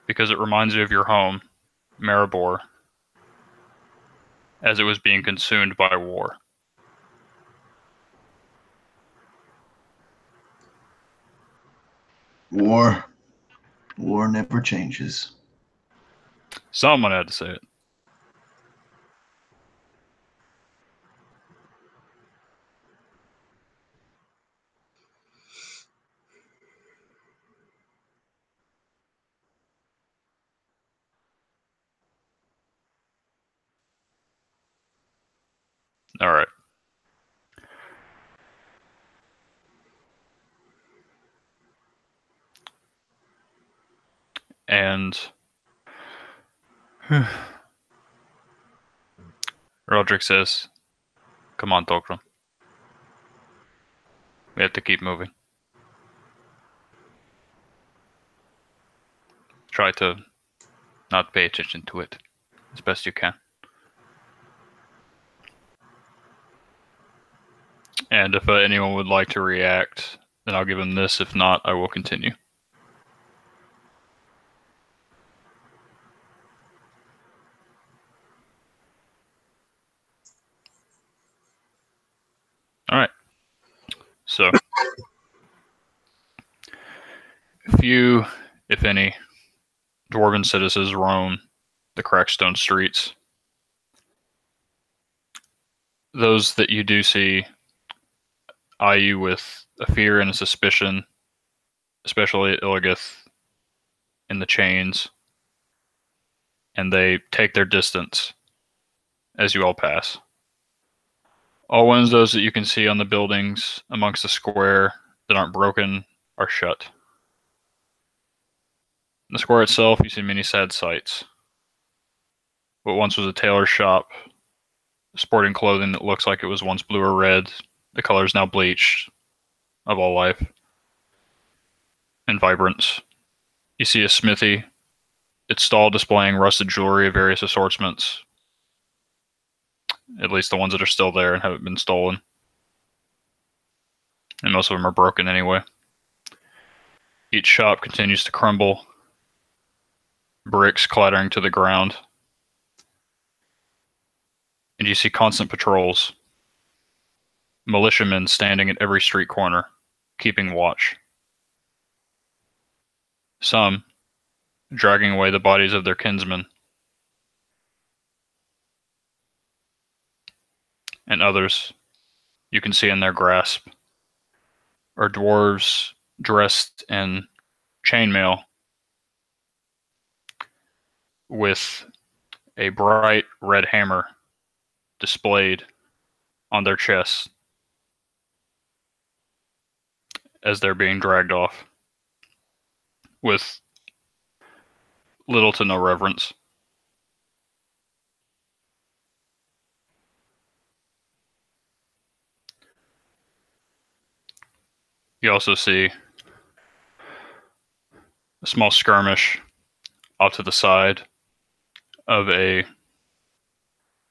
Because it reminds you of your home, Maribor, as it was being consumed by war. War never changes. Someone had to say it. All right. And Roderick says, "Come on, Dolgrim. We have to keep moving. Try to not pay attention to it as best you can. And if anyone would like to react, then I'll give him this. If not, I will continue." All right. So, few, if any, dwarven citizens roam the crackstone streets. Those that you do see eye you with a fear and a suspicion, especially Illios in the chains, and they take their distance as you all pass. All windows those that you can see on the buildings amongst the square that aren't broken are shut. In the square itself, you see many sad sights. What once was a tailor's shop, sporting clothing that looks like it was once blue or red, the color is now bleached, of all life and vibrance. You see a smithy, its stall displaying rusted jewelry of various assortments, at least the ones that are still there and haven't been stolen. And most of them are broken anyway. Each shop continues to crumble, bricks clattering to the ground. And you see constant patrols, militiamen standing at every street corner, keeping watch. Some dragging away the bodies of their kinsmen, and others you can see in their grasp are dwarves dressed in chainmail with a bright red hammer displayed on their chests as they're being dragged off with little to no reverence. You also see a small skirmish off to the side of a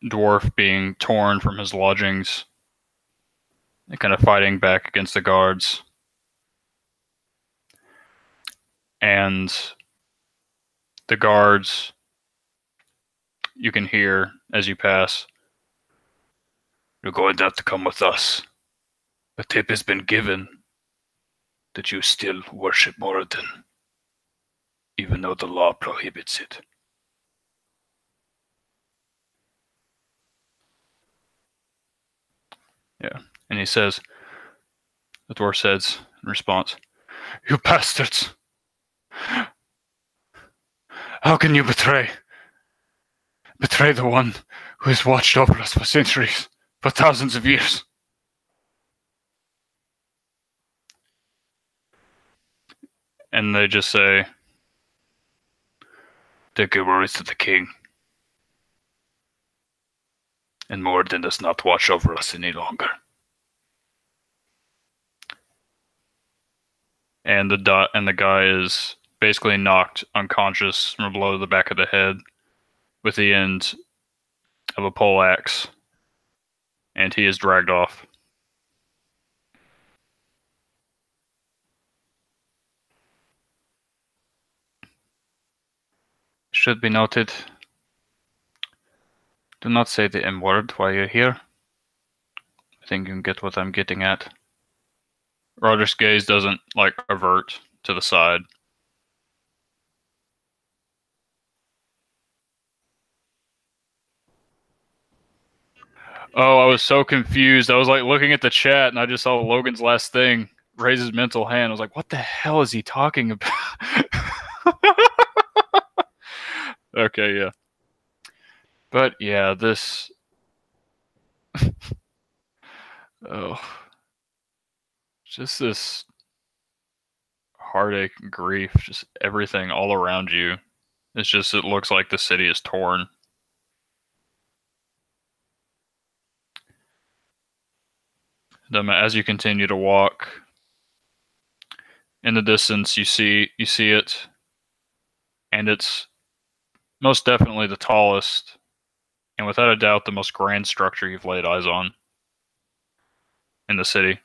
dwarf being torn from his lodgings and kind of fighting back against the guards. And the guards, you can hear as you pass, "You're going to have to come with us. A tip has been given that you still worship Moradin, even though the law prohibits it." Yeah, and he says, the dwarf says in response, "You bastards! How can you betray the one who has watched over us for centuries, for thousands of years?" And they just say, "Take your words to the king, and Moradin does not watch over us any longer." And the guy is basically knocked unconscious from a blow to the back of the head with the end of a poleaxe, and he is dragged off. Should be noted, do not say the M word while you're here. I think you can get what I'm getting at. Roderick's gaze doesn't, avert to the side. Oh, I was so confused. I was, looking at the chat, and I just saw Logan's last thing. Raise his mental hand. I was like, what the hell is he talking about? Okay, yeah. But, yeah, this... oh. Just this heartache and grief, just everything all around you. It's just, it looks like the city is torn. As you continue to walk, in the distance you see it, and it's most definitely the tallest, and without a doubt the most grand structure you've laid eyes on in the city.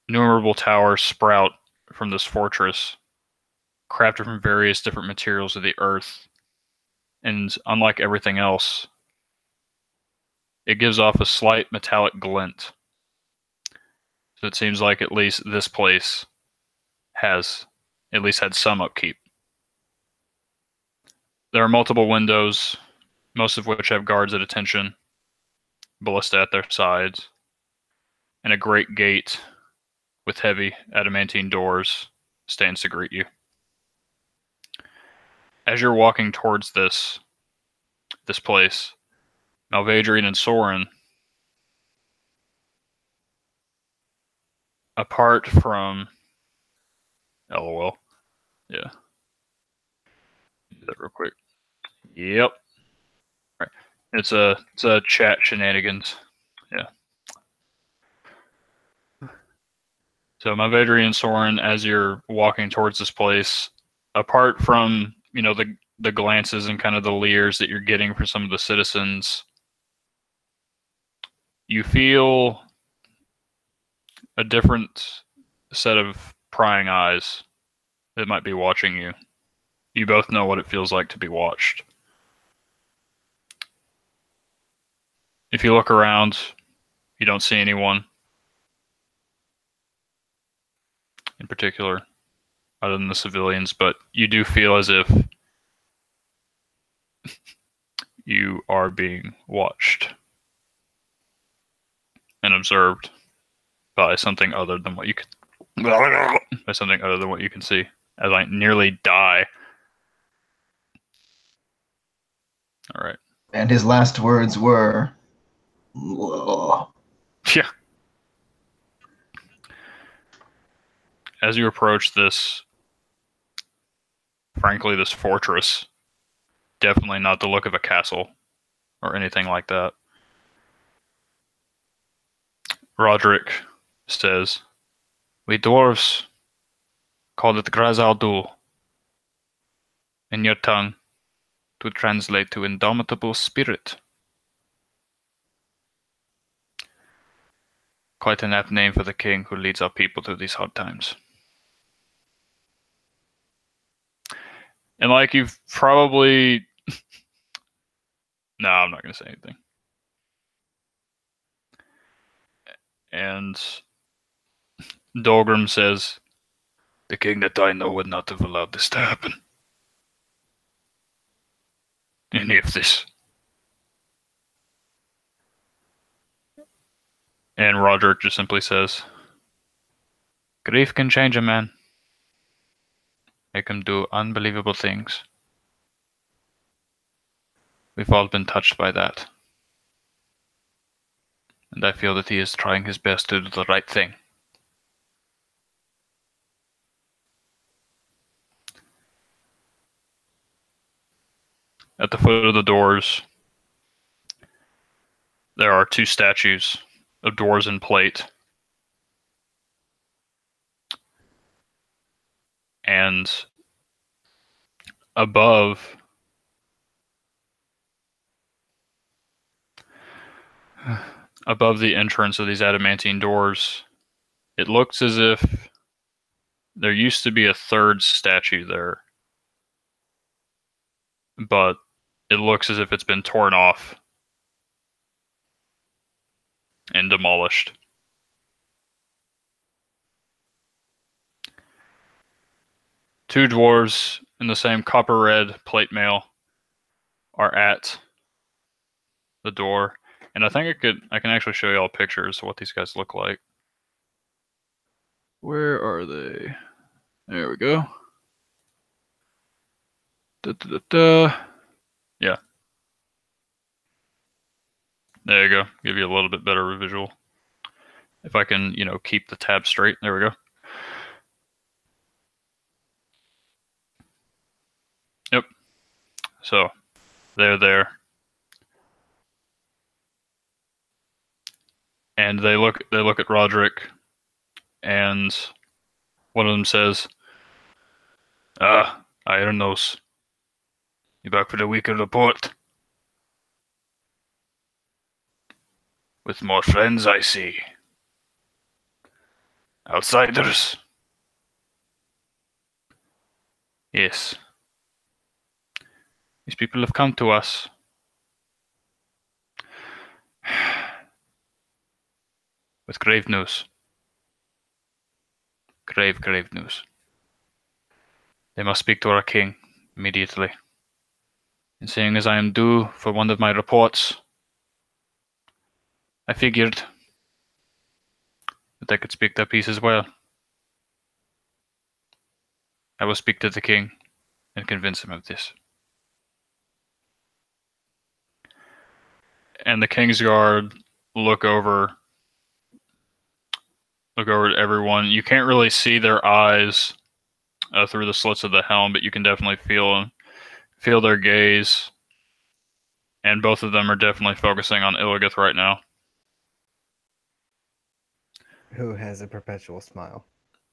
Innumerable towers sprout from this fortress, crafted from various different materials of the earth, and unlike everything else, it gives off a slight metallic glint. So it seems like at least this place has at least had some upkeep. There are multiple windows, most of which have guards at attention, ballista at their sides, and a great gate with heavy adamantine doors stands to greet you. As you're walking towards this place, Malvadrian and Soren, apart from LOL, yeah, do that real quick. Yep. Right. It's a chat shenanigans. Yeah. So Malvadrian and Soren, as you're walking towards this place, apart from, the glances and kind of the leers that you're getting from some of the citizens, you feel a different set of prying eyes that might be watching you. You both know what it feels like to be watched. If you look around, you don't see anyone in particular, other than the civilians, but you do feel as if you are being watched and observed by something other than what you can see. As I nearly die. All right. And his last words were, "Ugh." Yeah. As you approach this, frankly, this fortress, definitely not the look of a castle or anything like that. Roderick says, "We dwarves call it Grazaldul. In your tongue, to translate to indomitable spirit. Quite an apt name for the king who leads our people through these hard times." And like you've probably... No, I'm not going to say anything. And Dolgrim says, "The king that I know would not have allowed this to happen. Any of this." And Roderick just simply says, "Grief can change a man. Make him do unbelievable things. We've all been touched by that. And I feel that he is trying his best to do the right thing." At the foot of the doors, there are two statues of dwarves in plate. And above the entrance of these adamantine doors, it looks as if there used to be a third statue there, but it looks as if it's been torn off and demolished. Two dwarves in the same copper red plate mail are at the door, and I think I can actually show y'all pictures of what these guys look like. Where are they? There we go. Yeah. There you go. Give you a little bit better visual. If I can, keep the tab straight. There we go. Yep. So, they're there. And they look at Roderick, and one of them says, "Ah, Iron Nose. You back for the weekend report? With more friends, I see. Outsiders." "Yes. These people have come to us with grave news. Grave news. They must speak to our king immediately. And seeing as I am due for one of my reports, I figured that I could speak that piece as well. I will speak to the king and convince him of this." And the King's Guard look over at everyone. You can't really see their eyes through the slits of the helm, but you can definitely feel their gaze. And both of them are definitely focusing on Illigoth right now. Who has a perpetual smile.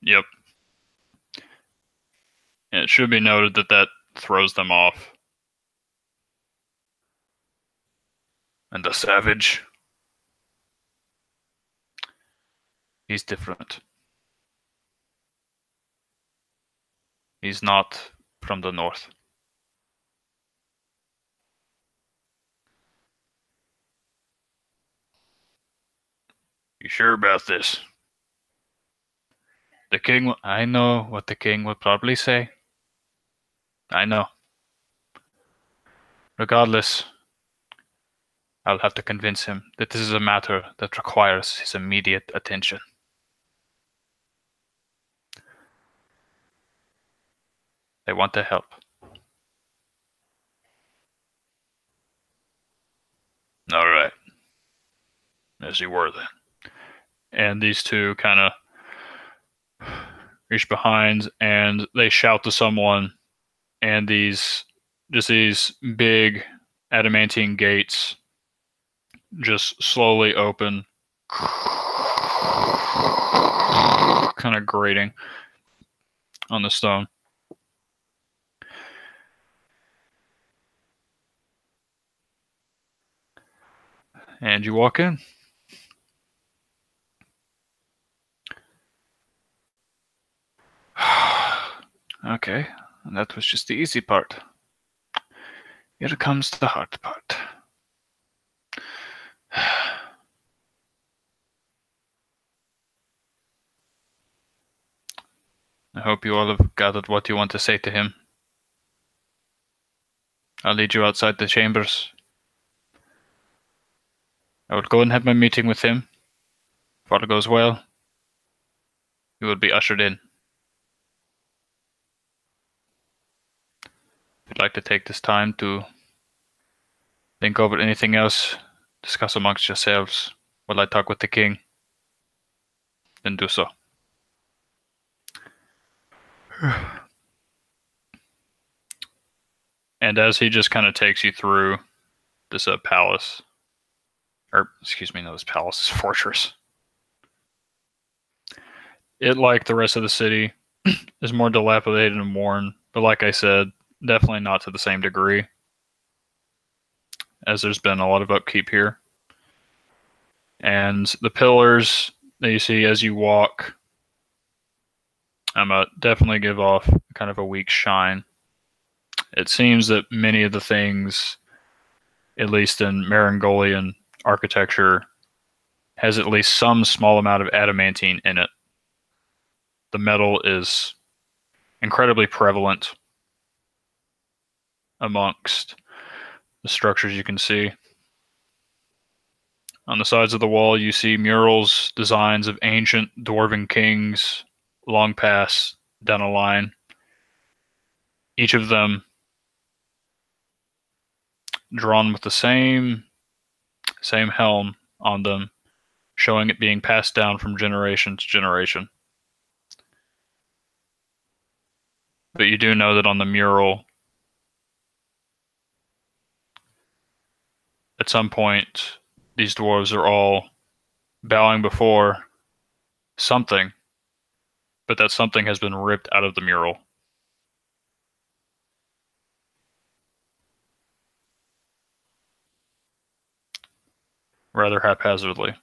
Yep. And it should be noted that throws them off. And the savage, he's different. He's not from the north. You sure about this? The king, I know what the king would probably say. I know. Regardless, I'll have to convince him that this is a matter that requires his immediate attention. They want to help. as you were then. And these two kind of reach behind and they shout to someone, and these big adamantine gates just slowly open, kind of grating on the stone. And you walk in. Okay, that was just the easy part. Here comes the hard part. I hope you all have gathered what you want to say to him. I'll lead you outside the chambers. I will go and have my meeting with him. If all goes well, you will be ushered in. If you'd like to take this time to think over anything else, discuss amongst yourselves while I talk with the king, then do so. And as he just kind of takes you through this palace, or excuse me, no, this palace is fortress. It, like the rest of the city, is more dilapidated and worn, but like I said, definitely not to the same degree, as there's been a lot of upkeep here. And the pillars that you see as you walk, definitely give off kind of a weak shine. It seems that many of the things, at least in Marangolian architecture, has at least some small amount of adamantine in it. The metal is incredibly prevalent amongst the structures you can see. On the sides of the wall, you see murals, designs of ancient dwarven kings, long past down a line. Each of them drawn with the same helm on them, showing it being passed down from generation to generation. But you do know that on the mural, at some point, these dwarves are all bowing before something, but that something has been ripped out of the mural. Rather haphazardly.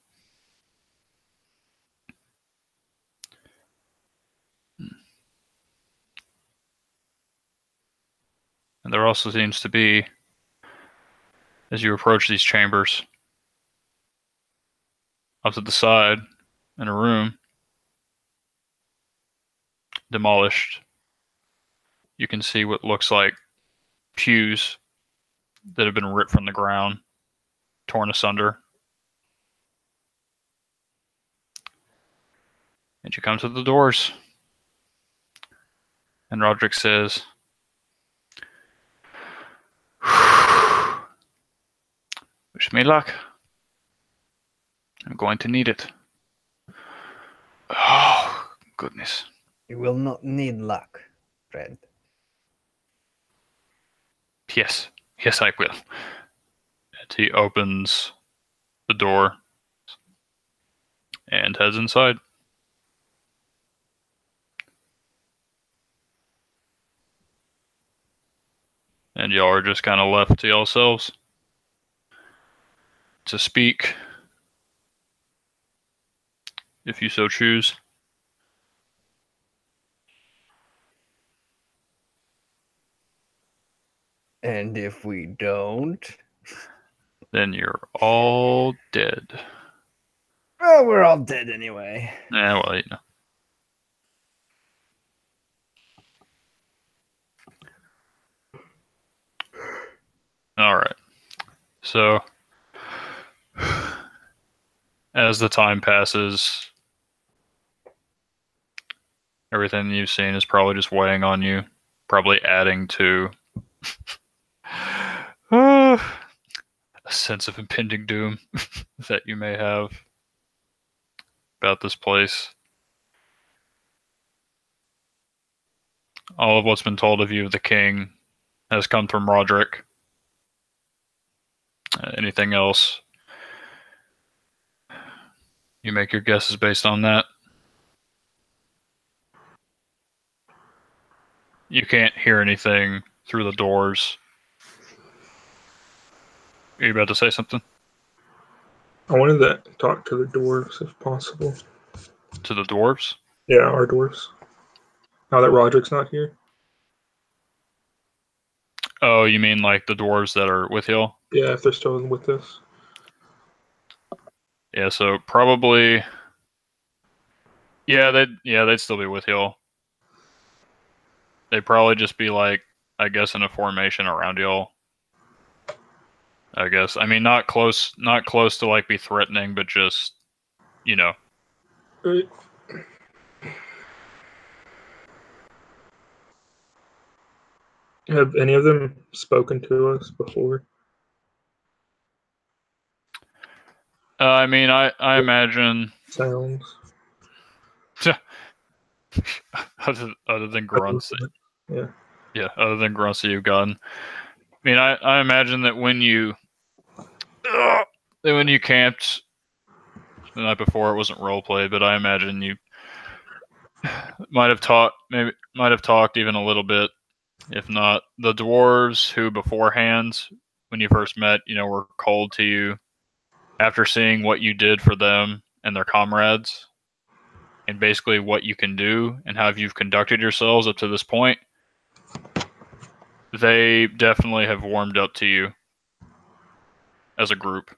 And there also seems to be, as you approach these chambers, up to the side, in a room, demolished, you can see what looks like pews that have been ripped from the ground, torn asunder. And you come to the doors. And Roderick says, "Wish me luck. I'm going to need it." Oh, goodness. You will not need luck, friend. Yes, I will. And he opens the door and heads inside. And y'all are just kind of left to yourselves to speak, if you so choose. And if we don't, Then you're all dead. well, we're all dead anyway. Yeah, well, you know. All right. So, as the time passes, everything you've seen is probably just weighing on you, probably adding to a a sense of impending doom that you may have about this place. All of what's been told of you of the king has come from Roderick. Anything else? You make your guesses based on that. You can't hear anything through the doors. Are you about to say something? I wanted to talk to the dwarves if possible. To the dwarves? Yeah, our dwarves. Now that Roderick's not here. Oh, you mean like the dwarves that are with y'all? Yeah, if they're still with us. Yeah, so probably. Yeah, they'd still be with y'all. They'd probably just be like, I guess, in a formation around y'all. I guess. I mean, not close to like be threatening, but just, you know. Right. Have any of them spoken to us before? I mean, I imagine Sounds. other than grunts. Yeah. Yeah, other than grunts that you've gotten. I mean, I imagine that when you camped the night before, it wasn't roleplay, but I imagine you might have talked even a little bit, if not the dwarves who beforehand, when you first met, were cold to you after seeing what you did for them and their comrades, and basically what you can do and how you've conducted yourselves up to this point. They definitely have warmed up to you as a group,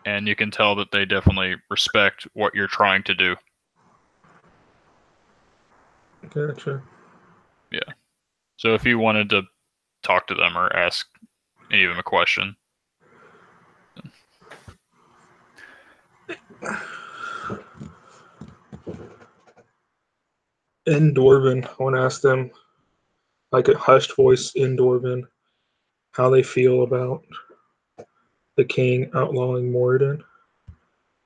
and you can tell that they definitely respect what you're trying to do. Gotcha. Yeah. So if you wanted to talk to them or ask any of them a question. In Dwarven, I want to ask them, like a hushed voice in Dwarven, how they feel about the king outlawing Moradin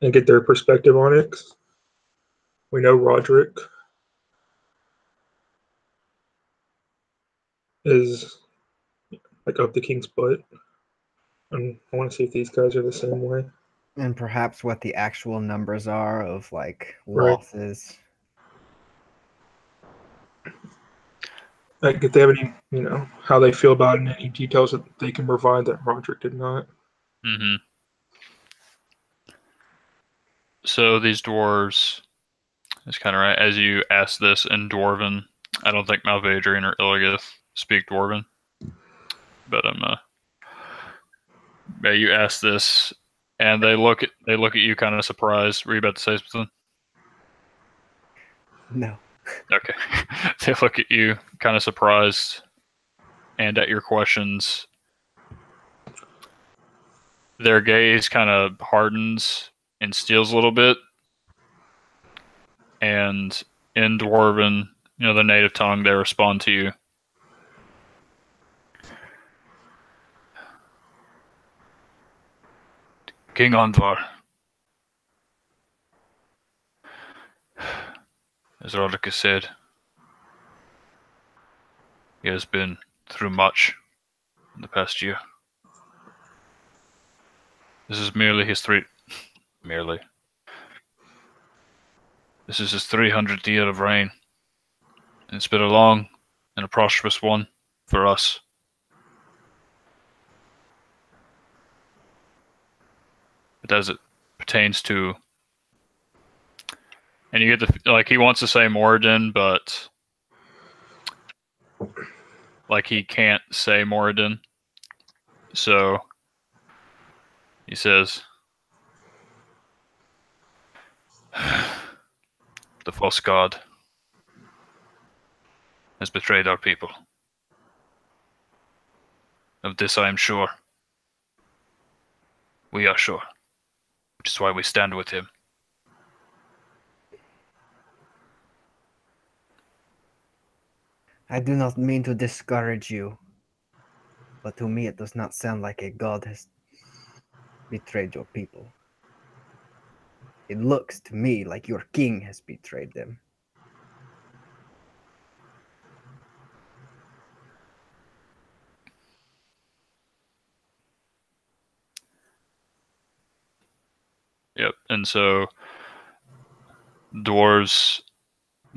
and get their perspective on it. We know Roderick is like up the king's butt, and I want to see if these guys are the same way. And perhaps what the actual numbers are of like Right. losses. Like if they have any, how they feel about it, and any details that they can provide that Roderick did not. Mm-hmm. So these dwarves, it's kind of right, as you ask this in Dwarven, I don't think Malvadrian or Illios speak Dwarven, but yeah, you ask this, and they look at you kind of surprised. Were you about to say something? No. Okay. They look at you kind of surprised, and at your questions, their gaze kind of hardens and steals a little bit, and in Dwarven, the native tongue, they respond to you. King Andvar, as Roderick has said, he has been through much in the past year. This is merely his merely. This is his 300th year of reign, and it's been a long and a prosperous one for us. But as it pertains to, and you get the he wants to say Moradin, but he can't say Moradin, so he says, "The false god has betrayed our people. Of this I am sure. We are sure, which is why we stand with him." I do not mean to discourage you, but to me it does not sound like a god has betrayed your people. It looks to me like your king has betrayed them. Yep. And so the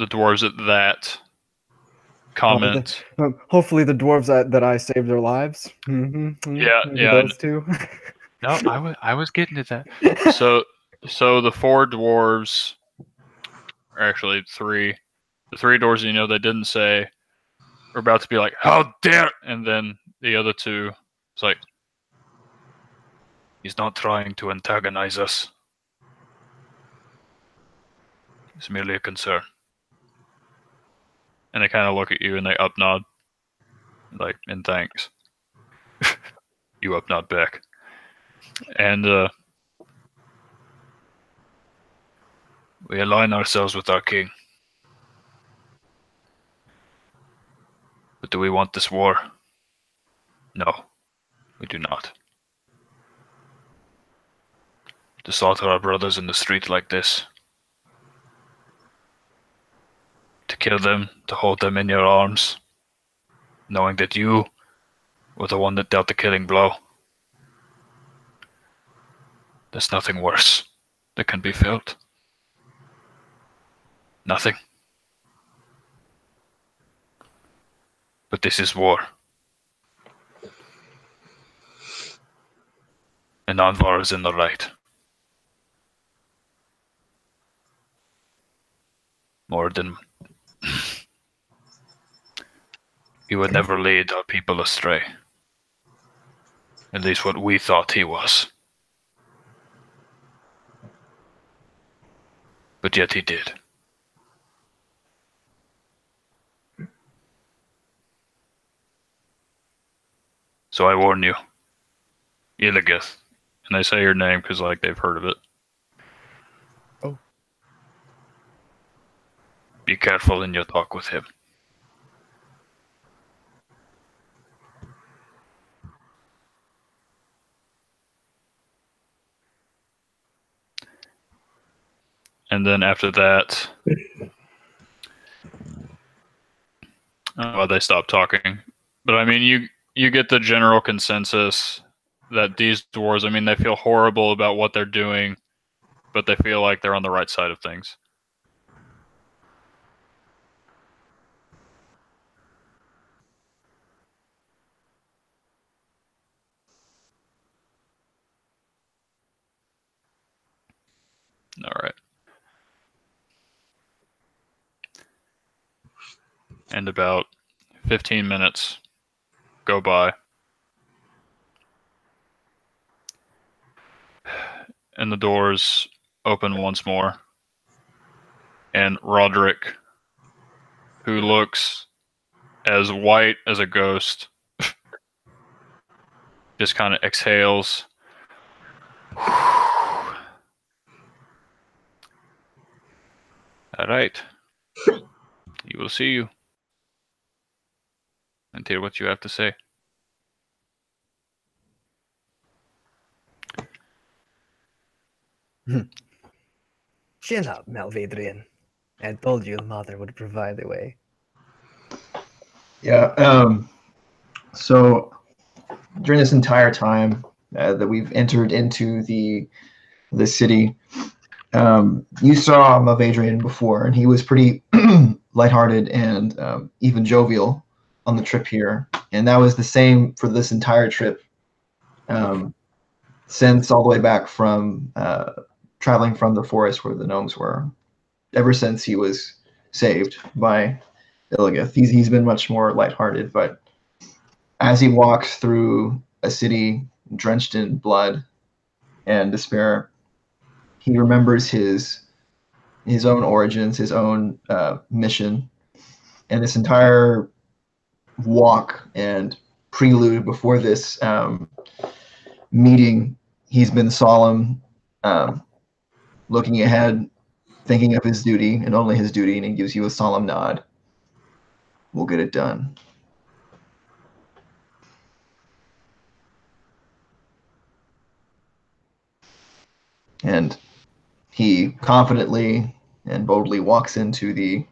dwarves at that comment. Hopefully the dwarves that I saved their lives. Yeah, Maybe yeah. those two. No, I was getting to that. So the four dwarves, or actually three, the three dwarves they didn't say are about to be like, how dare, and then the other two, it's like, he's not trying to antagonize us. It's merely a concern. And they kind of look at you and they up nod, like, in thanks. You up nod back. And we align ourselves with our king. But do we want this war? No, we do not. To slaughter our brothers in the street like this. To kill them, to hold them in your arms. Knowing that you were the one that dealt the killing blow. There's nothing worse that can be felt. Nothing. But this is war. And Anvar is in the right. More than... He would never lead our people astray. At least what we thought he was. But yet he did. So I warn you, Illios, and I say your name because like they've heard of it. Oh. Be careful in your talk with him. And then after that, they stop talking. But I mean, you get the general consensus that these dwarves, I mean, they feel horrible about what they're doing, but they feel like they're on the right side of things. All right. And about 15 minutes go by. And the doors open once more. And Roderick, who looks as white as a ghost, just kind of exhales. All right. He will see you. And hear what you have to say. Chill out, Malvedrian. I told you mother would provide the way. Yeah. So during this entire time that we've entered into the city, you saw Malvedrian before, and he was pretty lighthearted and even jovial on the trip here. And that was the same for this entire trip, since all the way back from traveling from the forest where the gnomes were. Ever since he was saved by Illios, he's been much more lighthearted. But as he walks through a city drenched in blood and despair, he remembers his own origins, his own mission, and this entire walk and prelude before this meeting. He's been solemn, looking ahead, thinking of his duty and only his duty, and he gives you a solemn nod. We'll get it done. And he confidently and boldly walks into the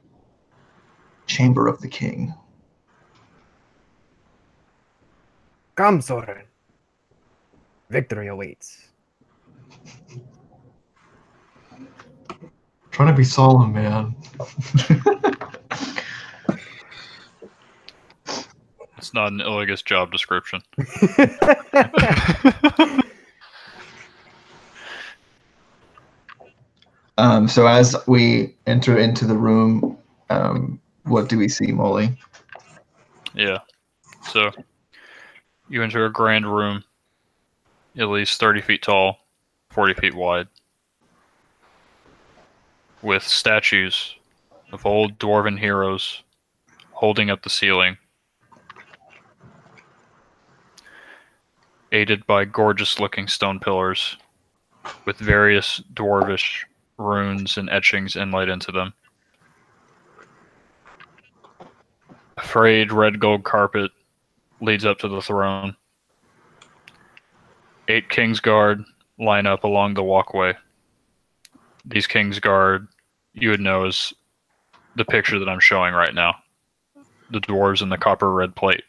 chamber of the king. Come, Soren. Victory awaits. Trying to be solemn, man. It's not an Illios job description. So as we enter into the room, what do we see, Molly? Yeah. So, you enter a grand room, at least 30 feet tall, 40 feet wide, with statues of old dwarven heroes holding up the ceiling, aided by gorgeous-looking stone pillars with various dwarvish runes and etchings inlaid into them. A frayed red gold carpet leads up to the throne. 8 Kingsguard line up along the walkway. These Kingsguard you would know as the picture that I'm showing right now. The dwarves in the copper red plate.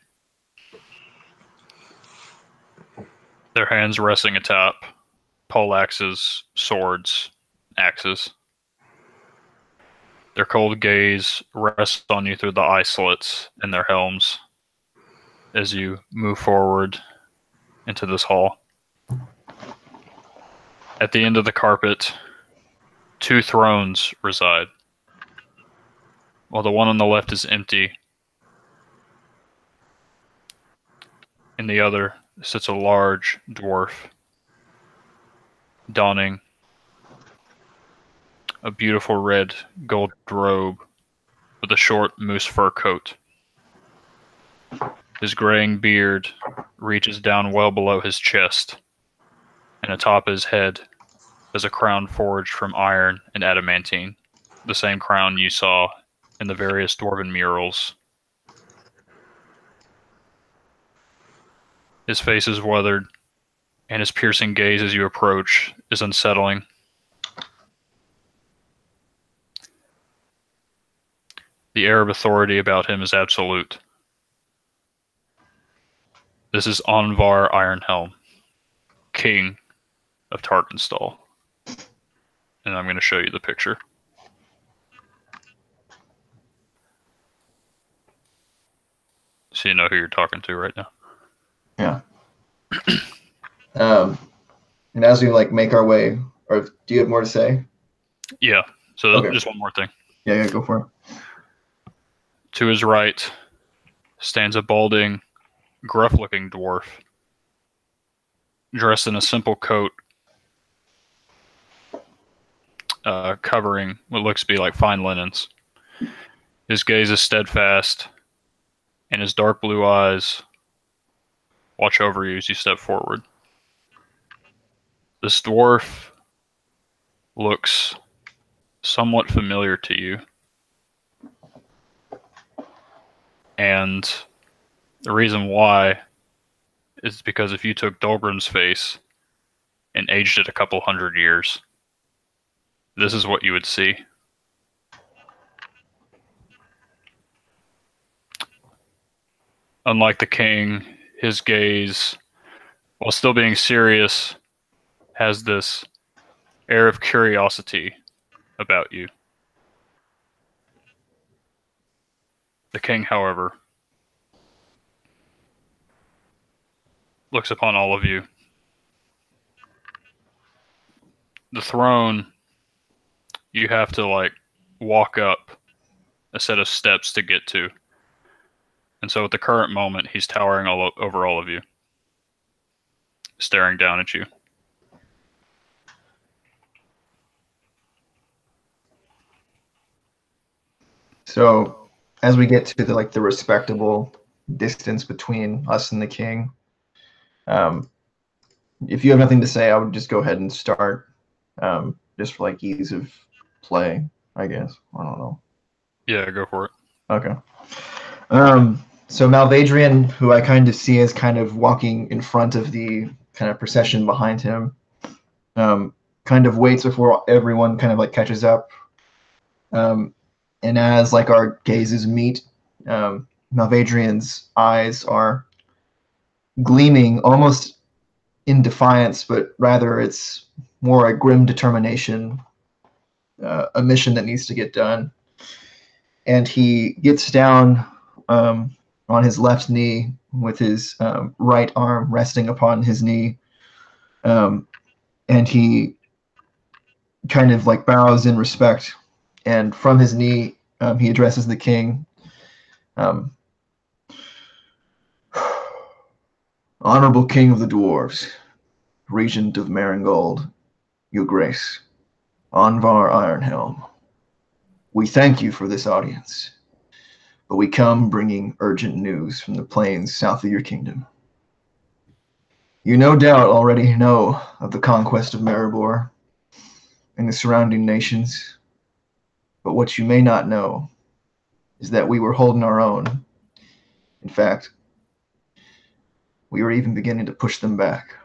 Their hands resting atop poleaxes, swords, axes. Their cold gaze rests on you through the eye slits in their helms as you move forward into this hall. At the end of the carpet, 2 thrones reside. While the one on the left is empty, in the other sits a large dwarf, donning a beautiful red gold robe with a short moose fur coat. His graying beard reaches down well below his chest, and atop his head is a crown forged from iron and adamantine, the same crown you saw in the various dwarven murals. His face is weathered, and his piercing gaze as you approach is unsettling. The air of authority about him is absolute. This is Onvar Ironhelm, King of Tarkenstall. And I'm going to show you the picture. So you know who you're talking to right now. Yeah. And as we make our way, or do you have more to say? Yeah. So Okay. Just one more thing. Yeah, go for it. To his right stands a balding, gruff-looking dwarf, dressed in a simple coat, covering what looks to be like fine linens. His gaze is steadfast, and his dark blue eyes watch over you as you step forward. This dwarf looks somewhat familiar to you, and the reason why is because if you took Dolgrim's face and aged it a couple hundred years, this is what you would see. Unlike the king, his gaze, while still being serious, has this air of curiosity about you. The king, however, looks upon all of you. The throne, you have to walk up a set of steps to get to. And so at the current moment, he's towering over all of you, staring down at you. So as we get to the respectable distance between us and the king, if you have nothing to say, I would just go ahead and start, just for ease of play, I guess. I don't know. Yeah, go for it. Okay. So Malvadrian, who I kind of see as kind of walking in front of the kind of procession behind him, kind of waits before everyone kind of like catches up. And as like our gazes meet, Malvadrian's eyes are gleaming almost in defiance, but rather it's more a grim determination, a mission that needs to get done. And he gets down on his left knee with his right arm resting upon his knee. And he kind of like bows in respect. And from his knee, he addresses the king. Honorable King of the Dwarves, Regent of Maringold, Your Grace, Anvar Ironhelm, we thank you for this audience, but we come bringing urgent news from the plains south of your kingdom. You no doubt already know of the conquest of Maribor and the surrounding nations, but what you may not know is that we were holding our own. In fact, we were even beginning to push them back.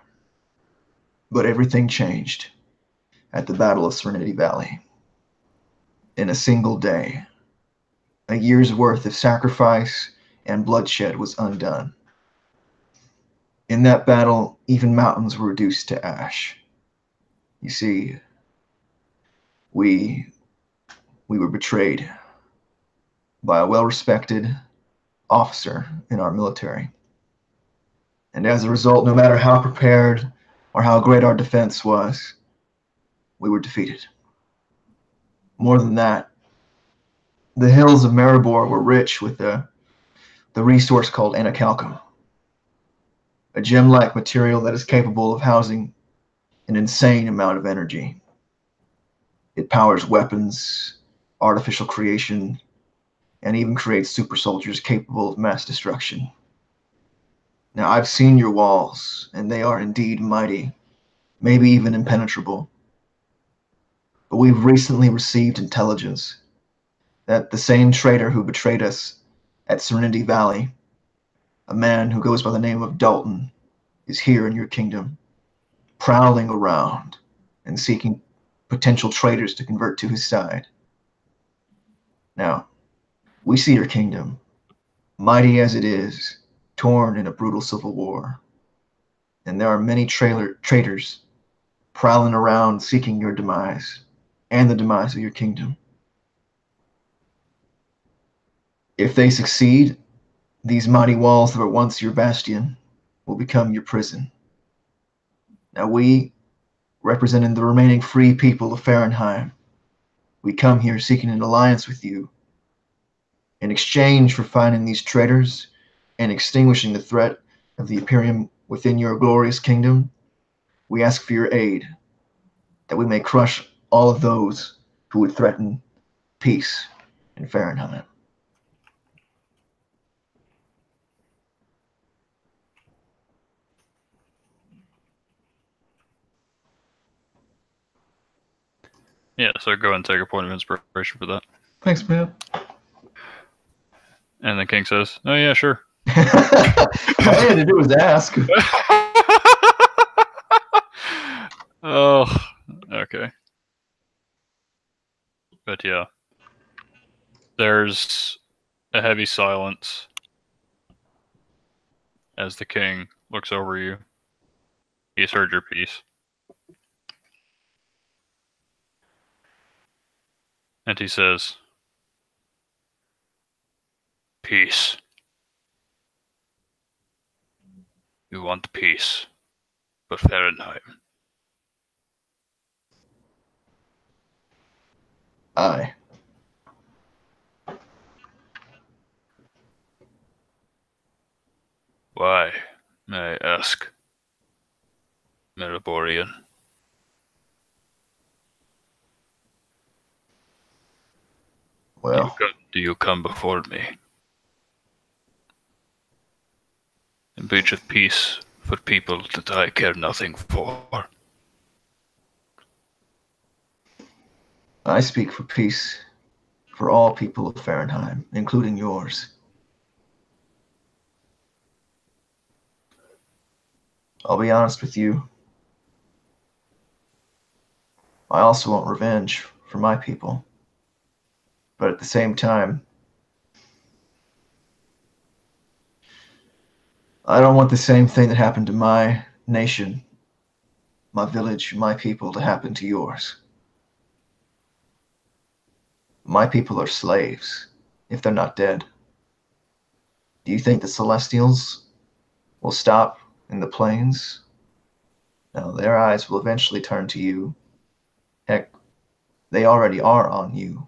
But everything changed at the Battle of Serenity Valley. In a single day, a year's worth of sacrifice and bloodshed was undone. In that battle, even mountains were reduced to ash. You see, we were betrayed by a well-respected officer in our military. And as a result, no matter how prepared or how great our defense was, we were defeated. More than that, the hills of Maribor were rich with the resource called anacalcum, a gem-like material that is capable of housing an insane amount of energy. It powers weapons, artificial creation, and even creates super soldiers capable of mass destruction. Now, I've seen your walls, and they are indeed mighty, maybe even impenetrable. But we've recently received intelligence that the same traitor who betrayed us at Serenity Valley, a man who goes by the name of Dalton, is here in your kingdom, prowling around and seeking potential traitors to convert to his side. Now, we see your kingdom, mighty as it is, torn in a brutal civil war. And there are many traitors prowling around seeking your demise and the demise of your kingdom. If they succeed, these mighty walls that were once your bastion will become your prison. Now we, representing the remaining free people of Fahrenheim, we come here seeking an alliance with you. In exchange for finding these traitors and extinguishing the threat of the Imperium within your glorious kingdom, we ask for your aid, that we may crush all of those who would threaten peace in Fahrenheim. Yeah, so go and take a point of inspiration for that. Thanks, man. And the king says, "Oh yeah, sure." All I had to do was ask. Oh, okay. But yeah, there's a heavy silence as the king looks over you. He's heard your piece. And he says, "Peace. You want peace, but Fahrenheit." Aye. Why, may I ask, Mariborian? Well, Do you come before me in breach of peace for people that I care nothing for? I speak for peace for all people of Fahrenheim, including yours. I'll be honest with you. I also want revenge for my people. But at the same time, I don't want the same thing that happened to my nation, my village, my people to happen to yours. My people are slaves, if they're not dead. Do you think the Celestials will stop in the plains? No, their eyes will eventually turn to you. Heck, they already are on you.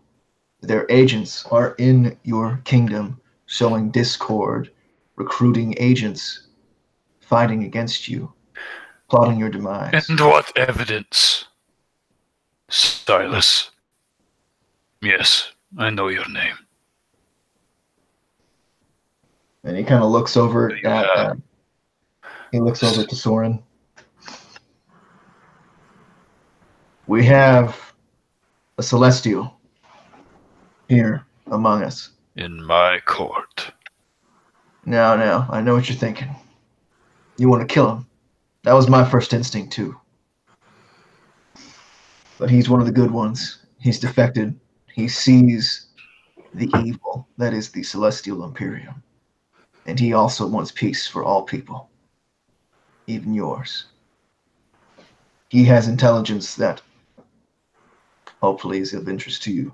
Their agents are in your kingdom, sowing discord, recruiting agents, fighting against you, plotting your demise. And what evidence? Silas. Yes, I know your name. And he kind of looks over at he looks over to Soren. We have a Celestial here among us. In my court. Now, I know what you're thinking. You want to kill him. That was my first instinct, too. But he's one of the good ones. He's defected. He sees the evil that is the Celestial Imperium. And he also wants peace for all people, even yours. He has intelligence that hopefully is of interest to you.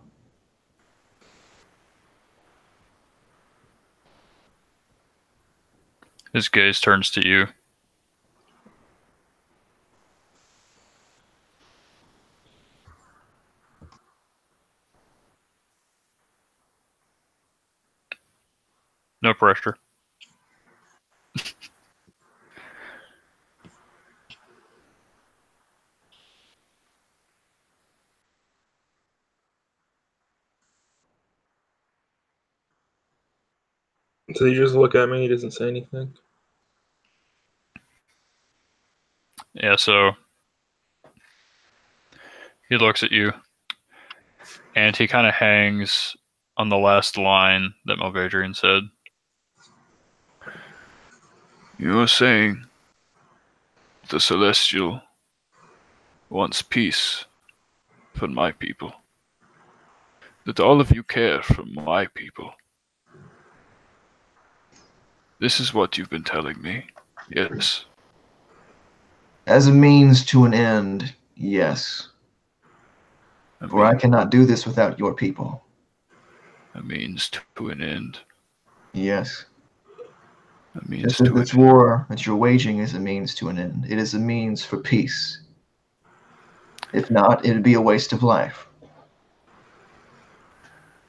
His gaze turns to you. No pressure. So he just look at me. He doesn't say anything. Yeah, so he looks at you, and he kind of hangs on the last line that Malvadrian said. You are saying the Celestial wants peace for my people. That all of you care for my people. This is what you've been telling me. Yes. As a means to an end, yes. For I cannot do this without your people. A means to an end. Yes. A means Just as to this an end. war that you're waging is a means to an end. It is a means for peace. If not, it'd be a waste of life.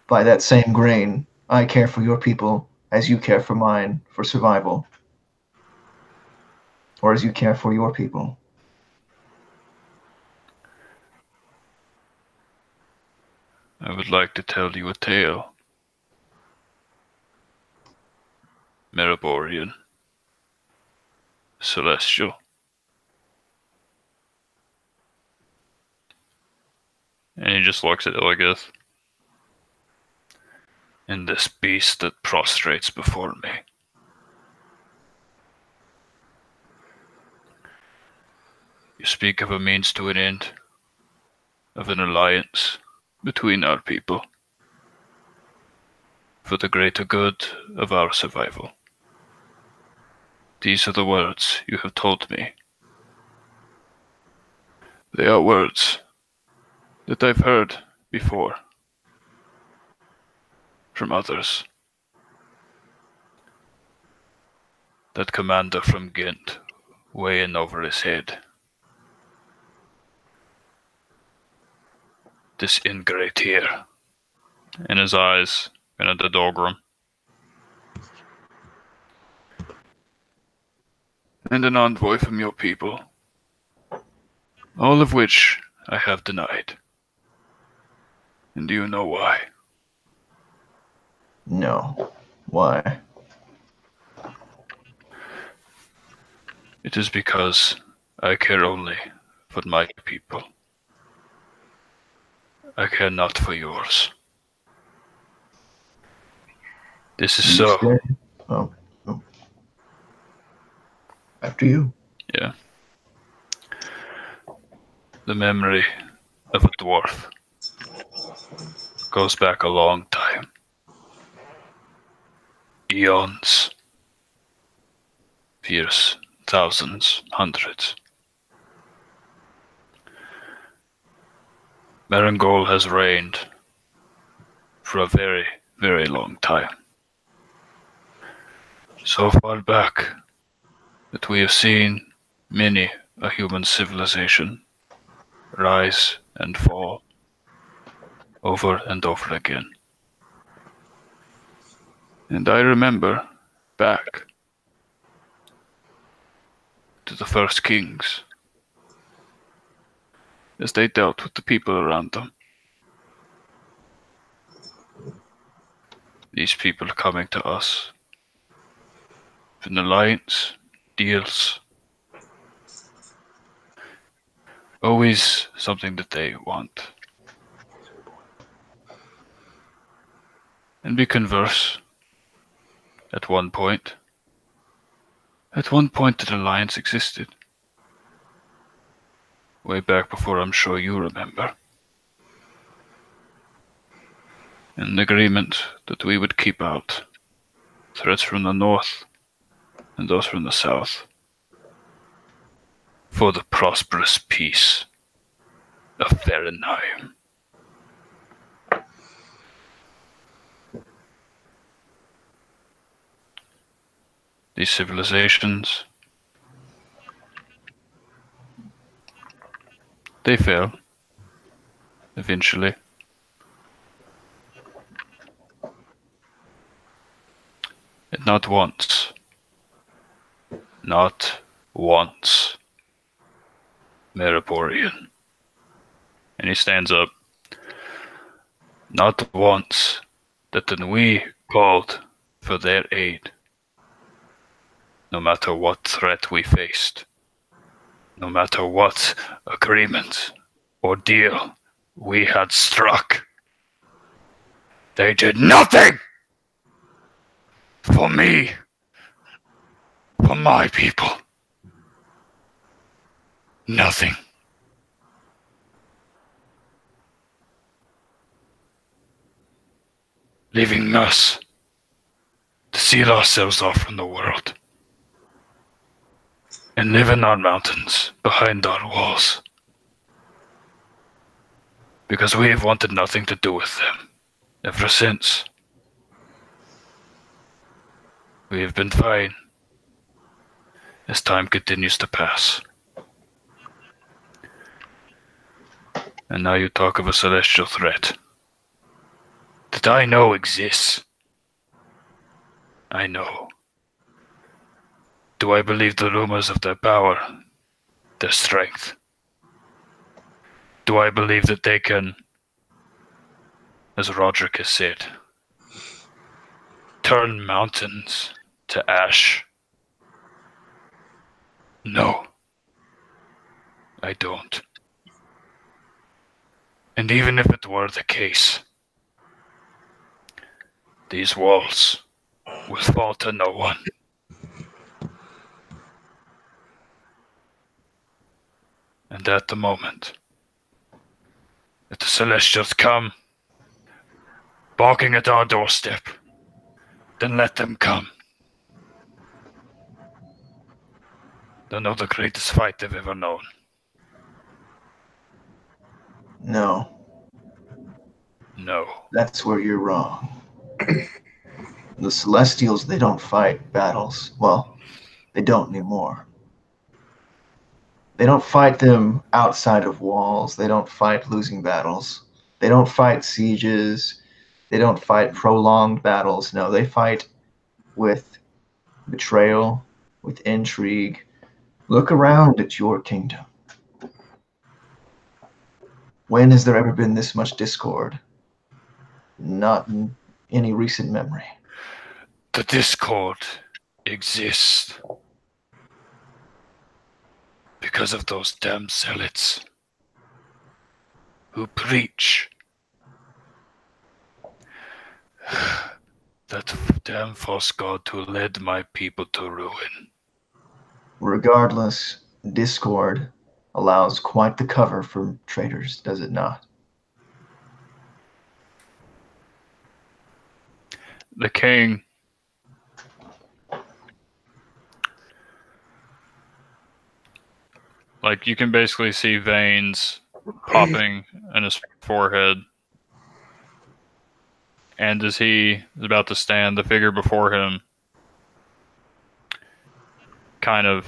By that same grain, I care for your people as you care for mine for survival. Or as you care for your people. I would like to tell you a tale. Meriborian. Celestial. And he just looks at Illios. And this beast that prostrates before me. You speak of a means to an end, of an alliance between our people, for the greater good of our survival. These are the words you have told me. They are words that I've heard before from others. That commander from Ghent, way in over his head. This ingrate here. In his eyes, kind of the Dogrum. And an envoy from your people. All of which I have denied. And do you know why? No. Why? It is because I care only for my people. I care not for yours. This is so. Oh. After you. Yeah. The memory of a dwarf. Goes back a long time. Eons. Years, thousands, hundreds. Marangol has reigned for a very, very long time. So far back that we have seen many a human civilization rise and fall over and over again. And I remember back to the first kings as they dealt with the people around them. These people coming to us with an alliance, deals, always something that they want. And we converse at one point. At one point an alliance existed. Way back before I'm sure you remember. An agreement that we would keep out threats from the north and those from the south for the prosperous peace of Fahrenheim. These civilizations, they fail eventually. And not once. Not once. Meriporian. And he stands up. Not once that then we called for their aid. No matter what threat we faced. No matter what agreement or deal we had struck. They did nothing! For me. For my people. Nothing. Leaving us to seal ourselves off from the world. And live in our mountains, behind our walls. Because we have wanted nothing to do with them, ever since. We have been fine, as time continues to pass. And now you talk of a celestial threat that I know exists. I know. Do I believe the rumors of their power, their strength? Do I believe that they can, as Roderick has said, turn mountains to ash? No, I don't. And even if it were the case, these walls will fall to no one. And at the moment that the Celestials come, barking at our doorstep, then let them come. They'll know the greatest fight they've ever known. No, No. that's where you're wrong. The Celestials, they don't fight battles. Well, they don't anymore. They don't fight them outside of walls. They don't fight losing battles. They don't fight sieges. They don't fight prolonged battles. No, they fight with betrayal, with intrigue. Look around at your kingdom. When has there ever been this much discord? Not in any recent memory. The discord exists because of those damn zealots who preach that damn false god who led my people to ruin. Regardless, discord, allows quite the cover for traitors, does it not? The king you can basically see veins popping in his forehead. And as he is about to stand, the figure before him kind of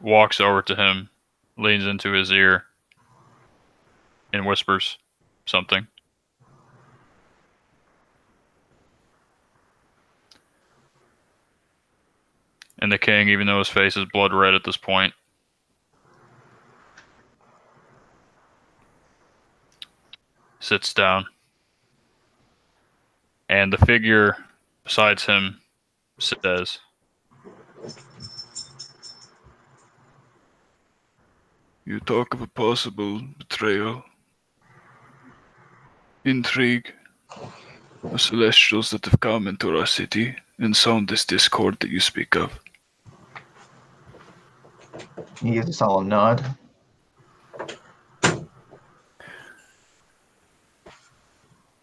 walks over to him, leans into his ear, and whispers something. And the king, even though his face is blood red at this point, sits down. And the figure besides him says, You talk of a possible betrayal, intrigue, the celestials that have come into our city and sown this discord that you speak of. He gives a solemn nod.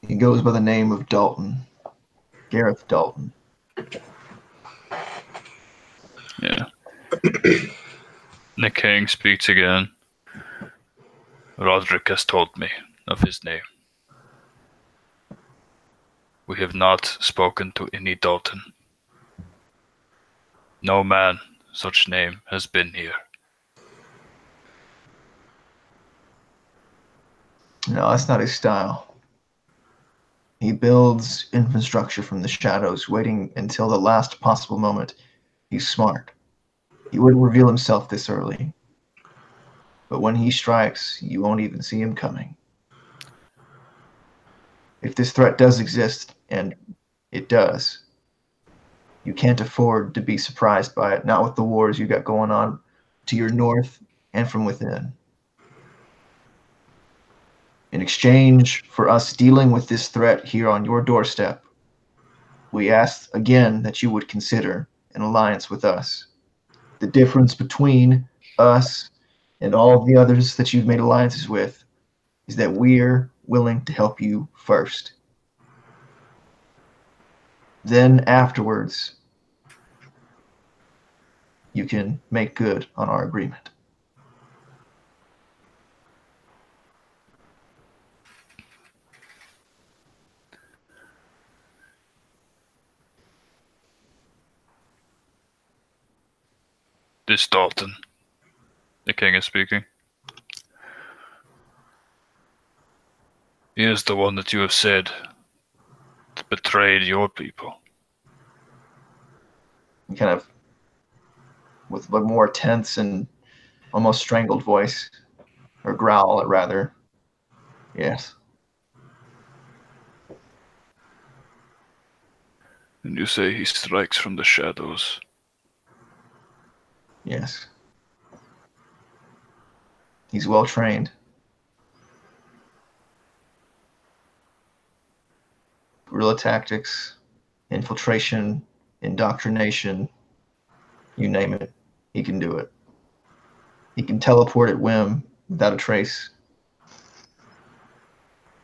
He goes by the name of Dalton. Gareth Dalton. yeah. The king speaks again. Roderick has told me of his name. We have not spoken to any Dalton. No man such name has been here. No, that's not his style. He builds infrastructure from the shadows, waiting until the last possible moment. He's smart. He wouldn't reveal himself this early. But when he strikes, you won't even see him coming. If this threat does exist, and it does, you can't afford to be surprised by it, not with the wars you got going on to your north and from within. In exchange for us dealing with this threat here on your doorstep, we ask again that you would consider an alliance with us. The difference between us and all of the others that you've made alliances with is that we're willing to help you first. Then afterwards, you can make good on our agreement. This Dalton, the king is speaking. He is the one that you have said betrayed your people. Kind of with a more tense and almost strangled voice, or growl, rather. Yes. And you say he strikes from the shadows. Yes. He's well trained. Guerrilla tactics, infiltration, indoctrination, you name it, he can do it. He can teleport at whim without a trace.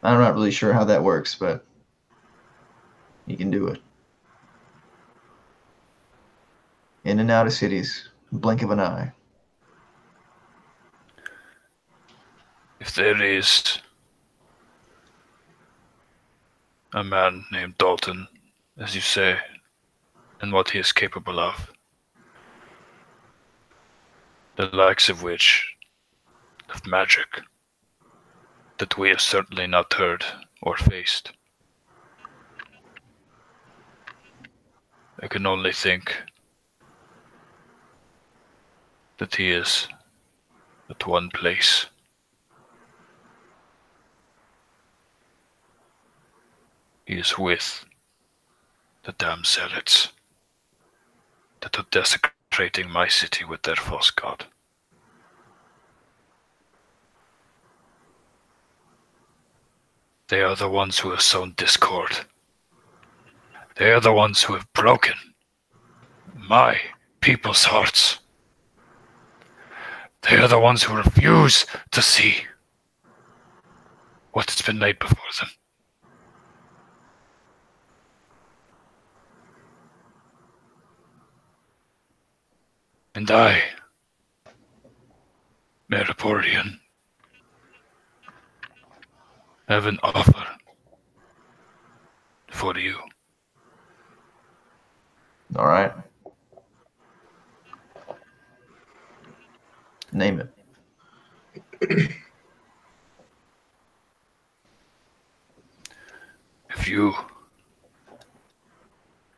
I'm not really sure how that works, but he can do it. In and out of cities, blink of an eye. If there is a man named Dalton, as you say, and what he is capable of, the likes of which, of magic, that we have certainly not heard or faced, I can only think that he is at one place. He is with the damn zealots that are desecrating my city with their false god. They are the ones who have sown discord. They are the ones who have broken my people's hearts. They are the ones who refuse to see what has been laid before them. And I, Meriporian, have an offer for you. All right. Name it. If you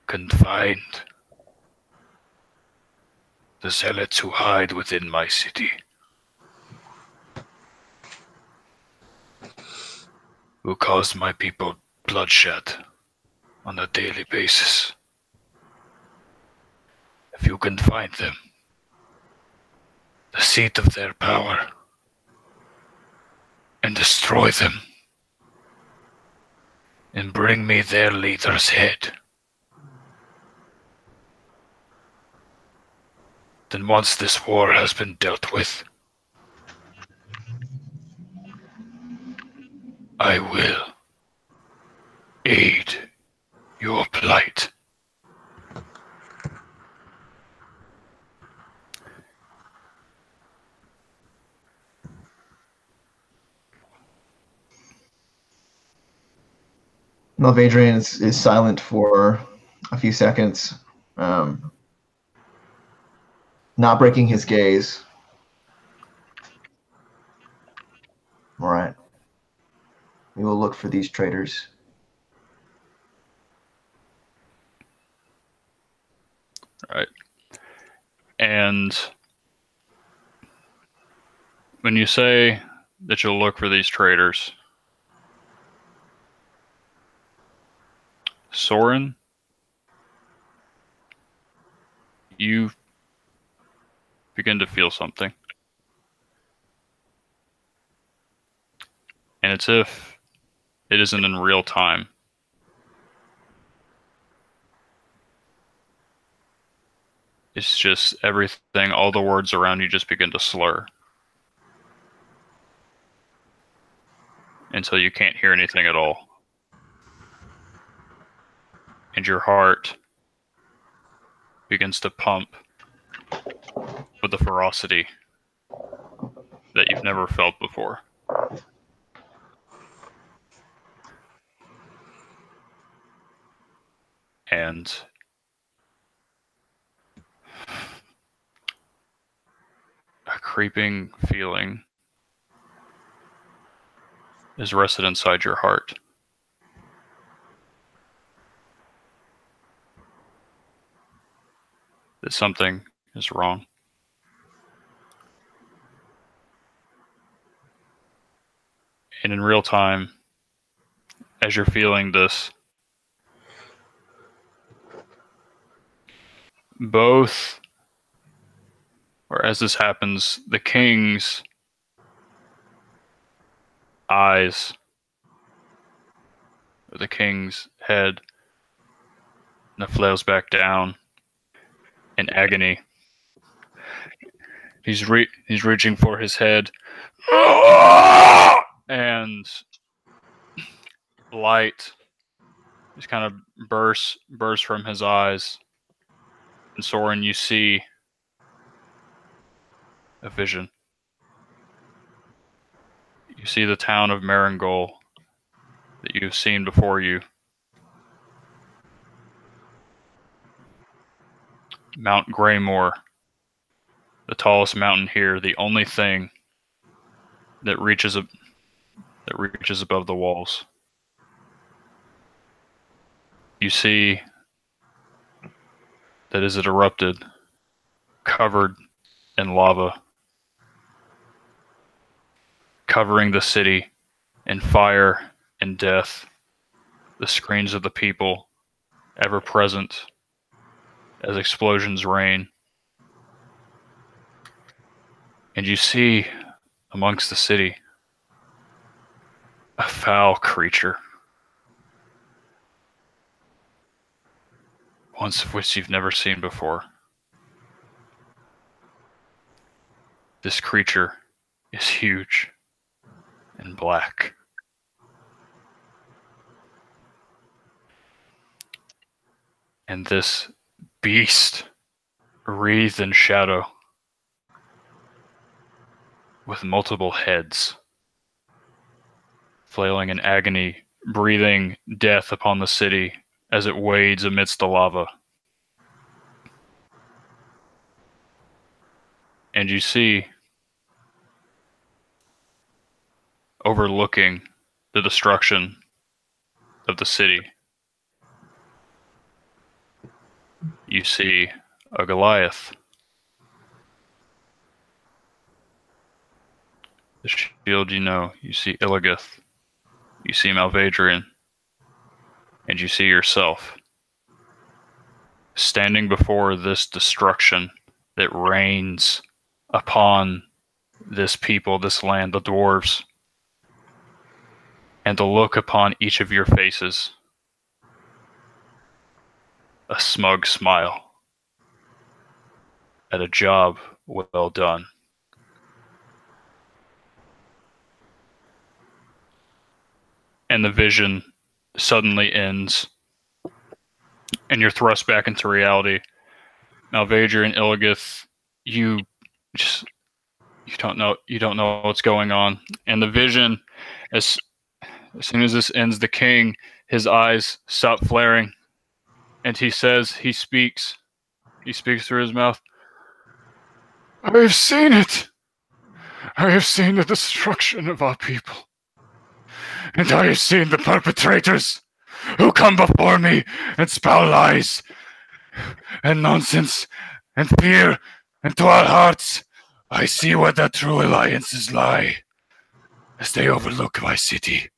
can find the zealots who hide within my city, who cause my people bloodshed on a daily basis, if you can find them, the seat of their power, and destroy them, and bring me their leader's head, then once this war has been dealt with, I will aid your plight. Adrian is silent for a few seconds, not breaking his gaze. All right. We will look for these traitors. Right. And when you say that you'll look for these traitors, Soren, you begin to feel something. And it's if it isn't in real time. It's just everything, all the words around you just begin to slur. Until you can't hear anything at all. And your heart begins to pump with a ferocity that you've never felt before. And a creeping feeling is rested inside your heart. That something is wrong. And in real time, as you're feeling this, both, or as this happens, the king's eyes, or the king's head, and it flails back down in agony. He's reaching for his head, and light just kind of bursts from his eyes. And Soren, you see a vision. You see the town of Marangol that you've seen before you. Mount Greymore, the tallest mountain here, the only thing that reaches above the walls. You see that as it erupted, covered in lava, covering the city in fire and death, the screams of the people ever present as explosions rain. And you see amongst the city a foul creature, once of which you've never seen before. This creature is huge and black. And this beast wreathed in shadow with multiple heads, flailing in agony, breathing death upon the city as it wades amidst the lava. And you see, overlooking the destruction of the city, you see a Goliath. The shield, you see Illios, you see Malvadrian, and you see yourself standing before this destruction that reigns upon this people, this land, the dwarves, and to look upon each of your faces, a smug smile at a job well done. And the vision suddenly ends, and you're thrust back into reality. Malvadrian and Illios, you don't know what's going on. And the vision, as soon as this ends, the king, his eyes stop flaring, and he speaks through his mouth. I have seen it. I have seen the destruction of our people. And I have seen the perpetrators who come before me and spout lies and nonsense and fear into our hearts. I see where the true alliances lie as they overlook my city.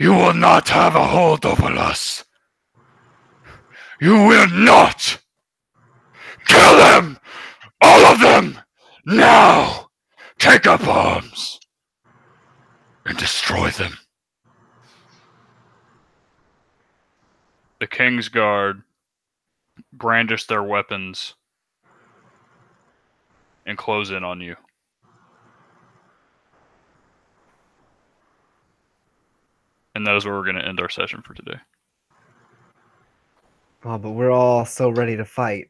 You will not have a hold over us. You will not. Kill them! All of them! Now! Take up arms and destroy them. The King's Guard brandish their weapons and close in on you. And that is where we're going to end our session for today. Oh, but we're all so ready to fight.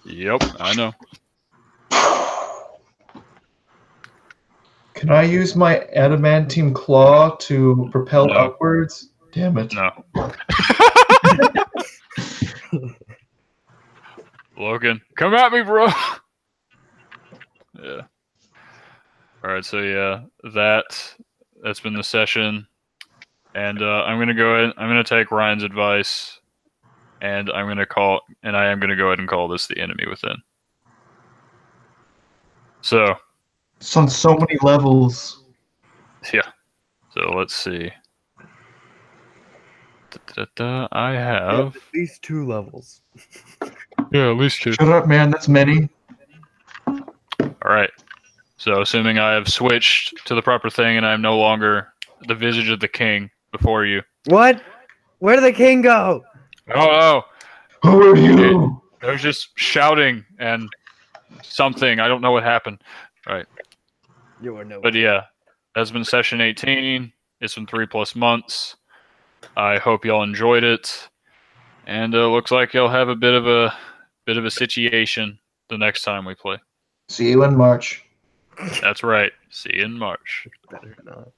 Yep, I know. Can I use my adamantine claw to propel No. upwards? Damn it. No. Logan, come at me, bro. Yeah. Alright, so yeah, that's been the session. And I'm gonna go ahead, I'm gonna take Ryan's advice, and I am gonna go ahead and call this the enemy within. So It's on so many levels. yeah. So let's see. I have At least 2 levels. at least 2. Shut up, man. That's many. Alright. So assuming I have switched to the proper thing and I'm no longer the visage of the king before you. What? Where did the king go? Oh, Who are you? I was just shouting and something. I don't know what happened. Alright. You are no. But yeah, that's been session 18. It's been 3+ months. I hope y'all enjoyed it. And looks like y'all have a bit of a situation the next time we play. See you in March. That's right. See you in March. Better not.